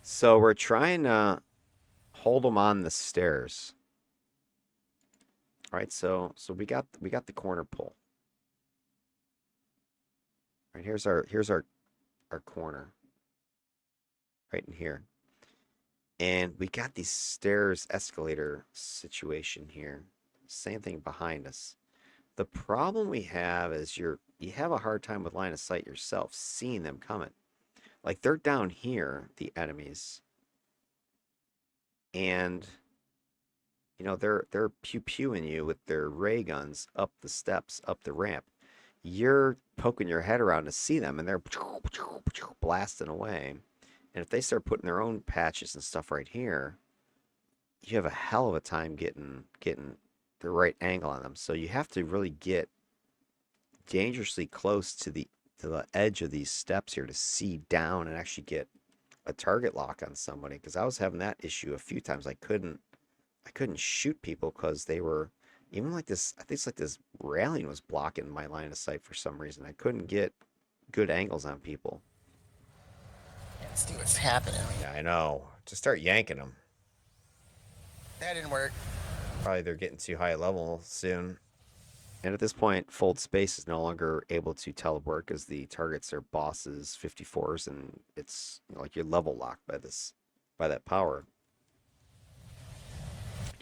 So we're trying to hold them on the stairs. All right, so we got the corner pull. All right, here's our corner. Right in here. And we got these stairs escalator situation here. Same thing behind us. The problem we have is you have a hard time with line of sight yourself, seeing them coming. Like they're down here, the enemies. And you know, they're pew-pewing you with their ray guns up the steps, up the ramp. You're poking your head around to see them and they're blasting away. And if they start putting their own patches and stuff right here, you have a hell of a time getting the right angle on them. So you have to really get dangerously close to the edge of these steps here to see down and actually get a target lock on somebody. Because I was having that issue a few times. I couldn't shoot people because they were even like this. I think it's like this railing was blocking my line of sight for some reason. I couldn't get good angles on people. Let's see what's happening. Yeah, I know. Just start yanking them. That didn't work. Probably they're getting too high level soon. And at this point, Fold Space is no longer able to teleport because the targets are bosses 54s, and it's like you're level locked by that power.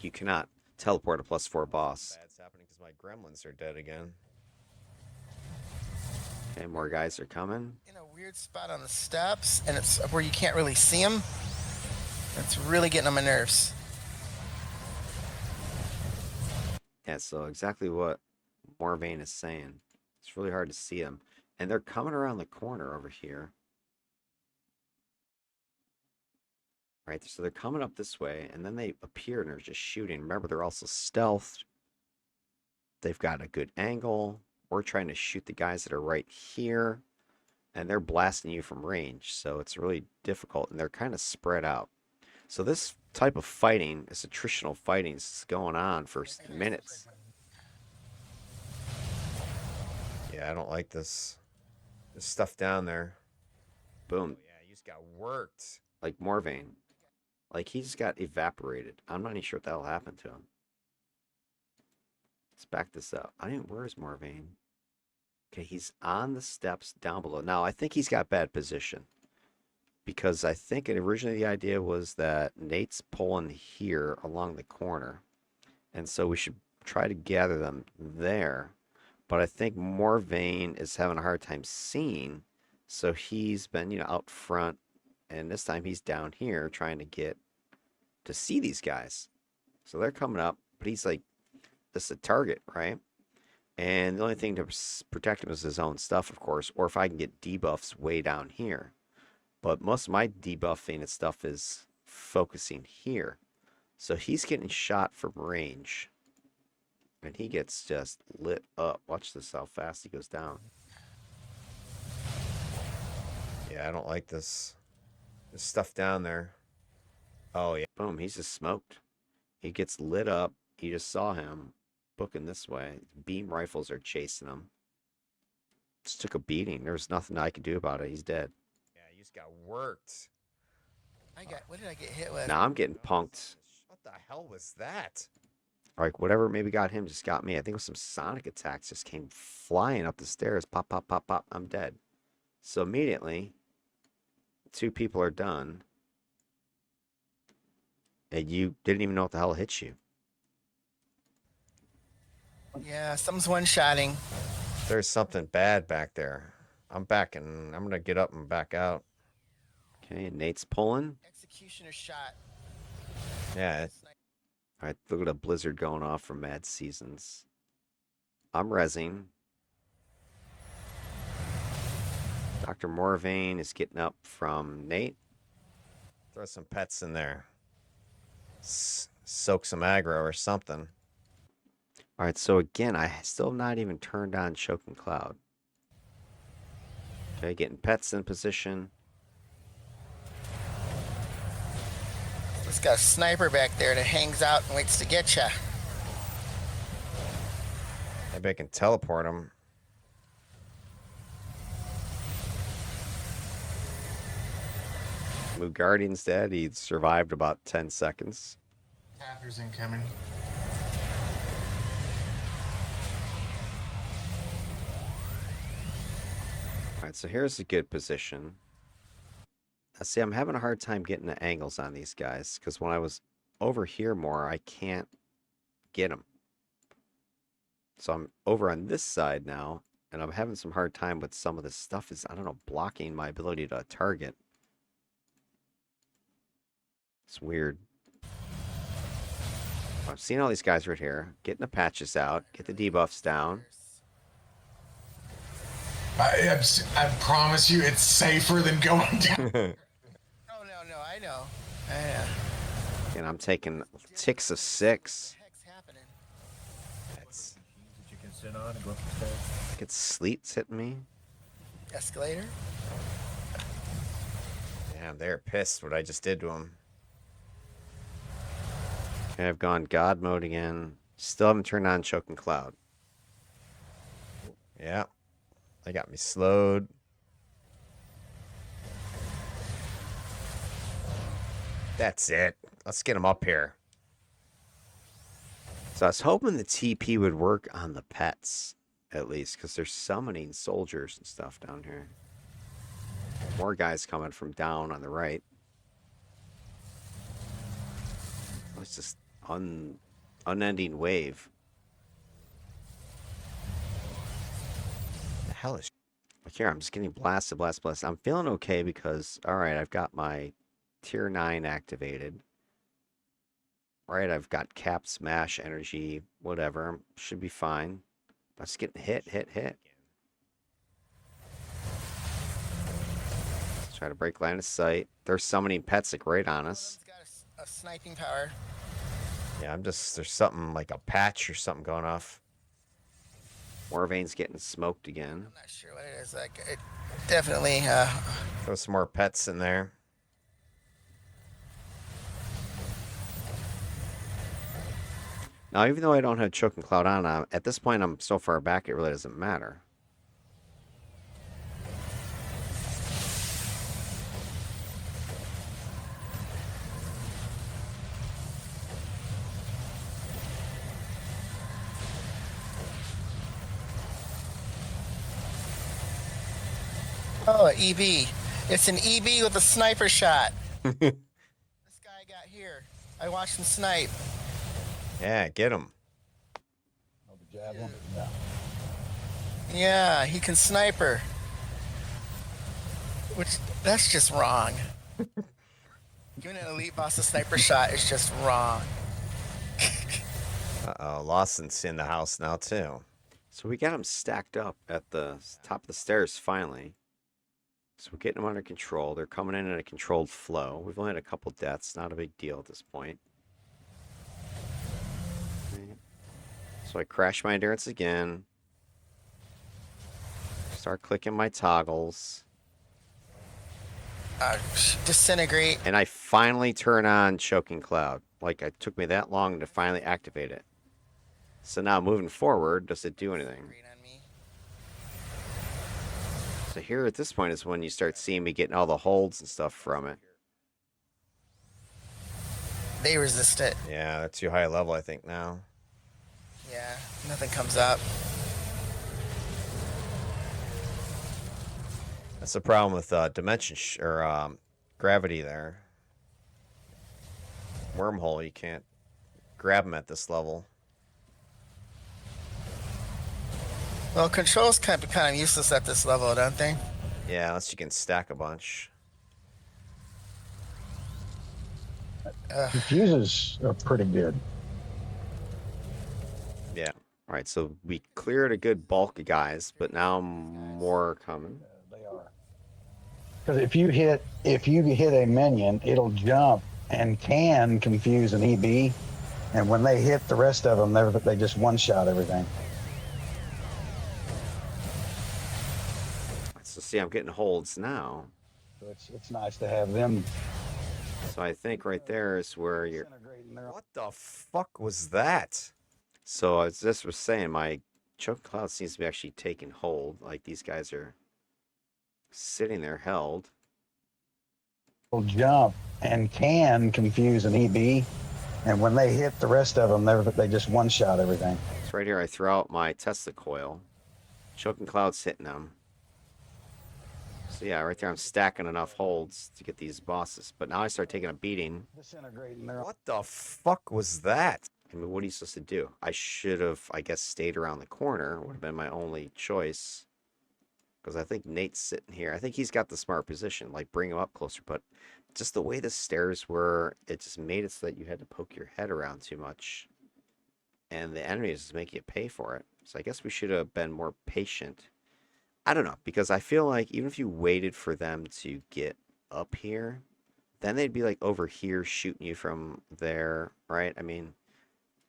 You cannot teleport a +4 boss. Bad's happening because my gremlins are dead again. Okay, more guys are coming. In a weird spot on the steps, and it's where you can't really see them. It's really getting on my nerves. Yeah, so exactly what Morvain is saying. It's really hard to see them. And they're coming around the corner over here. Right, so they're coming up this way, and then they appear and they're just shooting. Remember, they're also stealthed. They've got a good angle. We're trying to shoot the guys that are right here, and they're blasting you from range, so it's really difficult, and they're kind of spread out. So this type of fighting, this attritional fighting, is going on for minutes. Yeah, I don't like this. There's stuff down there. Boom. Oh, yeah, he just got worked. Like Morvain. Like, he just got evaporated. I'm not even sure what the hell happened to him. Let's back this up. Where's Morvain? Okay, he's on the steps down below. Now, I think he's got bad position. Because I think originally the idea was that Nate's pulling here along the corner. And so we should try to gather them there. But I think Morvain is having a hard time seeing. So he's been, out front. And this time he's down here trying to get to see these guys. So they're coming up, but he's like, this is a target, right? And the only thing to protect him is his own stuff, of course, or if I can get debuffs way down here. But most of my debuffing and stuff is focusing here. So he's getting shot from range. And he gets just lit up. Watch this, how fast he goes down. Yeah, I don't like this. There's stuff down there. Oh, yeah. Boom. He's just smoked. He gets lit up. You just saw him booking this way. Beam rifles are chasing him. Just took a beating. There's nothing I could do about it. He's dead. Yeah, he just got worked. What did I get hit with? Now I'm getting punked. What the hell was that? Like, whatever maybe got him just got me. I think it was some sonic attacks just came flying up the stairs. Pop, pop, pop, pop. I'm dead. So immediately, 2 people are done. And you didn't even know what the hell hit you. Yeah, someone's one-shotting. There's something bad back there. I'm backing. I'm going to get up and back out. Okay, Nate's pulling. Executioner shot. Yeah. All right, look at a blizzard going off from Mad Seasons. I'm rezzing. Dr. Morvain is getting up from Nate. Throw some pets in there. Soak some aggro or something. All right, so again, I still have not even turned on Choking Cloud. Okay, getting pets in position. It's got a sniper back there that hangs out and waits to get ya. Maybe I can teleport him. Blue Guardian's dead. He survived about 10 seconds. Tappers incoming. Alright, so here's a good position. Now, see, I'm having a hard time getting the angles on these guys, because when I was over here more, I can't get them. So I'm over on this side now, and I'm having some hard time with some of this stuff is, I don't know, blocking my ability to target. It's weird. I'm seeing all these guys right here, getting the patches out, get the debuffs down. I promise you, it's safer than going down. Oh, no, I know. And I'm taking ticks of 6. What the heck's happening? That's, That you can sit on and go up the stairs. I get sleets hitting me. Escalator? Damn, they're pissed what I just did to them. Okay, I've gone God mode again. Still haven't turned on Choking Cloud. Yeah. They got me slowed. That's it. Let's get them up here. So I was hoping the TP would work on the pets, at least, because they're summoning soldiers and stuff down here. More guys coming from down on the right. It's just unending wave. The hell is... Like here, I'm just getting blasted. I'm feeling okay because, all right, I've got my tier 9 activated. All right, I've got cap smash energy, whatever. Should be fine. I'm just getting hit. Let's try to break line of sight. They're summoning pets like right on us. Got a sniping power. Yeah, there's something like a patch or something going off. Warvane's getting smoked again. I'm not sure what it is. Like, it definitely. Throw some more pets in there. Now, even though I don't have Choking Cloud on, at this point I'm so far back it really doesn't matter. Oh, EB. It's an EB with a sniper shot. This guy got here. I watched him snipe. Yeah, get him. Oh, the javelin? Yeah. Yeah, he can sniper. Which, that's just wrong. Giving an elite boss a sniper shot is just wrong. Uh-oh, Lawson's in the house now, too. So we got them stacked up at the top of the stairs, finally. So we're getting them under control. They're coming in a controlled flow. We've only had a couple deaths. Not a big deal at this point. So I crash my endurance again. Start clicking my toggles. Disintegrate. And I finally turn on Choking Cloud. Like, it took me that long to finally activate it. So now moving forward, does it do anything? So here at this point is when you start seeing me getting all the holds and stuff from it. They resist it. Yeah, they're too high a level, I think, now. Yeah, nothing comes up. That's the problem with dimension or gravity there. Wormhole, you can't grab them at this level. Well, controls kind of useless at this level, don't they? Yeah, unless you can stack a bunch. Confuses are pretty good. Yeah. All right, so we cleared a good bulk of guys, but now more are coming. They are. Because if you hit a minion, it'll jump and can confuse an EB, and when they hit the rest of them, they just one-shot everything. So see, I'm getting holds now. So it's nice to have them. So I think right there is where you're... What the fuck was that? So as this was saying, my Choke Cloud seems to be actually taking hold. Like these guys are sitting there held. Will jump and can confuse an EB, and when they hit the rest of them, they just one-shot everything. So right here, I throw out my Tesla coil. Choking Cloud's hitting them. So yeah, right there I'm stacking enough holds to get these bosses. But now I start taking a beating. What the fuck was that? I mean, what are you supposed to do? I should have, I guess, stayed around the corner. Would have been my only choice. Because I think Nate's sitting here. I think he's got the smart position. Like, bring him up closer. But just the way the stairs were, it just made it so that you had to poke your head around too much. And the enemies just making you pay for it. So I guess we should have been more patient. I don't know, because I feel like even if you waited for them to get up here, then they'd be like over here shooting you from there, right? I mean,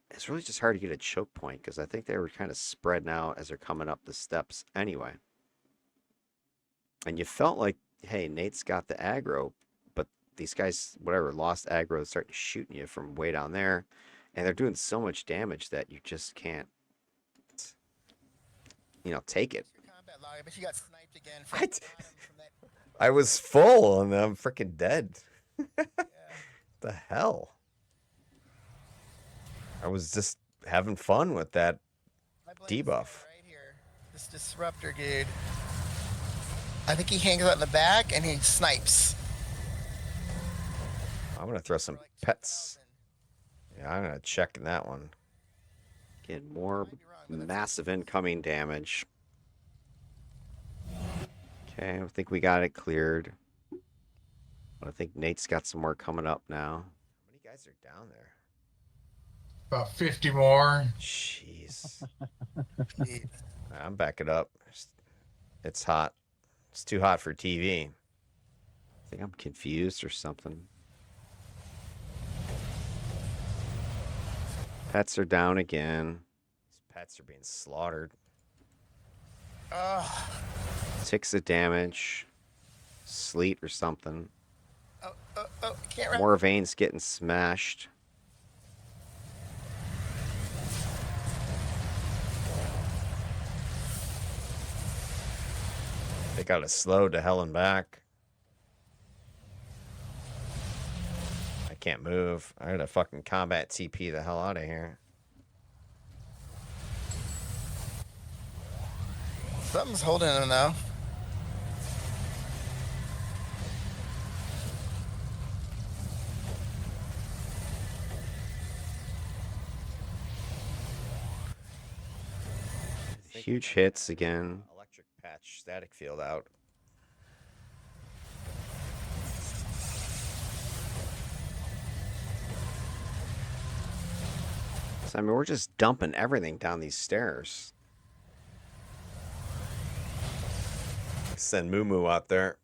it's really just hard to get a choke point because I think they were kind of spreading out as they're coming up the steps anyway. And you felt like, hey, Nate's got the aggro, but these guys, whatever, lost aggro, starting shooting you from way down there, and they're doing so much damage that you just can't, take it. But you got sniped again. I was full and I'm freaking dead. The hell? I was just having fun with that I blame this guy debuff. right here. This disruptor dude. I think he hangs out in the back and he snipes. I'm gonna throw some For like pets. 2,000. Yeah, I'm gonna check in that one. Get more Might be wrong, but that's- massive incoming damage. Okay, I think we got it cleared. But I think Nate's got some more coming up now. How many guys are down there? About 50 more. Jeez. Jeez. I'm backing up. It's hot. It's too hot for TV. I think I'm confused or something. Pets are down again. These pets are being slaughtered. Oh, Ticks of damage. Sleet or something. oh, can't run. More veins getting smashed. They got to slow to hell and back. I can't move. I gotta fucking combat TP the hell out of here. Something's holding him though. Huge hits again. Electric patch, static field out. So, I mean, we're just dumping everything down these stairs. Send Moo Moo out there.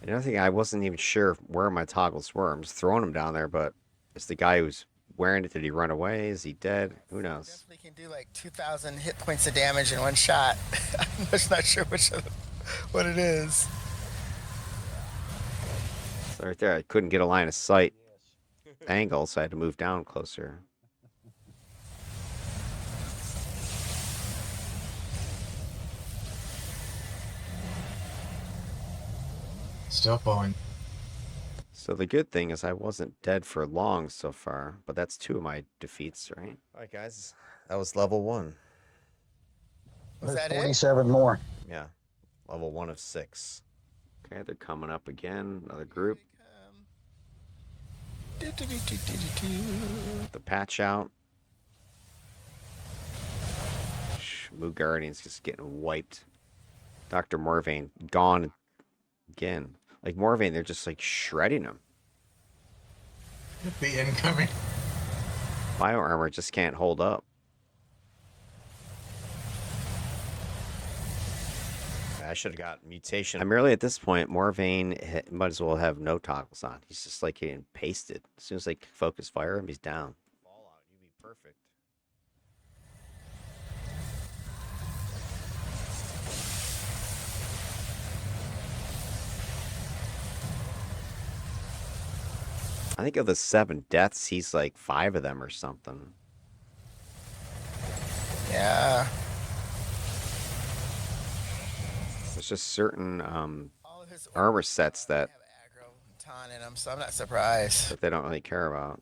Another thing, I wasn't even sure where my toggles were. I'm just throwing them down there, but it's the guy who's wearing it. Did he run away? Is he dead? Who knows? Definitely can do like 2,000 hit points of damage in one shot. I'm just not sure what it is. So right there, I couldn't get a line of sight angle, so I had to move down closer. Still flowing. So the good thing is I wasn't dead for long so far, but that's 2 of my defeats, right? All right, guys, that was level 1. Was There's that it? 47 more. Yeah, level 1 of 6. Okay, they're coming up again. Another group. The patch out. Moo Guardian's just getting wiped. Dr. Morvain gone again. Like Morvain, they're just like shredding him. The incoming. Bio armor just can't hold up. I should have got mutation. I'm really at this point, Morvain might as well have no toggles on. He's just like getting pasted. As soon as they focus fire him, he's down. Fallout, you'd be perfect. I think of the 7 deaths, he's like 5 of them or something. Yeah. There's just certain All of his armor sets that have aggro and taunt in them, so I'm not surprised. they don't really care about.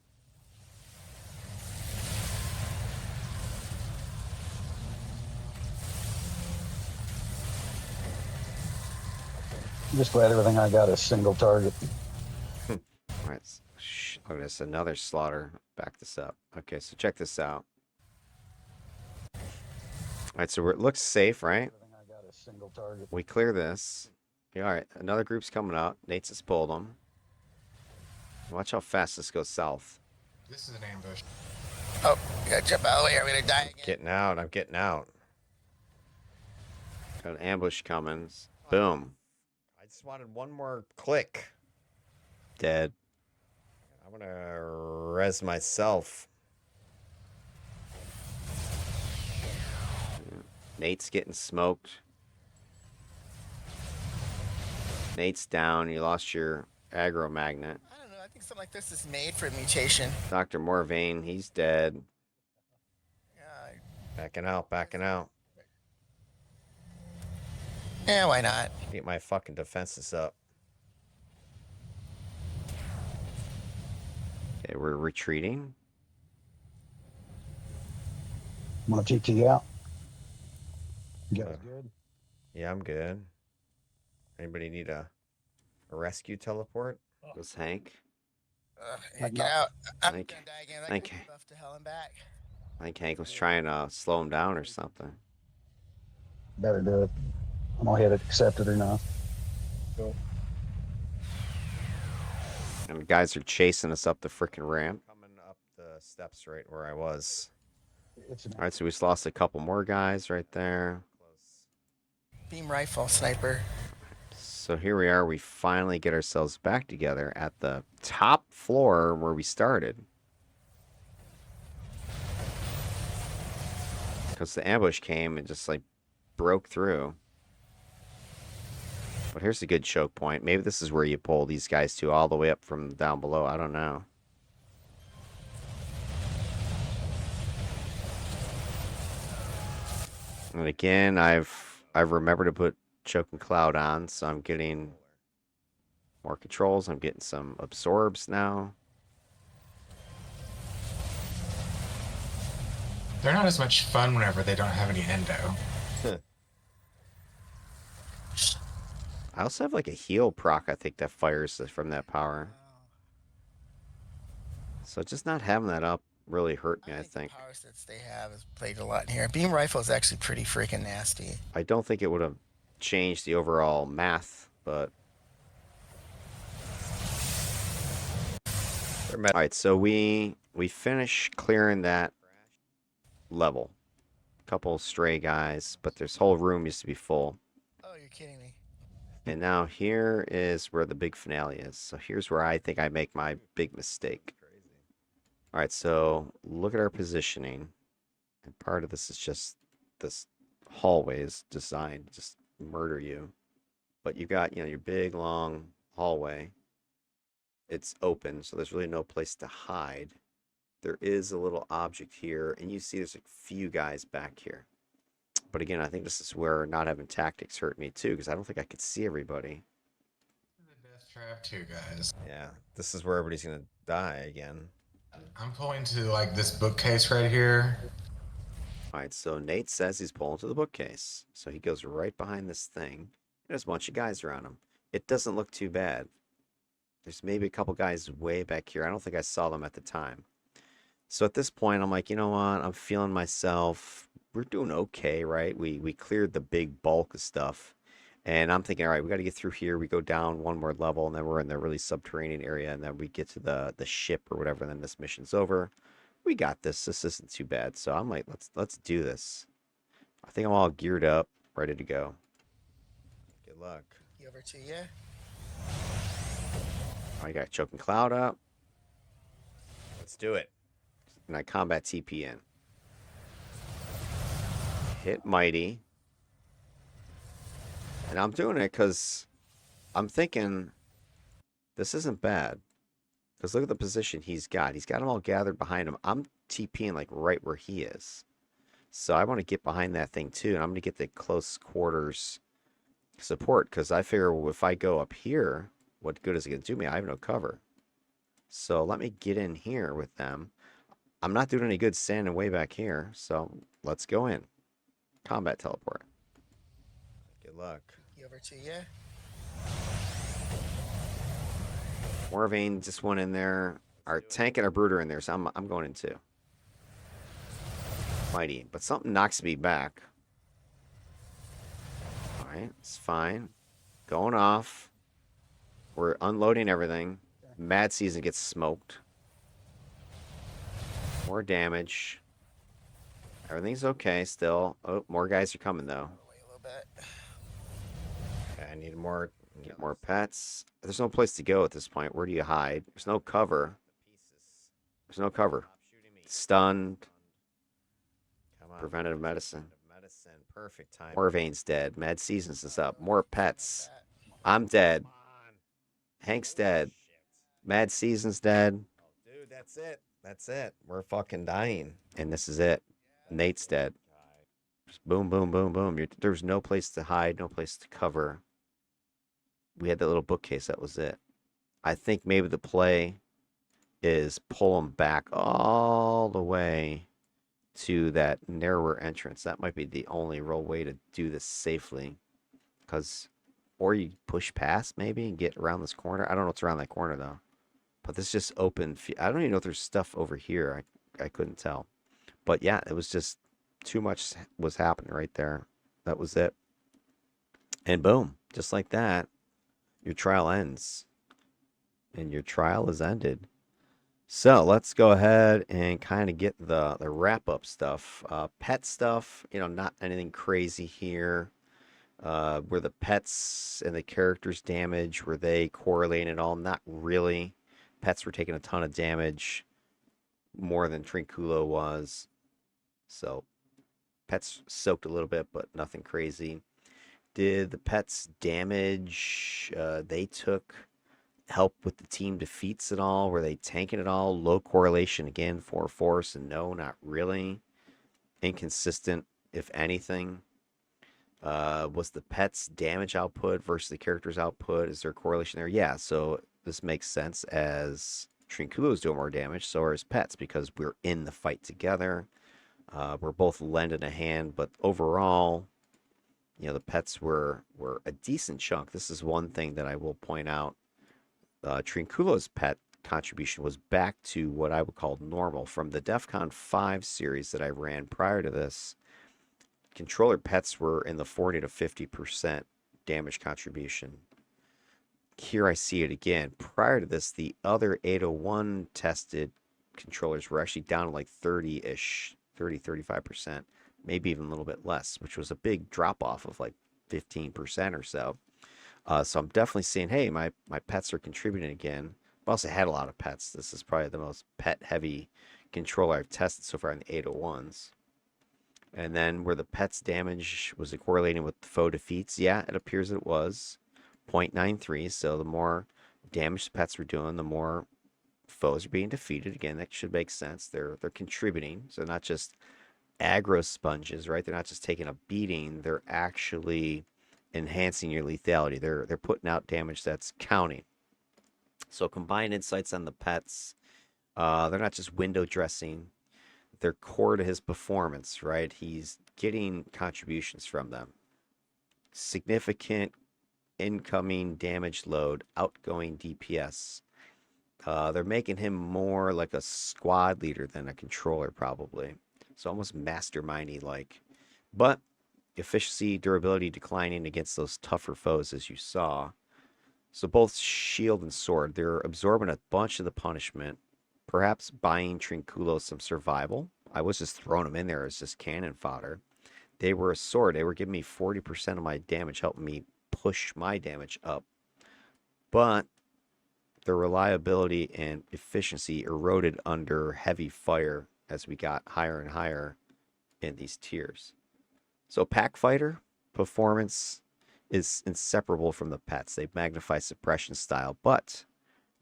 I'm just glad everything I got is single target. All right, look at this, another slaughter. Back this up. Okay, so check this out. All right, so it looks safe, right? Everything I got is single target. We clear this. Yeah, all right, another group's coming up. Nate's has pulled them. Watch how fast this goes south. This is an ambush. Oh, we gotta jump out of the way. Are we gonna die again? Getting out. I'm getting out. Got an ambush coming. Boom. I just wanted one more click. Dead. I'm gonna res myself. Nate's getting smoked. Nate's down. You lost your aggro magnet. I don't know. I think something like this is made for mutation. Dr. Morvain, he's dead. Yeah, Backing out, backing out. yeah, why not? Get my fucking defenses up. Okay, we're retreating. I'm gonna TT out. You guys good? Yeah, I'm good. Anybody need a rescue teleport? Was Hank? Yeah, get out. I'm Hank, gonna die again. That Hank, guy's buff to hell and back. I think Hank was trying to slow him down or something. Better do it. I'm gonna hit it, accept it or not. And the guys are chasing us up the freaking ramp. Coming up the steps right where I was. It's an All right, so we just lost a couple more guys right there. Beam rifle sniper. So here we are. We finally get ourselves back together at the top floor where we started. Because the ambush came and just like broke through. But here's a good choke point. Maybe this is where you pull these guys to all the way up from down below. I don't know. And again, I've remembered to put choke and cloud on, so I'm getting more controls. I'm getting some absorbs now. They're not as much fun whenever they don't have any endo. I also have like a heal proc, I think, that fires from that power. So just not having that up really hurt me, I think. The power sets they have has played a lot in here. Beam rifle is actually pretty freaking nasty. I don't think it would have changed the overall math, but... Alright, so we finish clearing that level. Couple stray guys, but this whole room used to be full. Oh, you're kidding me. And now here is where the big finale is. So here's where I think I make my big mistake. Alright, so look at our positioning. And part of this is just this hallway is designed to just murder you. But you got, your big long hallway. It's open, so there's really no place to hide. There is a little object here, and you see there's a few guys back here. But again, I think this is where not having tactics hurt me too, because I don't think I could see everybody. The death trap too, guys. Yeah, this is where everybody's gonna die again. I'm pulling to like this bookcase right here. Alright, so Nate says he's pulling to the bookcase. So he goes right behind this thing. There's a bunch of guys around him. It doesn't look too bad. There's maybe a couple guys way back here. I don't think I saw them at the time. So at this point, I'm like, you know what? I'm feeling myself. We're doing okay, right? We cleared the big bulk of stuff. And I'm thinking, all right, we got to get through here. We go down one more level, and then we're in the really subterranean area, and then we get to the ship or whatever, and then this mission's over. We got this. This isn't too bad. So I'm like, let's do this. I think I'm all geared up, ready to go. Good luck. Over to you. I got choking cloud up. Let's do it. And I combat TP in. Hit mighty. And I'm doing it because I'm thinking this isn't bad. Because look at the position he's got. He's got them all gathered behind him. I'm TPing like right where he is. So I want to get behind that thing too. And I'm going to get the close quarters support. Because I figure, well, if I go up here, what good is it going to do me? I have no cover. So let me get in here with them. I'm not doing any good standing way back here. So let's go in. Combat teleport. Good luck. Over to you. Morvain just went in there. Our tank and our brooder in there, so I'm going in too. Mighty, but something knocks me back. All right, it's fine. Going off. We're unloading everything. Mad Season gets smoked. More damage. Everything's okay still. Oh, more guys are coming though. Wait a little bit. Okay, I need more pets. There's no place to go at this point. Where do you hide? There's no cover. There's no cover. Stunned. Preventative medicine. Perfect time. Morvain's dead. Mad Seasons is up. More pets. I'm dead. Hank's dead. Mad Season's dead. Dude, that's it. That's it. We're fucking dying. And this is it. Nate's dead. Just boom, boom, boom, boom. There's no place to hide, no place to cover. We had that little bookcase. That was it. I think maybe the play is pull them back all the way to that narrower entrance. That might be the only real way to do this safely. Because, or you push past maybe and get around this corner. I don't know what's around that corner though. But this just open. I don't even know if there's stuff over here. I couldn't tell. But yeah, it was just too much was happening right there. That was it. And boom, just like that, your trial ends. And your trial is ended. So let's go ahead and kind of get the wrap up stuff. Pet stuff, not anything crazy here. Were the pets and the characters damaged? Were they correlating at all? Not really. Pets were taking a ton of damage, more than Trinculo was. So pets soaked a little bit, but nothing crazy. Did the pets damage they took help with the team defeats at all? Were they tanking at all? Low correlation again for force, and no, not really. Inconsistent, if anything. Was the pet's damage output versus the character's output? Is there a correlation there? Yeah, so this makes sense as Trinculo is doing more damage, so are his pets, because we're in the fight together. We're both lending a hand, but overall, the pets were a decent chunk. This is one thing that I will point out. Trinculo's pet contribution was back to what I would call normal. From the DEFCON 5 series that I ran prior to this, controller pets were in the 40 to 50% damage contribution. Here I see it again. Prior to this, the other 801 tested controllers were actually down to like 30-ish, 30, 35%, maybe even a little bit less, which was a big drop off of like 15% or so. So I'm definitely seeing, hey, my pets are contributing again. I've also had a lot of pets. This is probably the most pet-heavy controller I've tested so far in the 801s. And then where the pets damage, was it correlating with foe defeats? Yeah, it appears it was. 0.93, so the more damage the pets were doing, the more foes are being defeated. Again, that should make sense. They're contributing, so not just aggro sponges, right? They're not just taking a beating, they're actually enhancing your lethality. They're putting out damage that's counting. So combined insights on the pets, they're not just window dressing, they're core to his performance, right? He's getting contributions from them. Significant incoming damage load, outgoing DPS. They're making him more like a squad leader than a controller, probably. So almost mastermindy like. But efficiency, durability declining against those tougher foes, as you saw. So both shield and sword, they're absorbing a bunch of the punishment, perhaps buying Trinculo some survival. I was just throwing them in there as just cannon fodder. They were a sword. They were giving me 40% of my damage, helping me push my damage up. But the reliability and efficiency eroded under heavy fire as we got higher and higher in these tiers. So pack fighter performance is inseparable from the pets. They magnify suppression style, but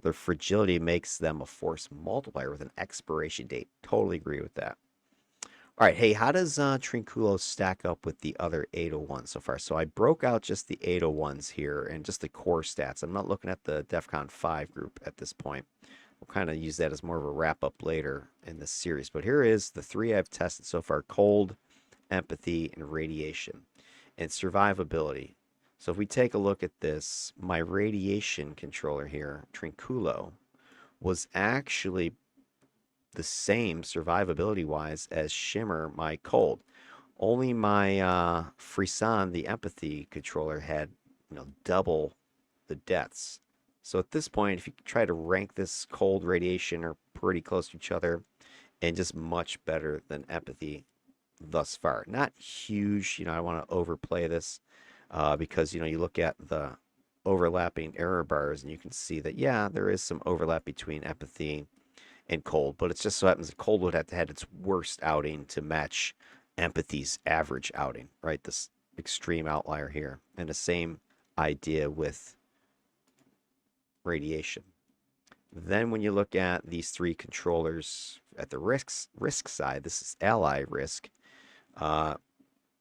their fragility makes them a force multiplier with an expiration date. Totally agree with that. All right, hey, how does Trinculo stack up with the other 801 so far? So I broke out just the 801s here and just the core stats. I'm not looking at the DEFCON 5 group at this point. We'll kind of use that as more of a wrap-up later in this series. But here is the three I've tested so far: cold, empathy, and radiation. And survivability. So if we take a look at this, my radiation controller here, Trinculo, was actually the same survivability wise as Shimmer, my cold. Only my Frisson, the empathy controller, had double the deaths. So at this point, if you try to rank this, cold, radiation are pretty close to each other, and just much better than empathy thus far. Not huge, I don't want to overplay this because you look at the overlapping error bars and you can see that, yeah, there is some overlap between empathy and cold, but it just so happens that cold would have to have its worst outing to match empathy's average outing, right? This extreme outlier here. And the same idea with radiation. Then when you look at these three controllers at the risk side, this is ally risk.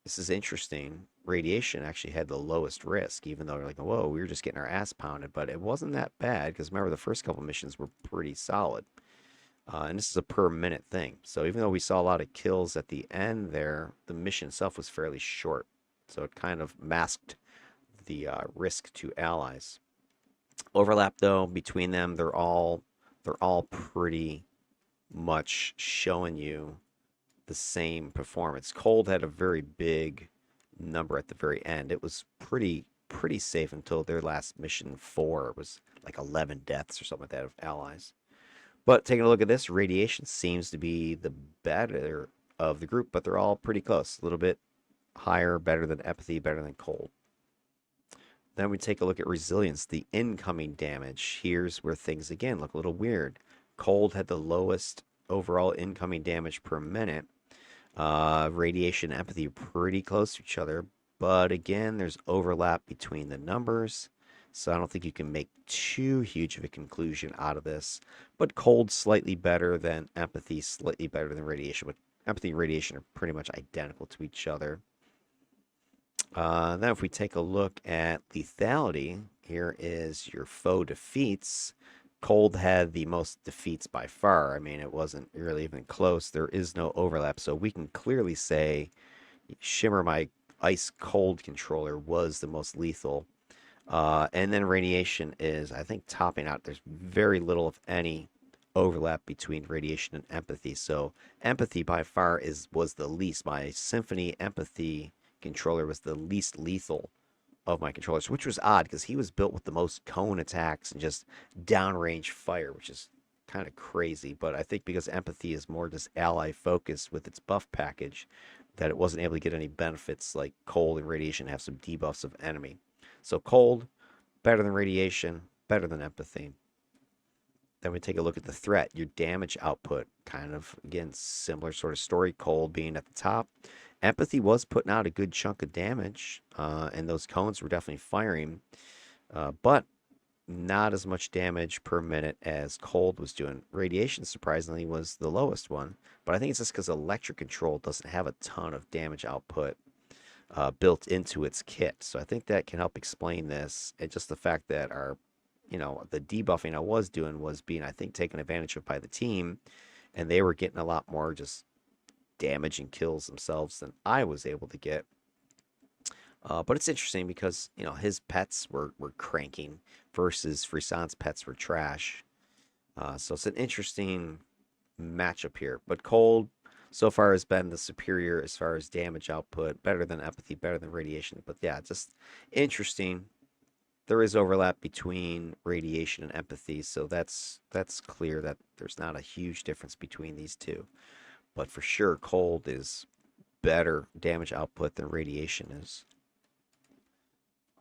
This is interesting. Radiation actually had the lowest risk, even though they're like, whoa, we were just getting our ass pounded. But it wasn't that bad, because remember, the first couple missions were pretty solid. And this is a per minute thing. So even though we saw a lot of kills at the end there, the mission itself was fairly short. So it kind of masked the risk to allies. Overlap though between them, they're all pretty much showing you the same performance. Cold had a very big number at the very end. It was pretty safe until their last mission 4. It was like 11 deaths or something like that of allies. But taking a look at this, Radiation seems to be the better of the group, but they're all pretty close. A little bit higher, better than Empathy, better than Cold. Then we take a look at Resilience, the incoming damage. Here's where things again look a little weird. Cold had the lowest overall incoming damage per minute. Radiation and Empathy are pretty close to each other, but again, there's overlap between the numbers. So I don't think you can make too huge of a conclusion out of this. But Cold slightly better than Empathy, slightly better than Radiation. But Empathy and Radiation are pretty much identical to each other. Then if we take a look at Lethality, here is your foe defeats. Cold had the most defeats by far. I mean, it wasn't really even close. There is no overlap. So we can clearly say Shimmer, my ice cold controller, was the most lethal. And then Radiation is, I think, topping out. There's very little, if any, overlap between Radiation and Empathy. So Empathy by far was the least. My Symphony Empathy controller was the least lethal of my controllers, which was odd because he was built with the most cone attacks and just downrange fire, which is kind of crazy. But I think because Empathy is more just ally focused with its buff package, that it wasn't able to get any benefits like Cold and Radiation have some debuffs of enemy. So Cold, better than Radiation, better than Empathy. Then we take a look at the threat, your damage output. Kind of, again, similar sort of story. Cold being at the top. Empathy was putting out a good chunk of damage, and those cones were definitely firing, but not as much damage per minute as Cold was doing. Radiation, surprisingly, was the lowest one, but I think it's just because Electric Control doesn't have a ton of damage output built into its kit. So I think that can help explain this, and just the fact that the debuffing I was doing was being, I think, taken advantage of by the team, and they were getting a lot more just damage and kills themselves than I was able to get. But it's interesting because his pets were cranking versus Frisan's pets were trash. So it's an interesting matchup here. But Cold so far has been the superior as far as damage output, better than Empathy, better than Radiation. But yeah, just interesting. There is overlap between Radiation and Empathy, so that's clear that there's not a huge difference between these two. But for sure, Cold is better damage output than Radiation is.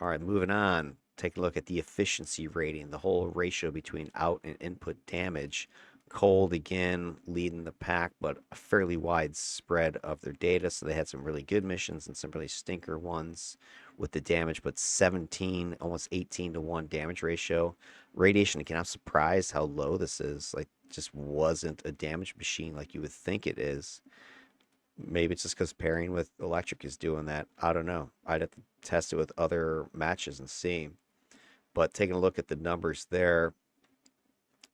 All right, moving on. Take a look at the efficiency rating, the whole ratio between out and input damage. Cold, again, leading the pack, but a fairly wide spread of their data. So they had some really good missions and some really stinker ones with the damage, but 17, almost 18 to 1 damage ratio. Radiation, again, I'm surprised how low this is. Like, just wasn't a damage machine like you would think it is. Maybe it's just because pairing with Electric is doing that. I don't know. I'd have to test it with other matches and see. But taking a look at the numbers there,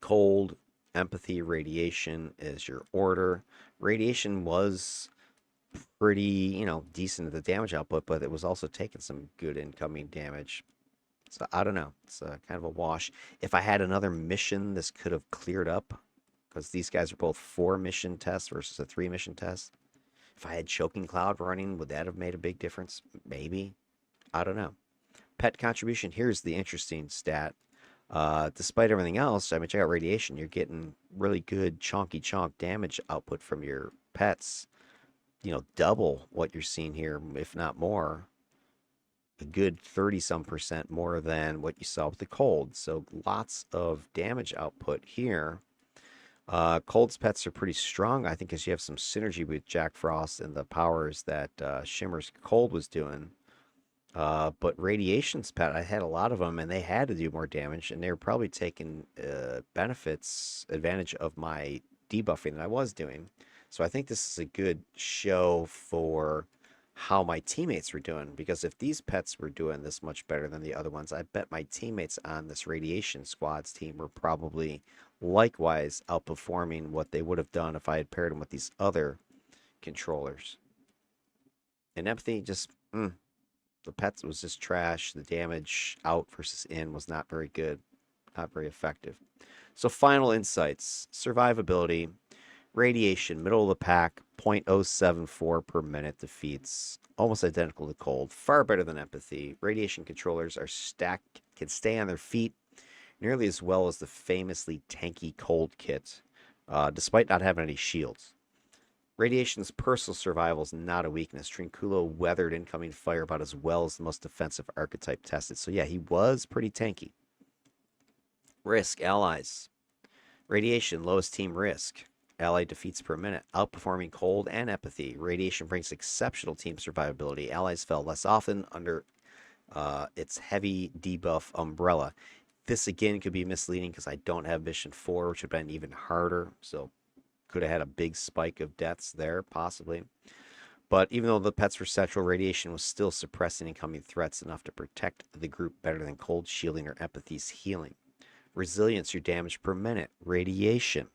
Cold, Empathy, Radiation is your order. Radiation was pretty, decent at the damage output, but it was also taking some good incoming damage. So I don't know. It's kind of a wash. If I had another mission, this could have cleared up because these guys are both 4 mission tests versus a 3 mission test. If I had Choking Cloud running, would that have made a big difference? Maybe. I don't know. Pet contribution. Here's the interesting stat. Despite everything else, I mean, check out Radiation. You're getting really good chonky chonk damage output from your pets. Double what you're seeing here, if not more. A good 30-some% more than what you saw with the Cold. So lots of damage output here. Cold's pets are pretty strong, I think, because you have some synergy with Jack Frost and the powers that Shimmer's Cold was doing. But Radiation's pet, I had a lot of them, and they had to do more damage, and they were probably taking advantage of my debuffing that I was doing. So I think this is a good show for how my teammates were doing, because if these pets were doing this much better than the other ones, I bet my teammates on this radiation squad's team were probably likewise outperforming what they would have done if I had paired them with these other controllers. And empathy, just the pets was just trash. The damage out versus in was not very good, not very effective. So final insights: survivability. Radiation, middle of the pack, 0.074 per minute defeats, almost identical to cold, far better than empathy. Radiation controllers can stay on their feet nearly as well as the famously tanky cold kit, despite not having any shields. Radiation's personal survival is not a weakness. Trinculo weathered incoming fire about as well as the most defensive archetype tested. So yeah, he was pretty tanky. Risk, allies. Radiation, lowest team risk. Ally defeats per minute, outperforming cold and empathy. Radiation brings exceptional team survivability. Allies fell less often under its heavy debuff umbrella. This again could be misleading because I don't have mission 4, which would have been even harder. So could have had a big spike of deaths there, possibly. But even though the pets were central, radiation was still suppressing incoming threats enough to protect the group better than cold shielding or empathy's healing. Resilience, your damage per minute. Radiation,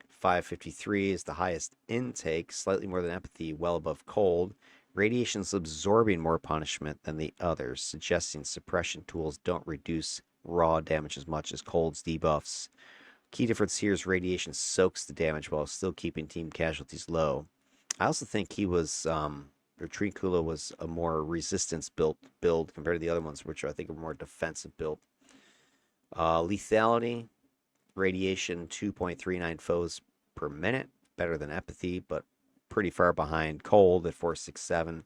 553 is the highest intake, slightly more than empathy, well above cold. Radiation's absorbing more punishment than the others, suggesting suppression tools don't reduce raw damage as much as cold's debuffs. Key difference here is radiation soaks the damage while still keeping team casualties low. I also think he was, or Trinculo was a more resistance build compared to the other ones, which I think are more defensive build. Lethality, radiation 2.39 foes per minute, better than empathy, but pretty far behind cold at 467.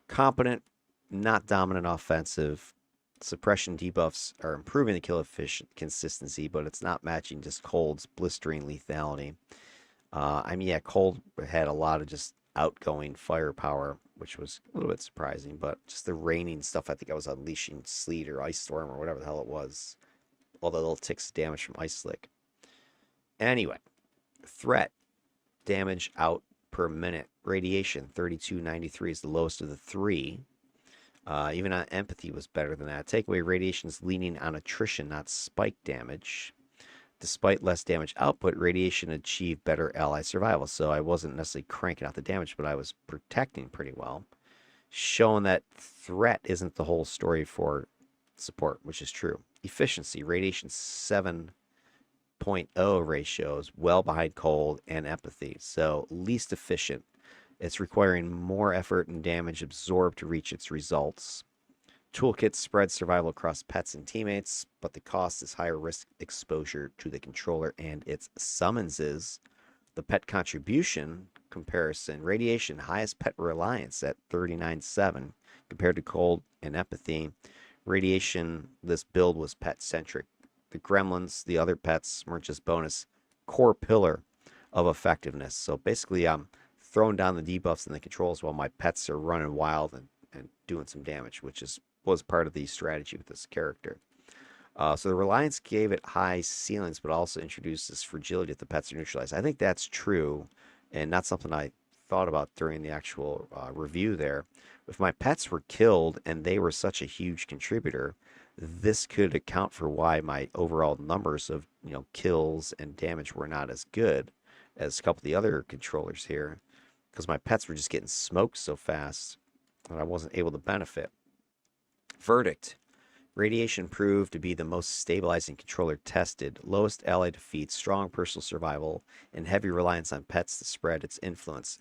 Competent, not dominant offensive. Suppression debuffs are improving the kill efficient consistency, but it's not matching just cold's blistering lethality. Yeah, cold had a lot of just outgoing firepower, which was a little bit surprising, but just the raining stuff, I think I was unleashing sleet or ice storm or whatever the hell it was. All the little ticks of damage from ice slick. Anyway, threat, damage out per minute. Radiation, 3293 is the lowest of the three. Even on empathy was better than that. Takeaway, radiation is leaning on attrition, not spike damage. Despite less damage output, radiation achieved better ally survival. So I wasn't necessarily cranking out the damage, but I was protecting pretty well. Showing that threat isn't the whole story for support, which is true. Efficiency, radiation 7.0 ratios, well behind cold and empathy. So least efficient. It's requiring more effort and damage absorbed to reach its results. Toolkit spreads survival across pets and teammates, but the cost is higher risk exposure to the controller and its summonses. The pet contribution comparison, radiation, highest pet reliance at 39.7 compared to cold and empathy. Radiation, this build was pet-centric. The gremlins, the other pets, weren't just bonus, core pillar of effectiveness. So basically, I'm throwing down the debuffs and the controls while my pets are running wild and doing some damage, which was part of the strategy with this character. So the reliance gave it high ceilings, but also introduced this fragility if the pets are neutralized. I think that's true, and not something I thought about during the actual review there. If my pets were killed and they were such a huge contributor, this could account for why my overall numbers of kills and damage were not as good as a couple of the other controllers here, because my pets were just getting smoked so fast that I wasn't able to benefit. Verdict. Radiation proved to be the most stabilizing controller tested. Lowest ally defeats, strong personal survival, and heavy reliance on pets to spread its influence.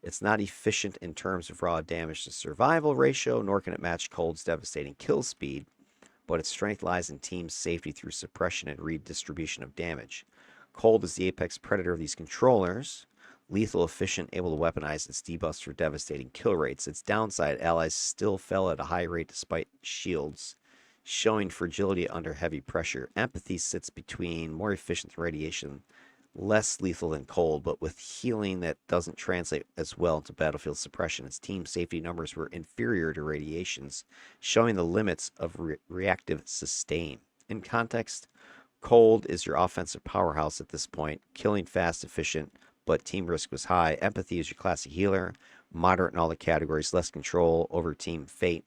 It's not efficient in terms of raw damage to survival ratio, nor can it match cold's devastating kill speed, but its strength lies in team safety through suppression and redistribution of damage. Cold is the apex predator of these controllers. Lethal, efficient, able to weaponize its debuffs for devastating kill rates. Its downside, allies still fell at a high rate despite shields, showing fragility under heavy pressure. Empathy sits between more efficient than radiation, less lethal than cold, but with healing that doesn't translate as well into battlefield suppression. Its team safety numbers were inferior to radiation's, showing the limits of reactive sustain. In context, cold is your offensive powerhouse at this point, killing fast, efficient, but team risk was high. Empathy is your classic healer, Moderate in all the categories, less control over team fate.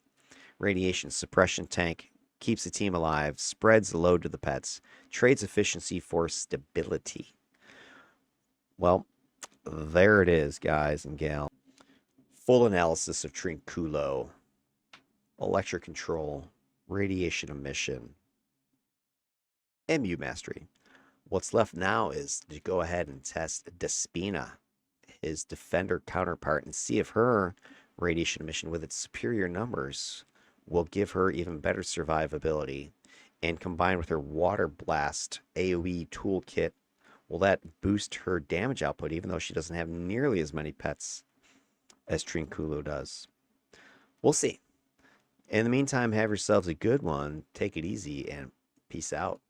Radiation suppression tank, keeps the team alive, spreads the load to the pets, trades efficiency for stability. Well, there it is, guys and gals. Full analysis of Trinculo, electric control, radiation emission, MU mastery. What's left now is to go ahead and test Despina, his defender counterpart, and see if her radiation emission with its superior numbers will give her even better survivability. And combined with her water blast AoE toolkit, will that boost her damage output even though she doesn't have nearly as many pets as Trinculo does? We'll see. In the meantime, have yourselves a good one. Take it easy and peace out.